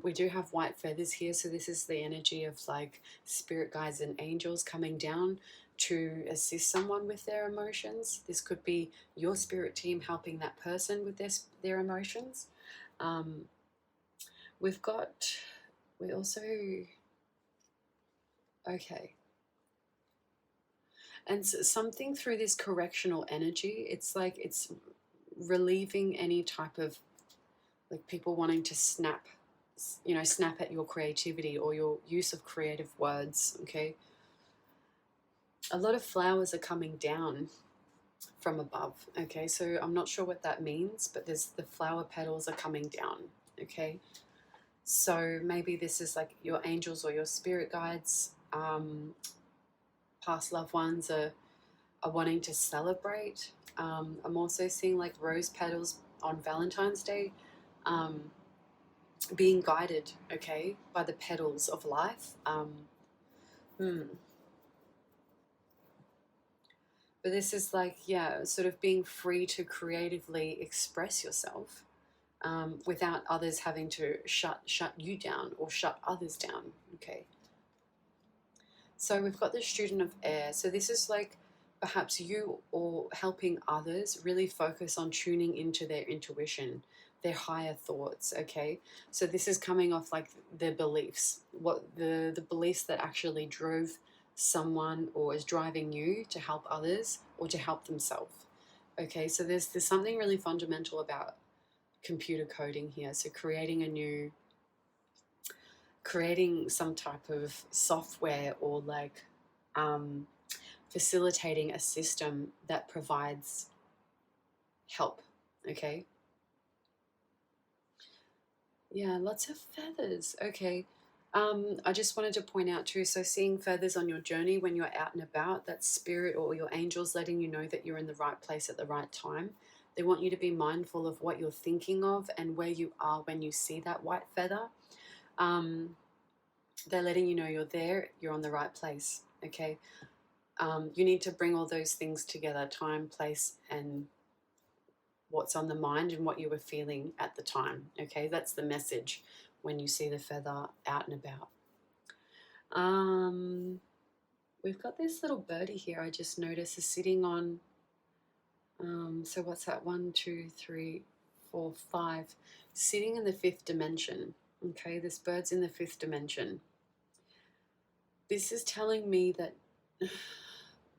We do have white feathers here, so this is the energy of like spirit guides and angels coming down to assist someone with their emotions. This could be your spirit team helping that person with their emotions. We also, okay. And something through this correctional energy, it's like it's relieving any type of like people wanting to snap at your creativity or your use of creative words, okay? A lot of flowers are coming down from above, okay? So I'm not sure what that means, but the flower petals are coming down, okay? So maybe this is like your angels or your spirit guides, past loved ones are wanting to celebrate. I'm also seeing like rose petals on Valentine's Day, being guided, okay, by the petals of life. But this is like, yeah, sort of being free to creatively express yourself without others having to shut you down or shut others down, okay? So we've got the student of air. So this is like perhaps you or helping others really focus on tuning into their intuition, their higher thoughts, okay? So this is coming off like their beliefs, what the beliefs that actually drove someone or is driving you to help others or to help themselves, okay? So there's something really fundamental about computer coding here. So creating some type of software or like facilitating a system that provides help, okay? Yeah, lots of feathers, okay. I just wanted to point out too, so seeing feathers on your journey when you're out and about, that's spirit or your angels letting you know that you're in the right place at the right time. They want you to be mindful of what you're thinking of and where you are when you see that white feather. They're letting you know you're there, you're on the right place, okay? You need to bring all those things together, time, place, and what's on the mind and what you were feeling at the time, okay? That's the message when you see the feather out and about. We've got this little birdie here I just noticed is sitting on, so what's that, 1, 2, 3, 4, 5, sitting in the 5th dimension, okay? This bird's in the 5th dimension. This is telling me that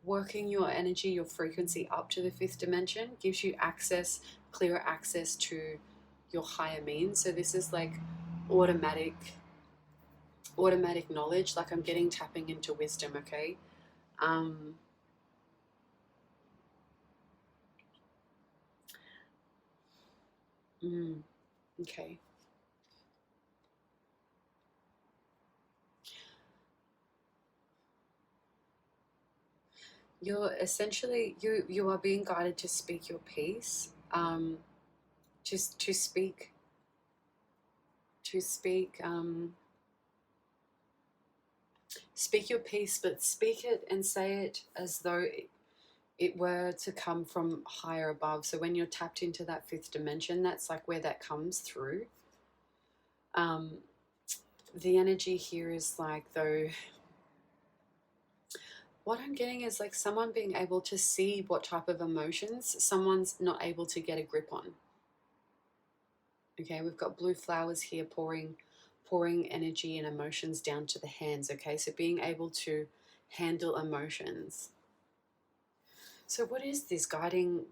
working your energy, your frequency up to the 5th dimension gives you access, clearer access to your higher means. So this is like automatic knowledge, like I'm getting tapping into wisdom, okay? Okay. You're essentially, you are being guided to speak your piece, just to speak speak your piece, but speak it and say it as though it were to come from higher above. So when you're tapped into that 5th dimension, that's like where that comes through. The energy here is like, though, what I'm getting is like someone being able to see what type of emotions someone's not able to get a grip on. Okay, we've got blue flowers here pouring energy and emotions down to the hands. Okay, so being able to handle emotions. So what is this guiding?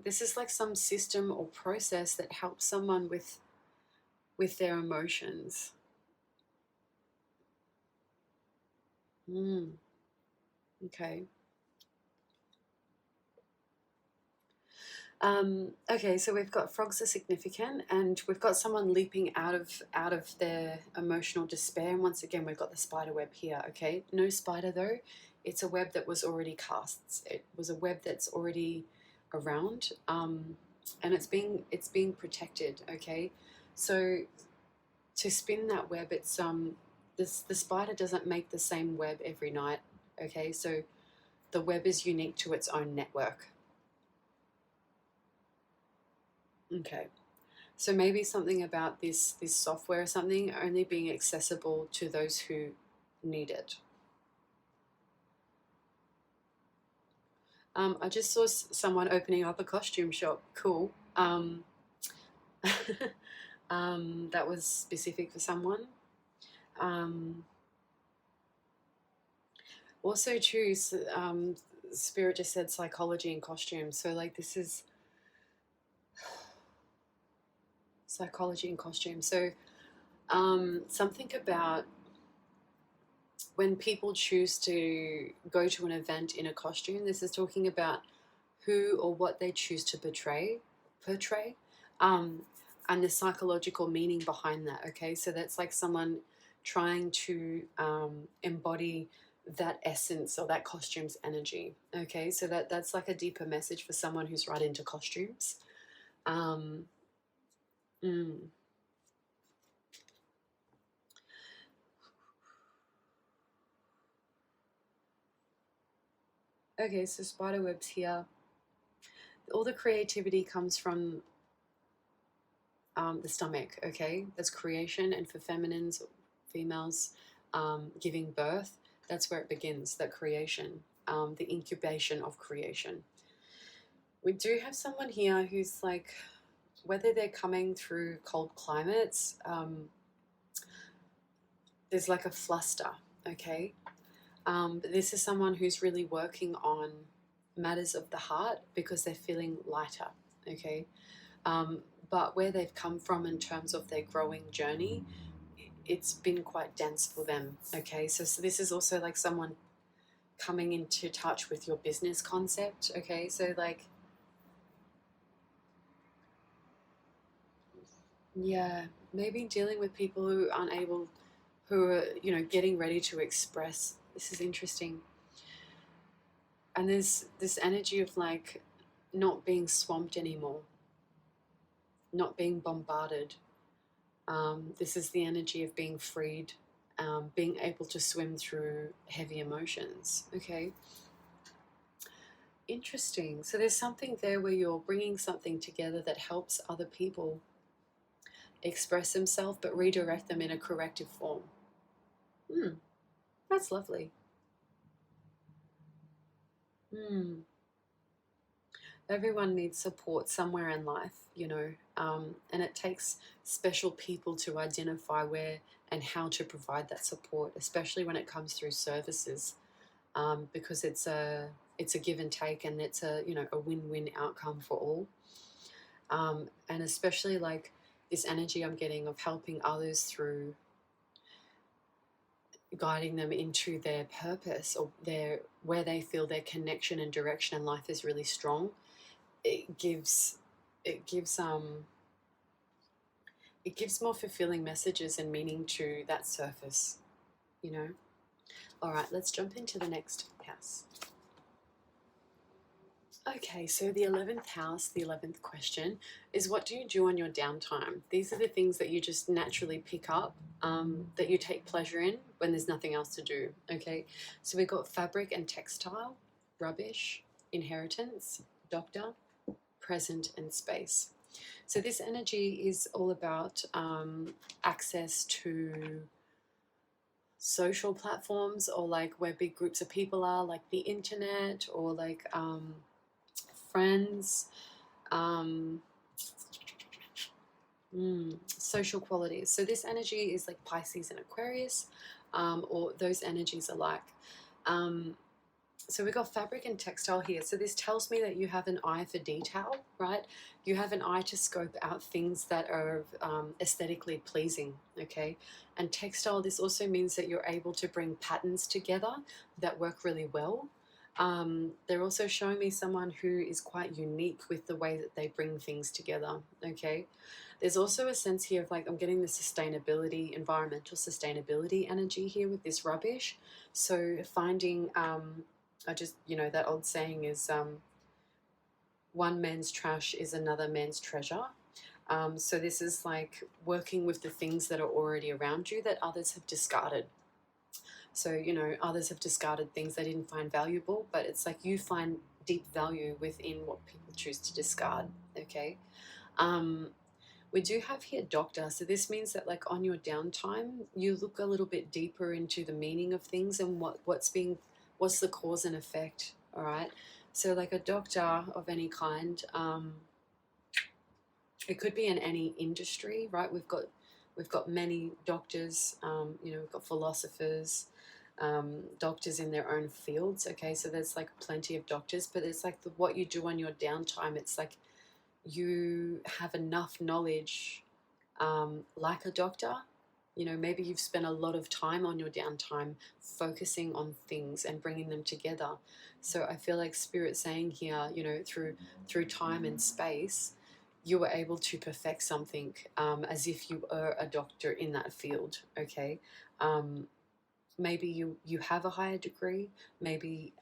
This is like some system or process that helps someone with their emotions. Okay. Okay, so we've got frogs are significant, and we've got someone leaping out of their emotional despair. And once again, we've got the spider web here. Okay, no spider though; it's a web that was already cast. It was a web that's already around, and it's being protected. Okay, so to spin that web, it's the spider doesn't make the same web every night. Okay, so the web is unique to its own network. Okay. So maybe something about this software or something only being accessible to those who need it. I just saw someone opening up a costume shop. Cool. That was specific for someone. Also, too, Spirit just said psychology and costumes. So, like, this is psychology and costumes. So, something about when people choose to go to an event in a costume, this is talking about who or what they choose to portray, and the psychological meaning behind that. Okay, so that's like someone trying to embody that essence or that costume's energy. Okay, so that's like a deeper message for someone who's right into costumes. Okay, so spiderwebs here. All the creativity comes from the stomach, okay? That's creation, and for feminines, females, giving birth, that's where it begins, that creation, the incubation of creation. We do have someone here who's like, whether they're coming through cold climates, there's like a fluster, okay? But this is someone who's really working on matters of the heart because they're feeling lighter, okay? But where they've come from in terms of their growing journey, it's been quite dense for them, okay? So this is also like someone coming into touch with your business concept, okay? So like, yeah, maybe dealing with people who who are, you know, getting ready to express. This is interesting. And there's this energy of like not being swamped anymore, not being bombarded. This is the energy of being freed, being able to swim through heavy emotions. Okay. Interesting. So there's something there where you're bringing something together that helps other people express themselves, but redirect them in a corrective form. That's lovely. Everyone needs support somewhere in life, you know, and it takes special people to identify where and how to provide that support, especially when it comes through services, because it's a give and take, and it's a, you know, a win-win outcome for all. And especially like this energy I'm getting of helping others through, guiding them into their purpose, or where they feel their connection and direction in life is really strong. It gives it gives more fulfilling messages and meaning to that surface, you know. All right, let's jump into the next house. Okay, so the 11th house, the 11th question is, what do you do on your downtime? These are the things that you just naturally pick up, that you take pleasure in when there's nothing else to do. Okay, so we've got fabric and textile, rubbish, inheritance, doctor, present, and space. So this energy is all about access to social platforms, or like where big groups of people are, like the internet, or like friends, social qualities. So this energy is like Pisces and Aquarius, or those energies alike. So we've got fabric and textile here. So this tells me that you have an eye for detail, right? You have an eye to scope out things that are aesthetically pleasing, okay? And textile, this also means that you're able to bring patterns together that work really well. They're also showing me someone who is quite unique with the way that they bring things together, okay? There's also a sense here of like, I'm getting the sustainability, environmental sustainability energy here with this rubbish. So finding, I just, you know, that old saying is, one man's trash is another man's treasure. So this is like working with the things that are already around you that others have discarded. So, you know, others have discarded things they didn't find valuable, but it's like you find deep value within what people choose to discard, okay? We do have here doctor, so this means that like on your downtime, you look a little bit deeper into the meaning of things and what's the cause and effect, all right? So like a doctor of any kind, it could be in any industry, right? We've got many doctors, you know, we've got philosophers, doctors in their own fields, okay? So there's like plenty of doctors, but it's like what you do on your downtime, it's like you have enough knowledge, like a doctor. You know, maybe you've spent a lot of time on your downtime focusing on things and bringing them together. So I feel like Spirit saying here, you know, through time and space, you were able to perfect something, as if you were a doctor in that field, okay? Maybe you have a higher degree, maybe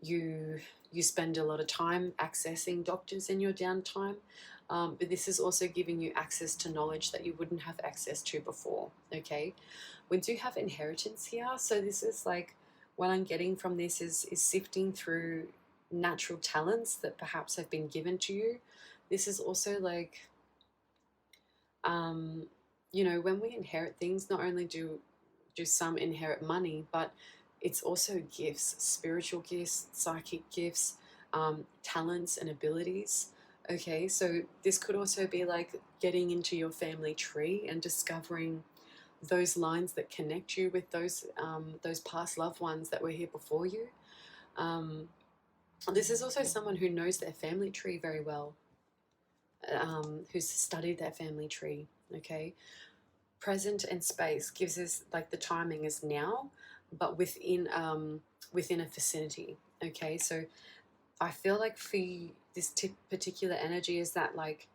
you spend a lot of time accessing doctors in your downtime, but this is also giving you access to knowledge that you wouldn't have access to before, okay? We do have inheritance here, so this is like, what I'm getting from this is sifting through natural talents that perhaps have been given to you. This is also like, you know, when we inherit things, not only do some inherit money, but it's also gifts, spiritual gifts, psychic gifts, talents and abilities. Okay, so this could also be like getting into your family tree and discovering those lines that connect you with those past loved ones that were here before you. This is also someone who knows their family tree very well, who's studied their family tree. Okay, present and space gives us like the timing is now, but within a vicinity. Okay, so I feel like for this particular energy is that like,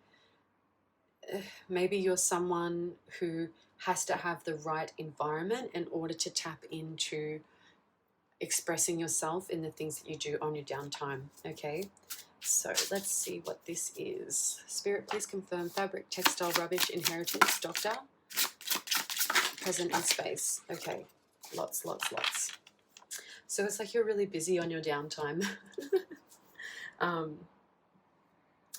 maybe you're someone who has to have the right environment in order to tap into expressing yourself in the things that you do on your downtime, okay? So let's see what this is. Spirit, please confirm fabric, textile, rubbish, inheritance, doctor, present in space. Okay, lots. So it's like you're really busy on your downtime.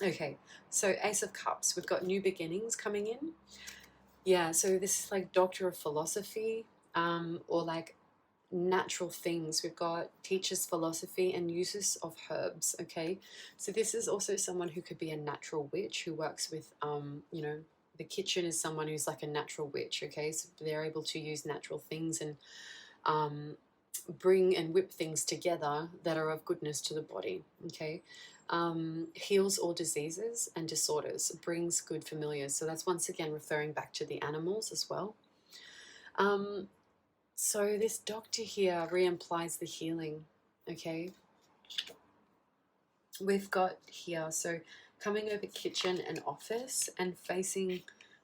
Okay, so Ace of Cups. We've got new beginnings coming in. Yeah, so this is like Doctor of Philosophy, or like natural things. We've got teaches philosophy and uses of herbs. Okay, so this is also someone who could be a natural witch who works with you know, the kitchen is someone who's like a natural witch. Okay, so they're able to use natural things and bring and whip things together that are of goodness to the body. Okay, heals all diseases and disorders, brings good familiars. So that's once again referring back to the animals as well. So this doctor here re-implies the healing. Okay, we've got here, so coming over kitchen and office and facing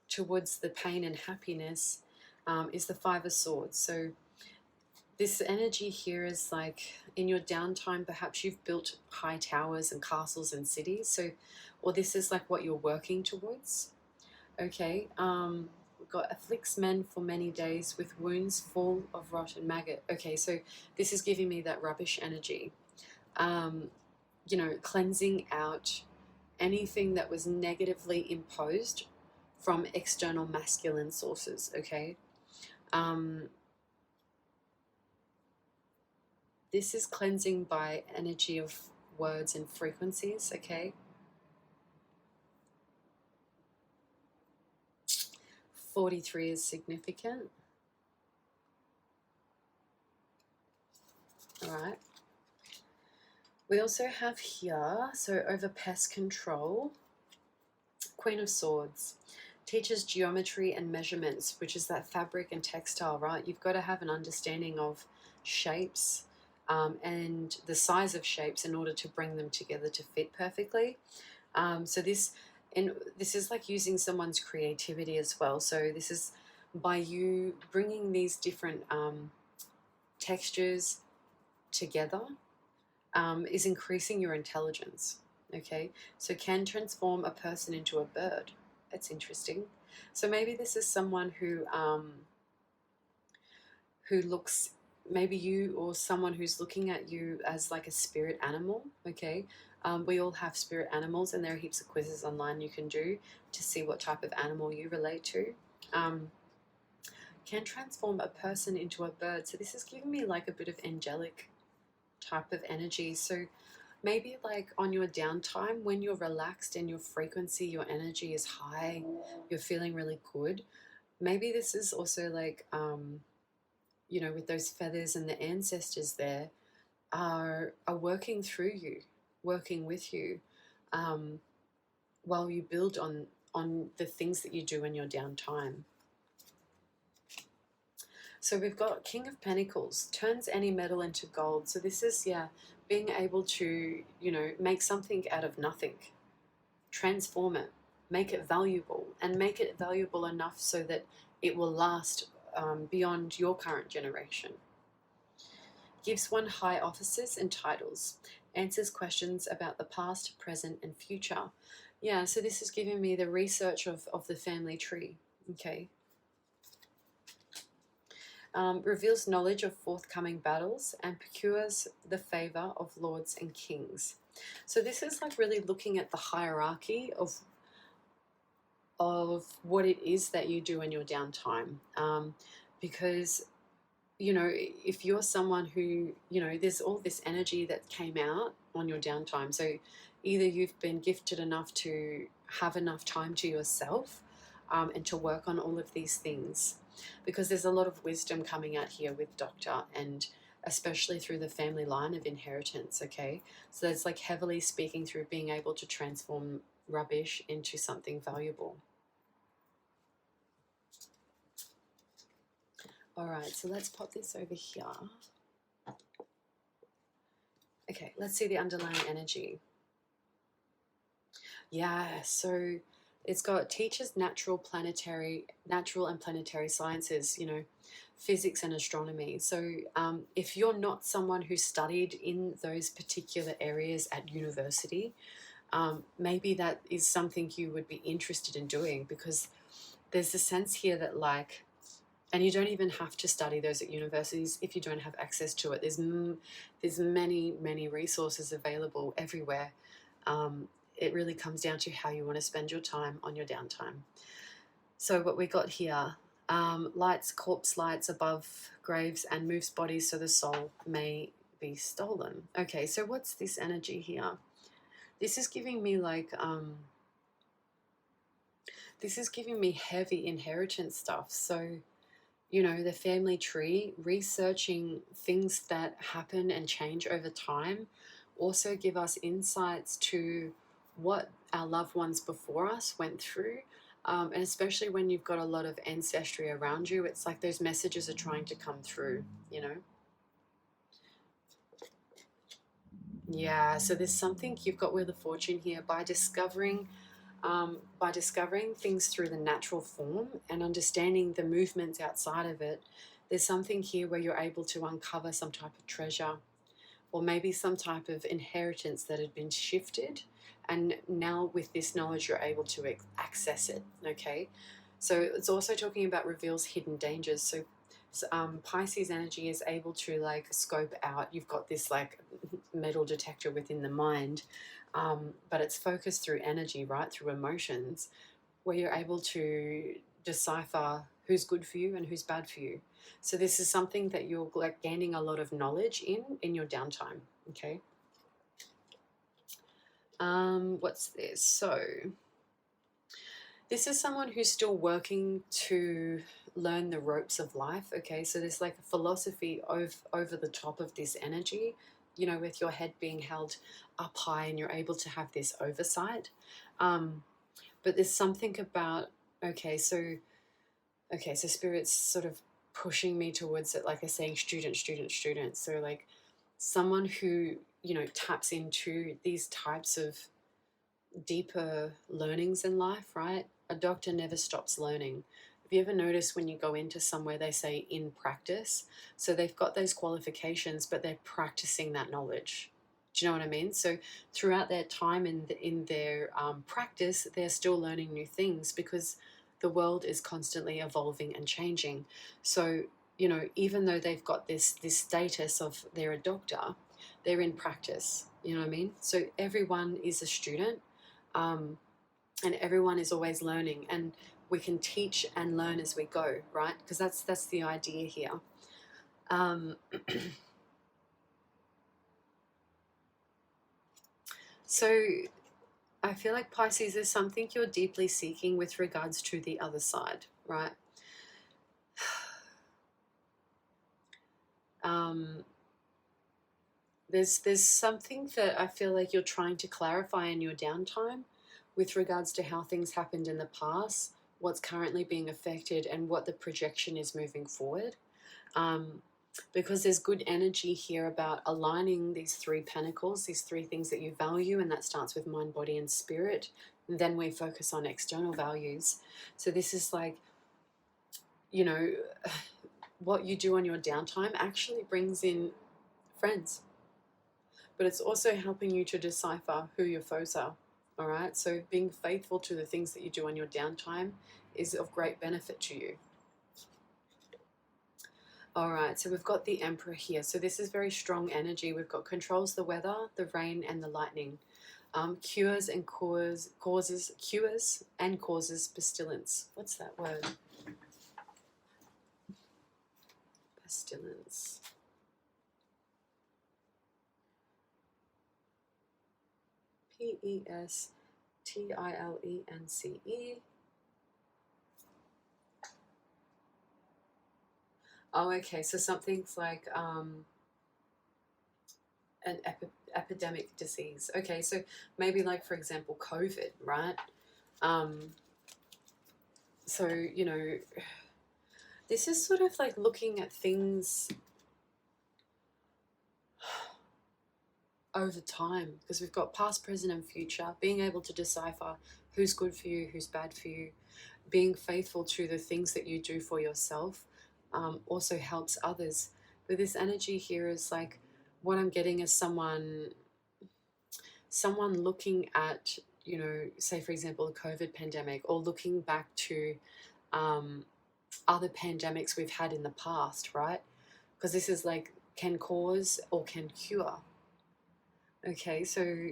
towards the pain and happiness is the Five of Swords. So this energy here is like in your downtime, perhaps you've built high towers and castles and cities. So, or this is like what you're working towards. Okay, we've got afflicts men for many days with wounds full of rot and maggot. Okay, so this is giving me that rubbish energy. You know, cleansing out anything that was negatively imposed from external masculine sources. Okay. This is cleansing by energy of words and frequencies, okay? 43 is significant. All right. We also have here, so over pest control, Queen of Swords. Teaches geometry and measurements, which is that fabric and textile, right? You've got to have an understanding of shapes, and the size of shapes in order to bring them together to fit perfectly. So this is like using someone's creativity as well. So this is by you bringing these different textures together is increasing your intelligence. Okay, so can transform a person into a bird. That's interesting. So maybe this is someone who looks, maybe you or someone who's looking at you as like a spirit animal. Okay, we all have spirit animals, and there are heaps of quizzes online you can do to see what type of animal you relate to. Can transform a person into a bird. So this is giving me like a bit of angelic type of energy. So maybe like on your downtime, when you're relaxed and your frequency, your energy is high, you're feeling really good. Maybe this is also like, you know, with those feathers and the ancestors there are working through you, working with you, while you build on the things that you do in your downtime. So we've got King of Pentacles, turns any metal into gold. So this is, yeah, being able to, you know, make something out of nothing, transform it, make it valuable, and make it valuable enough so that it will last beyond your current generation. Gives one high offices and titles, answers questions about the past, present, and future. Yeah, so this is giving me the research of the family tree, okay? Reveals knowledge of forthcoming battles and procures the favor of lords and kings. So this is like really looking at the hierarchy of what it is that you do in your downtime, because, you know, if you're someone who, you know, there's all this energy that came out on your downtime. So either you've been gifted enough to have enough time to yourself, and to work on all of these things, because there's a lot of wisdom coming out here with Doctor, and especially through the family line of inheritance, okay? So it's like heavily speaking through being able to transform rubbish into something valuable. All right, so let's pop this over here. Okay, let's see the underlying energy. Yeah, so It's got teaches natural and planetary sciences, you know, physics and astronomy. So if you're not someone who studied in those particular areas at university, maybe that is something you would be interested in doing, because there's a sense here that, like, and you don't even have to study those at universities if you don't have access to it. There's many resources available everywhere. It really comes down to how you want to spend your time on your downtime. So what we got here, lights corpse lights above graves and moves bodies so the soul may be stolen. Okay, so what's this energy here? This is giving me like this is giving me heavy inheritance stuff. So, you know, the family tree, researching things that happen and change over time, also give us insights to what our loved ones before us went through. And especially when you've got a lot of ancestry around you, it's like those messages are trying to come through, you know? Yeah, so there's something you've got Wheel of Fortune here. By discovering things through the natural form and understanding the movements outside of it, there's something here where you're able to uncover some type of treasure, or maybe some type of inheritance that had been shifted, and now with this knowledge you're able to access it. Okay, so it's also talking about reveals hidden dangers. So Pisces energy is able to like scope out. You've got this like metal detector within the mind, but it's focused through energy, right, through emotions, where you're able to decipher who's good for you and who's bad for you. So this is something that you're like gaining a lot of knowledge in your downtime. Okay. What's this? So this is someone who's still working to learn the ropes of life. Okay, so there's like a philosophy over the top of this energy, you know, with your head being held up high and you're able to have this oversight. But there's something about, so spirit's sort of pushing me towards it, like I saying student. So like someone who, you know, taps into these types of deeper learnings in life, right? A doctor never stops learning. Have you ever noticed when you go into somewhere they say in practice? So they've got those qualifications, but they're practicing that knowledge. Do you know what I mean? So throughout their time in their practice, they're still learning new things, because the world is constantly evolving and changing. So, you know, even though they've got this status of they're a doctor, they're in practice. You know what I mean? So everyone is a student, and everyone is always learning, and we can teach and learn as we go, right? Because that's the idea here. So I feel like Pisces, there's something you're deeply seeking with regards to the other side, right? There's something that I feel like you're trying to clarify in your downtime with regards to how things happened in the past, what's currently being affected, and what the projection is moving forward. Because there's good energy here about aligning these three pentacles, these three things that you value, and that starts with mind, body, and spirit. And then we focus on external values. So this is like, you know, what you do on your downtime actually brings in friends, but it's also helping you to decipher who your foes are. All right, so being faithful to the things that you do on your downtime is of great benefit to you. All right, so we've got the Emperor here. So this is very strong energy. We've got controls the weather, the rain, and the lightning. Cures and causes pestilence. What's that word? Pestilence. Pestilence. Oh, okay. So something's like an epidemic disease. Okay, so maybe like, for example, COVID, right? So, you know, this is sort of like looking at things over time, because we've got past, present, and future, being able to decipher who's good for you, who's bad for you. Being faithful to the things that you do for yourself also helps others. But this energy here is like, what I'm getting is someone looking at, you know, say for example the COVID pandemic, or looking back to other pandemics we've had in the past, right? Because this is like, can cause or can cure. Okay, so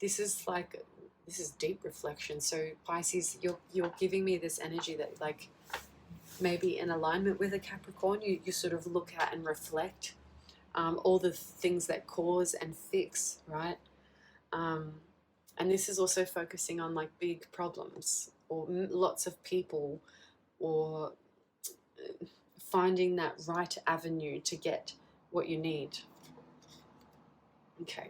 this is like, this is deep reflection. So Pisces, you're giving me this energy that, like, maybe in alignment with a Capricorn, you sort of look at and reflect all the things that cause and fix, right? And this is also focusing on like big problems, or lots of people, or finding that right avenue to get what you need. Okay.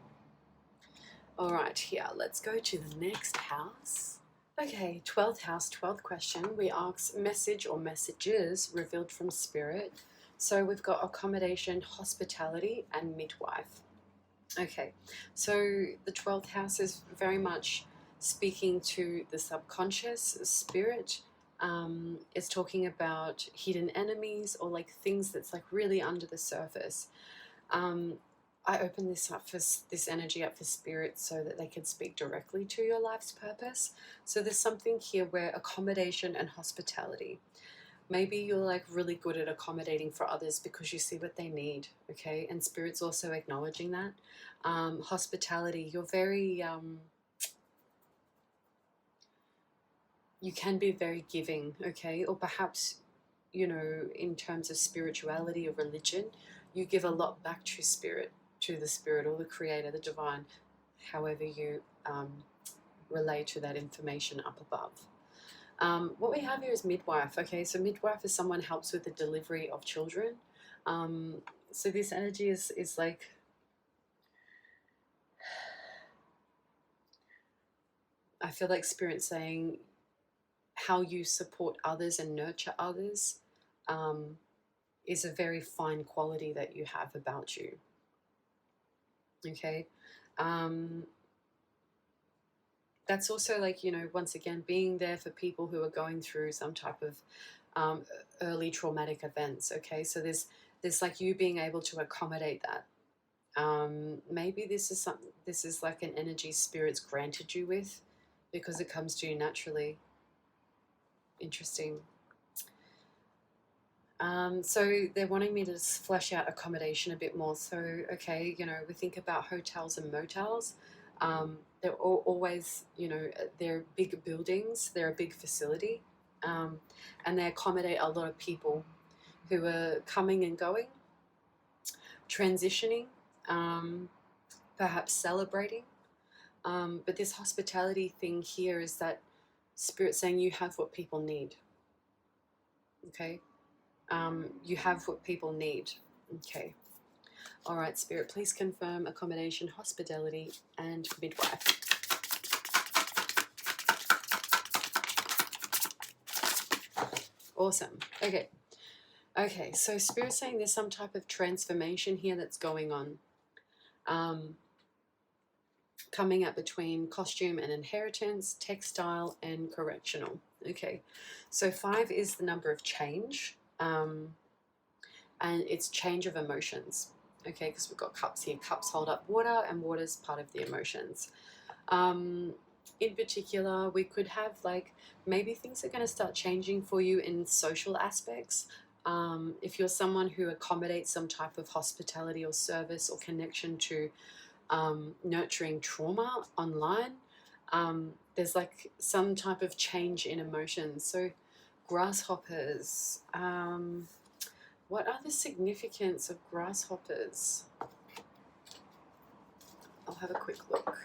All right, here, let's go to the next house. Okay, 12th house, 12th question. We ask message or messages revealed from spirit. So we've got accommodation, hospitality, and midwife. Okay, so the 12th house is very much speaking to the subconscious spirit. It's talking about hidden enemies, or like things that's like really under the surface. I open this energy up for spirit so that they can speak directly to your life's purpose. So there's something here where accommodation and hospitality. Maybe you're like really good at accommodating for others because you see what they need, okay? And spirit's also acknowledging that. Hospitality, you're very, you can be very giving, okay? Or perhaps, you know, in terms of spirituality or religion, you give a lot back to spirit, to the spirit or the creator, the divine, however you relate to that information up above. What we have here is midwife. Okay, so midwife is someone helps with the delivery of children. So this energy is like, I feel like spirit saying how you support others and nurture others is a very fine quality that you have about you. Okay. That's also like, you know, once again, being there for people who are going through some type of early traumatic events. Okay, so there's like you being able to accommodate that. Maybe this is like an energy spirits granted you with, because it comes to you naturally. Interesting. So they're wanting me to flesh out accommodation a bit more. So, okay, you know, we think about hotels and motels. They're always, you know, they're big buildings, they're a big facility, and they accommodate a lot of people who are coming and going, transitioning, perhaps celebrating. But this hospitality thing here is that spirit saying you have what people need. Okay? You have what people need. Okay. All right, spirit, please confirm accommodation, hospitality, and midwife. Awesome. Okay. Okay, so spirit saying there's some type of transformation here that's going on. Coming up between costume and inheritance, textile and correctional. Okay, so 5 is the number of change, and it's change of emotions. Okay, because we've got cups here. Cups hold up water, and water is part of the emotions. In particular, we could have like, maybe things are going to start changing for you in social aspects. If you're someone who accommodates some type of hospitality or service or connection to nurturing trauma online, there's like some type of change in emotions. So grasshoppers, what are the significance of grasshoppers? I'll have a quick look.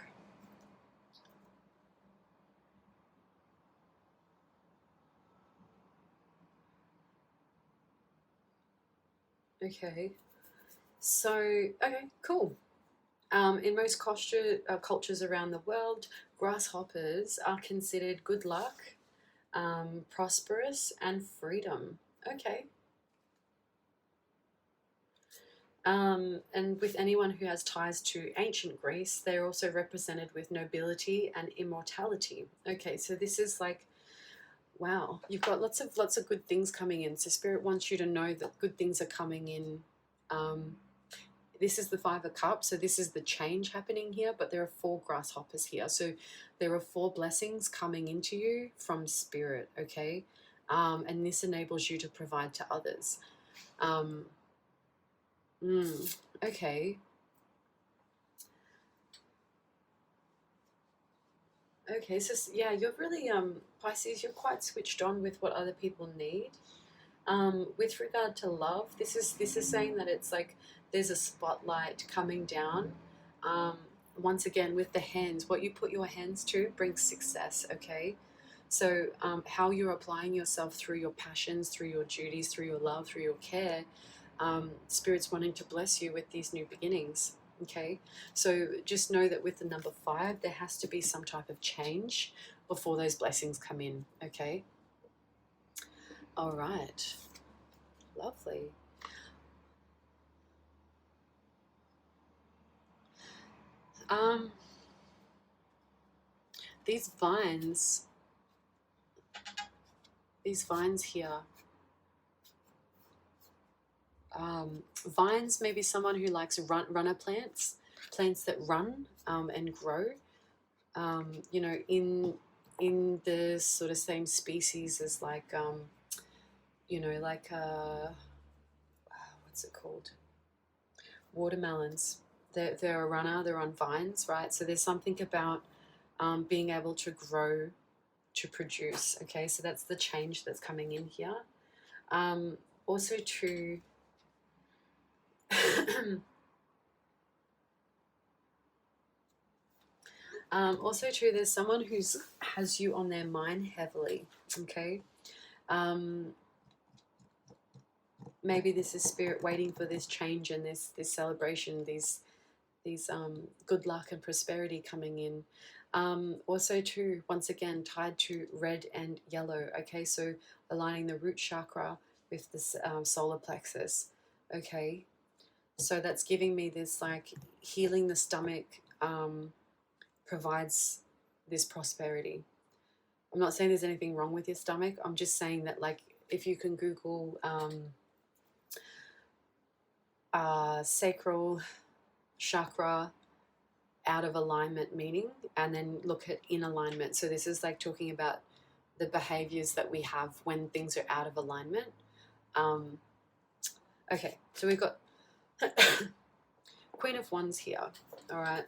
Okay, so, okay, cool. In most cultures around the world, grasshoppers are considered good luck, prosperous, and freedom. Okay. And with anyone who has ties to ancient Greece, they're also represented with nobility and immortality. Okay, so this is like, wow, you've got lots of good things coming in. So Spirit wants you to know that good things are coming in. This is the Five of Cups, so this is the change happening here, but there are 4 grasshoppers here. So there are 4 blessings coming into you from Spirit, okay? And this enables you to provide to others. Okay. Okay, so yeah, you're really, Pisces, you're quite switched on with what other people need. With regard to love, this is saying that it's like there's a spotlight coming down. Once again, with the hands, what you put your hands to brings success. Okay, so how you're applying yourself through your passions, through your duties, through your love, through your care, Spirit's wanting to bless you with these new beginnings. Okay, so just know that with the number 5, there has to be some type of change before those blessings come in. Okay. All right. Lovely. Um, these vines here. Vines may be someone who likes runner plants, plants that run and grow. You know, in the sort of same species as like you know, like what's it called? Watermelons. They're a runner. They're on vines, right? So there's something about being able to grow, to produce. Okay, so that's the change that's coming in here. Also to also too, there's someone who's has you on their mind heavily. Okay, maybe this is Spirit waiting for this change and this celebration, these good luck and prosperity coming in. Also too, once again, tied to red and yellow. Okay, so aligning the root chakra with the solar plexus. Okay, so that's giving me this like healing the stomach provides this prosperity. I'm not saying there's anything wrong with your stomach. I'm just saying that, like, if you can Google sacral chakra out of alignment meaning, and then look at in alignment. So this is like talking about the behaviors that we have when things are out of alignment. Okay, so we've got Queen of Wands here. All right.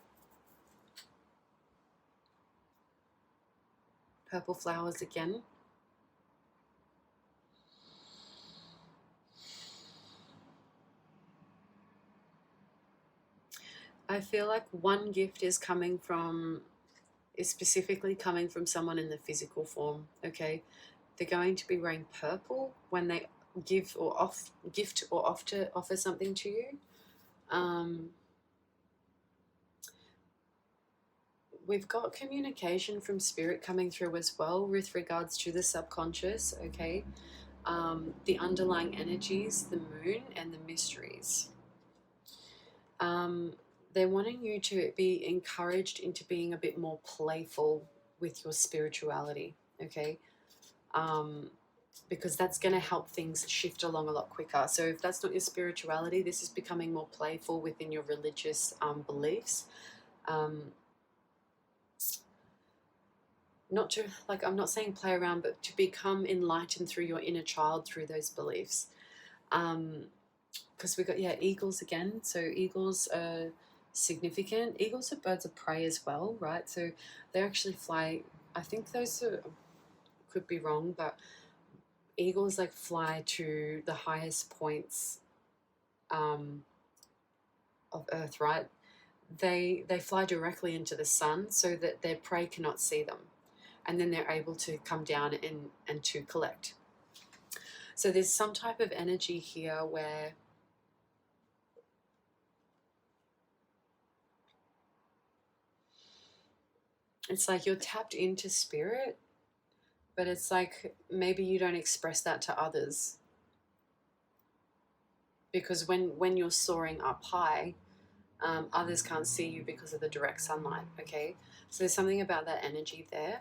Purple flowers again. I feel like one gift is specifically coming from someone in the physical form. Okay, they're going to be wearing purple when they gift or offer something to you. We've got communication from Spirit coming through as well with regards to the subconscious. Okay, the underlying energies, the moon, and the mysteries. They're wanting you to be encouraged into being a bit more playful with your spirituality, okay? Because that's going to help things shift along a lot quicker. So if that's not your spirituality, this is becoming more playful within your religious beliefs. Not to, like, I'm not saying play around, but to become enlightened through your inner child through those beliefs. Because we got, eagles again. So eagles are significant. Eagles are birds of prey as well, right? So they actually fly. I think those are, could be wrong, but eagles like fly to the highest points of Earth, right? They fly directly into the sun so that their prey cannot see them, and then they're able to come down and to collect. So there's some type of energy here where it's like you're tapped into Spirit, but it's like maybe you don't express that to others because when you're soaring up high, others can't see you because of the direct sunlight. Okay, so there's something about that energy there.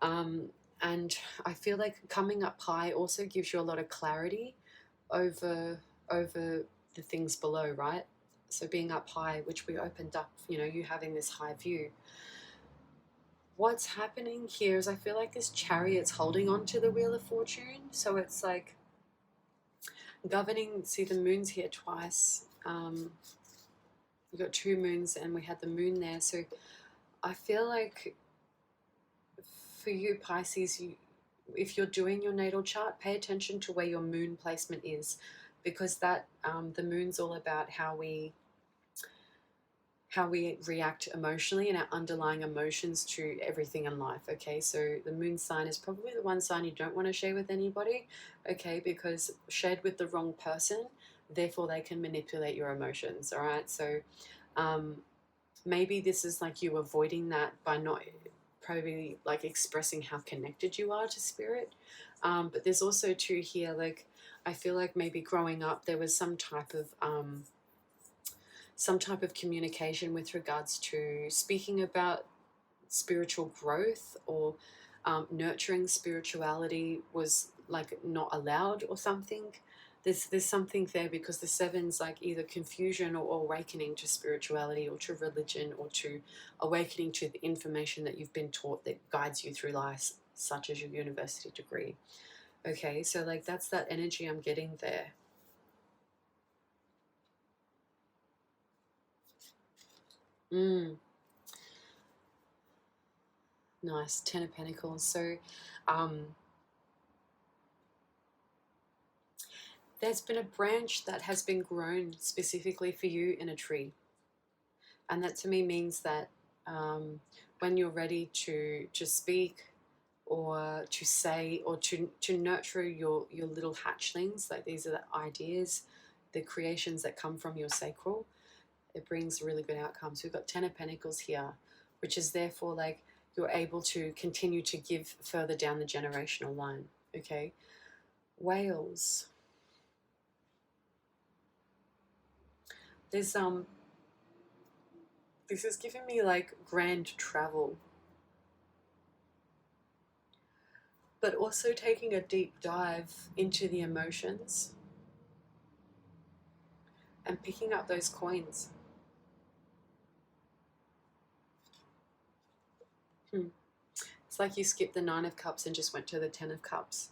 And I feel like coming up high also gives you a lot of clarity over the things below, right? So being up high, which we opened up, you know, you having this high view. What's happening here is I feel like this chariot's holding on to the Wheel of Fortune. So it's like governing, see the moon's here twice. We got two moons and we had the moon there. So I feel like for you Pisces, if you're doing your natal chart, pay attention to where your moon placement is, because that the moon's all about how we react emotionally and our underlying emotions to everything in life. Okay, so the moon sign is probably the one sign you don't want to share with anybody, okay, because shared with the wrong person, therefore they can manipulate your emotions. All right, so maybe this is like you avoiding that by not probably like expressing how connected you are to spirit. But there's also too here, like I feel like maybe growing up there was some type of communication with regards to speaking about spiritual growth, or nurturing spirituality was like not allowed or something. There's something there, because the seven's like either confusion or awakening to spirituality or to religion or to awakening to the information that you've been taught that guides you through life, such as your university degree. Okay, so like that's that energy I'm getting there. Nice, Ten of Pentacles. So there's been a branch that has been grown specifically for you in a tree. And that to me means that when you're ready to speak or to say or to nurture your little hatchlings, like these are the ideas, the creations that come from your sacral, it brings really good outcomes. We've got Ten of Pentacles here, which is therefore like you're able to continue to give further down the generational line. Okay, whales. There's this is giving me like grand travel, but also taking a deep dive into the emotions and picking up those coins. It's like you skipped the Nine of Cups and just went to the Ten of Cups.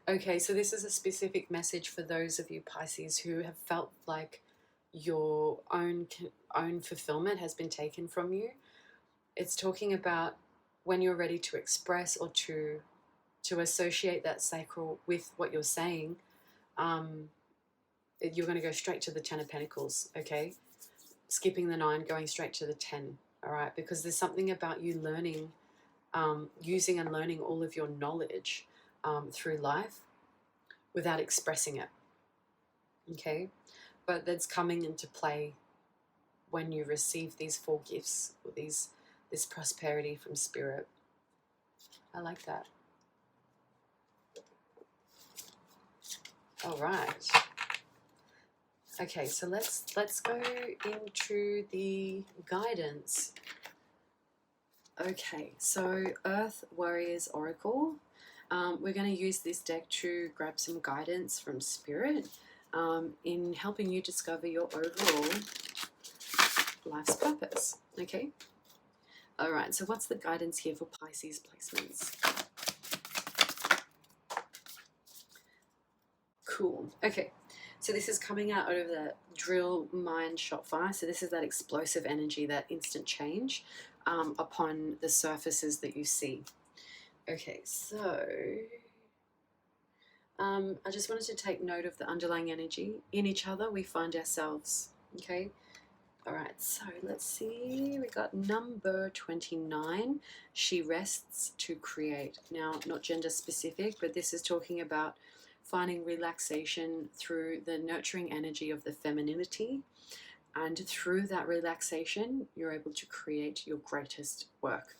Okay, so this is a specific message for those of you Pisces who have felt like your own fulfillment has been taken from you. It's talking about when you're ready to express or to associate that sacral with what you're saying, you're going to go straight to the Ten of Pentacles, okay? Skipping the 9, going straight to the 10, all right? Because there's something about you learning, using and learning all of your knowledge through life without expressing it, okay? But that's coming into play when you receive these 4 gifts, or this prosperity from spirit. I like that. All right. Okay, so let's go into the guidance. Okay, so Earth Warriors Oracle. We're going to use this deck to grab some guidance from Spirit in helping you discover your overall life's purpose. Okay? All right, so what's the guidance here for Pisces placements? Cool. Okay, so this is coming out of the drill, mine, shot, fire. So this is that explosive energy, that instant change upon the surfaces that you see. Okay, so I just wanted to take note of the underlying energy. In each other, we find ourselves. Okay. All right, so let's see. We got number 29. She rests to create. Now, not gender specific, but this is talking about finding relaxation through the nurturing energy of the femininity. And through that relaxation, you're able to create your greatest work.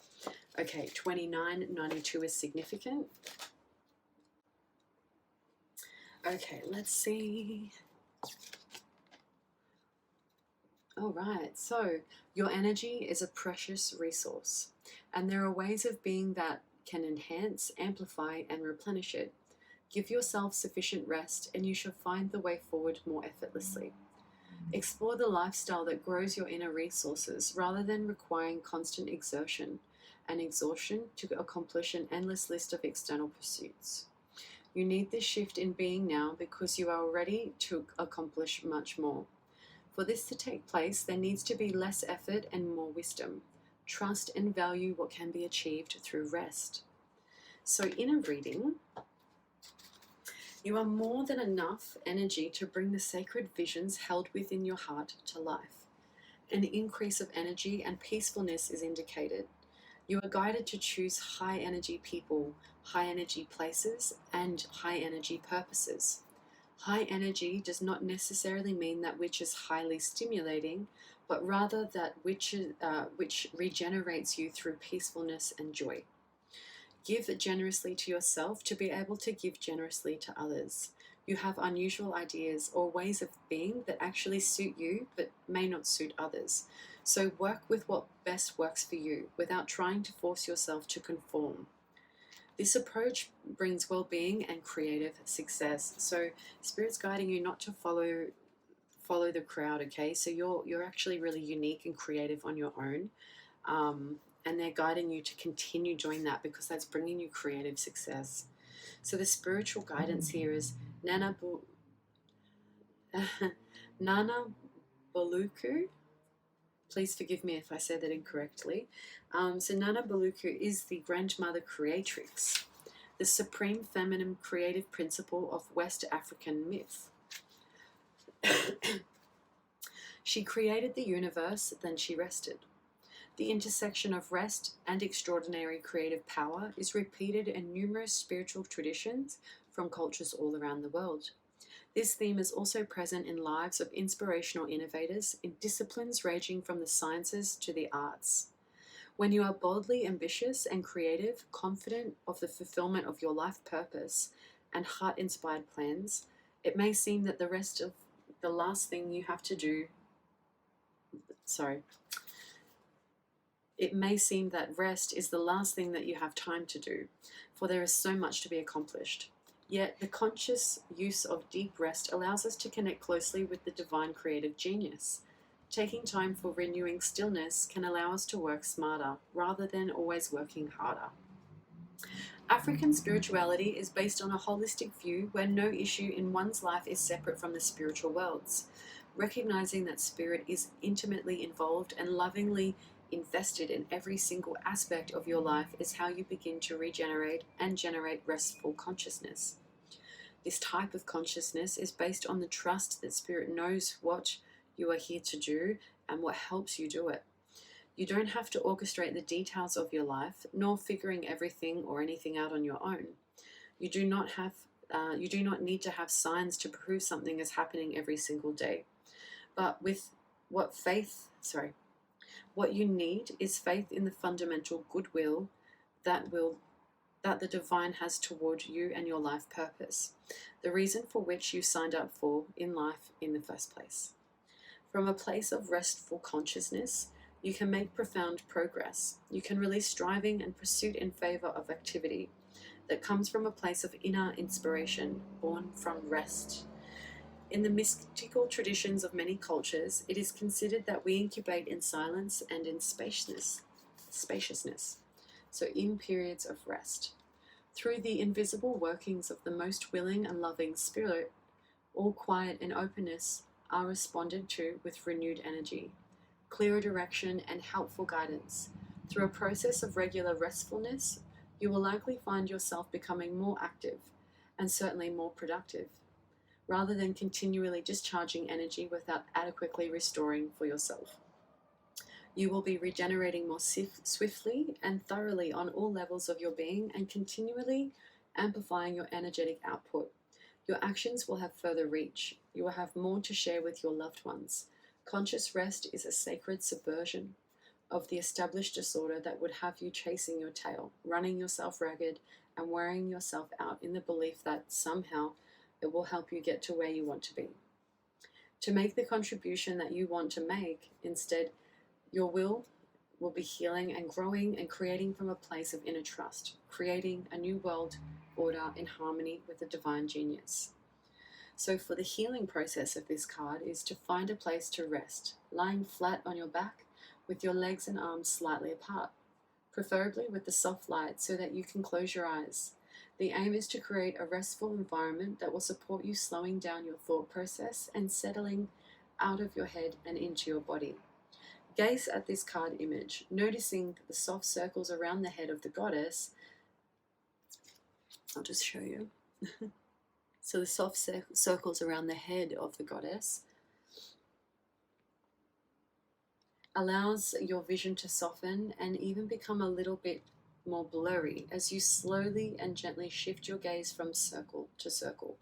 Okay, 2992 is significant. Okay, let's see. All right, so your energy is a precious resource, and there are ways of being that can enhance, amplify, and replenish it. Give yourself sufficient rest, and you shall find the way forward more effortlessly. Explore the lifestyle that grows your inner resources rather than requiring constant exertion and exhaustion to accomplish an endless list of external pursuits. You need this shift in being now because you are ready to accomplish much more. For this to take place, there needs to be less effort and more wisdom. Trust and value what can be achieved through rest. So, in a reading, you are more than enough energy to bring the sacred visions held within your heart to life. An increase of energy and peacefulness is indicated. You are guided to choose high energy people, high energy places, and high energy purposes. High energy does not necessarily mean that which is highly stimulating, but rather that which regenerates you through peacefulness and joy. Give generously to yourself to be able to give generously to others. You have unusual ideas or ways of being that actually suit you but may not suit others. So work with what best works for you without trying to force yourself to conform. This approach brings well-being and creative success. So Spirit's guiding you not to follow the crowd, okay? So you're actually really unique and creative on your own. And they're guiding you to continue doing that because that's bringing you creative success. So the spiritual guidance here is Nana Baluku. Please forgive me if I said that incorrectly. So Nana Baluku is the grandmother creatrix, the supreme feminine creative principle of West African myth. She created the universe, then she rested. The intersection of rest and extraordinary creative power is repeated in numerous spiritual traditions from cultures all around the world. This theme is also present in lives of inspirational innovators in disciplines ranging from the sciences to the arts. When you are boldly ambitious and creative, confident of the fulfillment of your life purpose and heart-inspired plans, it may seem that the last thing you have to do it may seem that rest is the last thing that you have time to do, for there is so much to be accomplished. Yet the conscious use of deep rest allows us to connect closely with the divine creative genius. Taking time for renewing stillness can allow us to work smarter, rather than always working harder. African spirituality is based on a holistic view where no issue in one's life is separate from the spiritual worlds. Recognizing that spirit is intimately involved and lovingly invested in every single aspect of your life is how you begin to regenerate and generate restful consciousness. This type of consciousness is based on the trust that spirit knows what you are here to do and what helps you do it. You don't have to orchestrate the details of your life, nor figuring everything or anything out on your own. You do not need to have signs to prove something is happening every single day. But what you need is faith in the fundamental goodwill that the divine has toward you and your life purpose, the reason for which you signed up for in life in the first place. From a place of restful consciousness, you can make profound progress. You can release striving and pursuit in favor of activity that comes from a place of inner inspiration, born from rest. In the mystical traditions of many cultures, it is considered that we incubate in silence and in spaciousness, so in periods of rest. Through the invisible workings of the most willing and loving spirit, all quiet and openness are responded to with renewed energy, clearer direction, and helpful guidance. Through a process of regular restfulness, you will likely find yourself becoming more active and certainly more productive, rather than continually discharging energy without adequately restoring for yourself. You will be regenerating more swiftly and thoroughly on all levels of your being and continually amplifying your energetic output. Your actions will have further reach. You will have more to share with your loved ones. Conscious rest is a sacred subversion of the established disorder that would have you chasing your tail, running yourself ragged, and wearing yourself out in the belief that somehow It will help you get to where you want to be. To make the contribution that you want to make, instead, your will be healing and growing and creating from a place of inner trust, creating a new world order in harmony with the divine genius. So for the healing process of this card is to find a place to rest, lying flat on your back with your legs and arms slightly apart, preferably with the soft light so that you can close your eyes. The aim is to create a restful environment that will support you slowing down your thought process and settling out of your head and into your body. Gaze at this card image, noticing the soft circles around the head of the goddess. I'll just show you. So the soft circles around the head of the goddess allows your vision to soften and even become a little bit more blurry as you slowly and gently shift your gaze from circle to circle.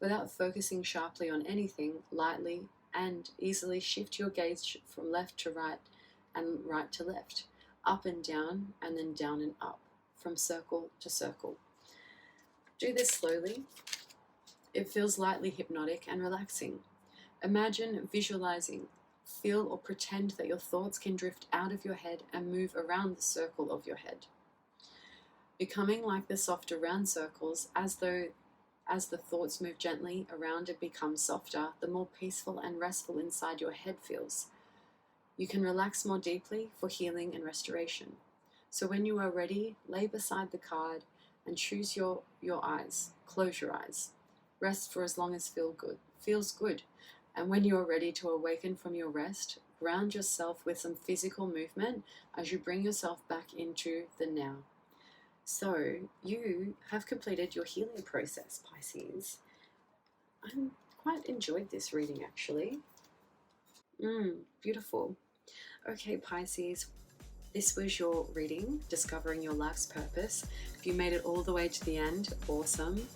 Without focusing sharply on anything, lightly and easily shift your gaze from left to right and right to left, up and then down and up, from circle to circle. Do this slowly. It feels lightly hypnotic and relaxing. Imagine visualizing, feel or pretend that your thoughts can drift out of your head and move around the circle of your head, becoming like the softer round circles. As the thoughts move gently around and become softer, the more peaceful and restful inside your head feels. You can relax more deeply for healing and restoration. So when you are ready, lay beside the card and choose your eyes. Close your eyes. Rest for as long as feels good. And when you are ready to awaken from your rest, ground yourself with some physical movement as you bring yourself back into the now. So you have completed your healing process, Pisces. I quite enjoyed this reading, actually. Beautiful. Okay, Pisces, this was your reading, Discovering Your Life's Purpose. If you made it all the way to the end, awesome.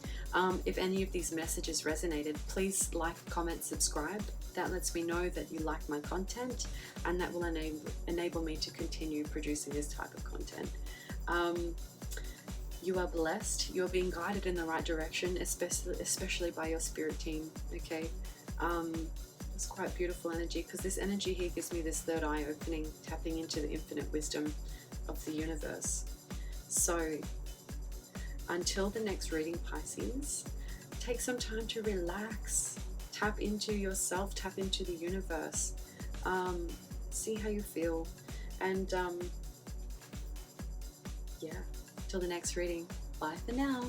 If any of these messages resonated, please like, comment, subscribe. That lets me know that you like my content, and that will enable me to continue producing this type of content. You are blessed. You're being guided in the right direction, especially by your spirit team, okay? It's quite beautiful energy, because this energy here gives me this third eye opening, tapping into the infinite wisdom of the universe. So until the next reading, Pisces, take some time to relax, tap into yourself, tap into the universe, see how you feel, and yeah, till the next reading, bye for now.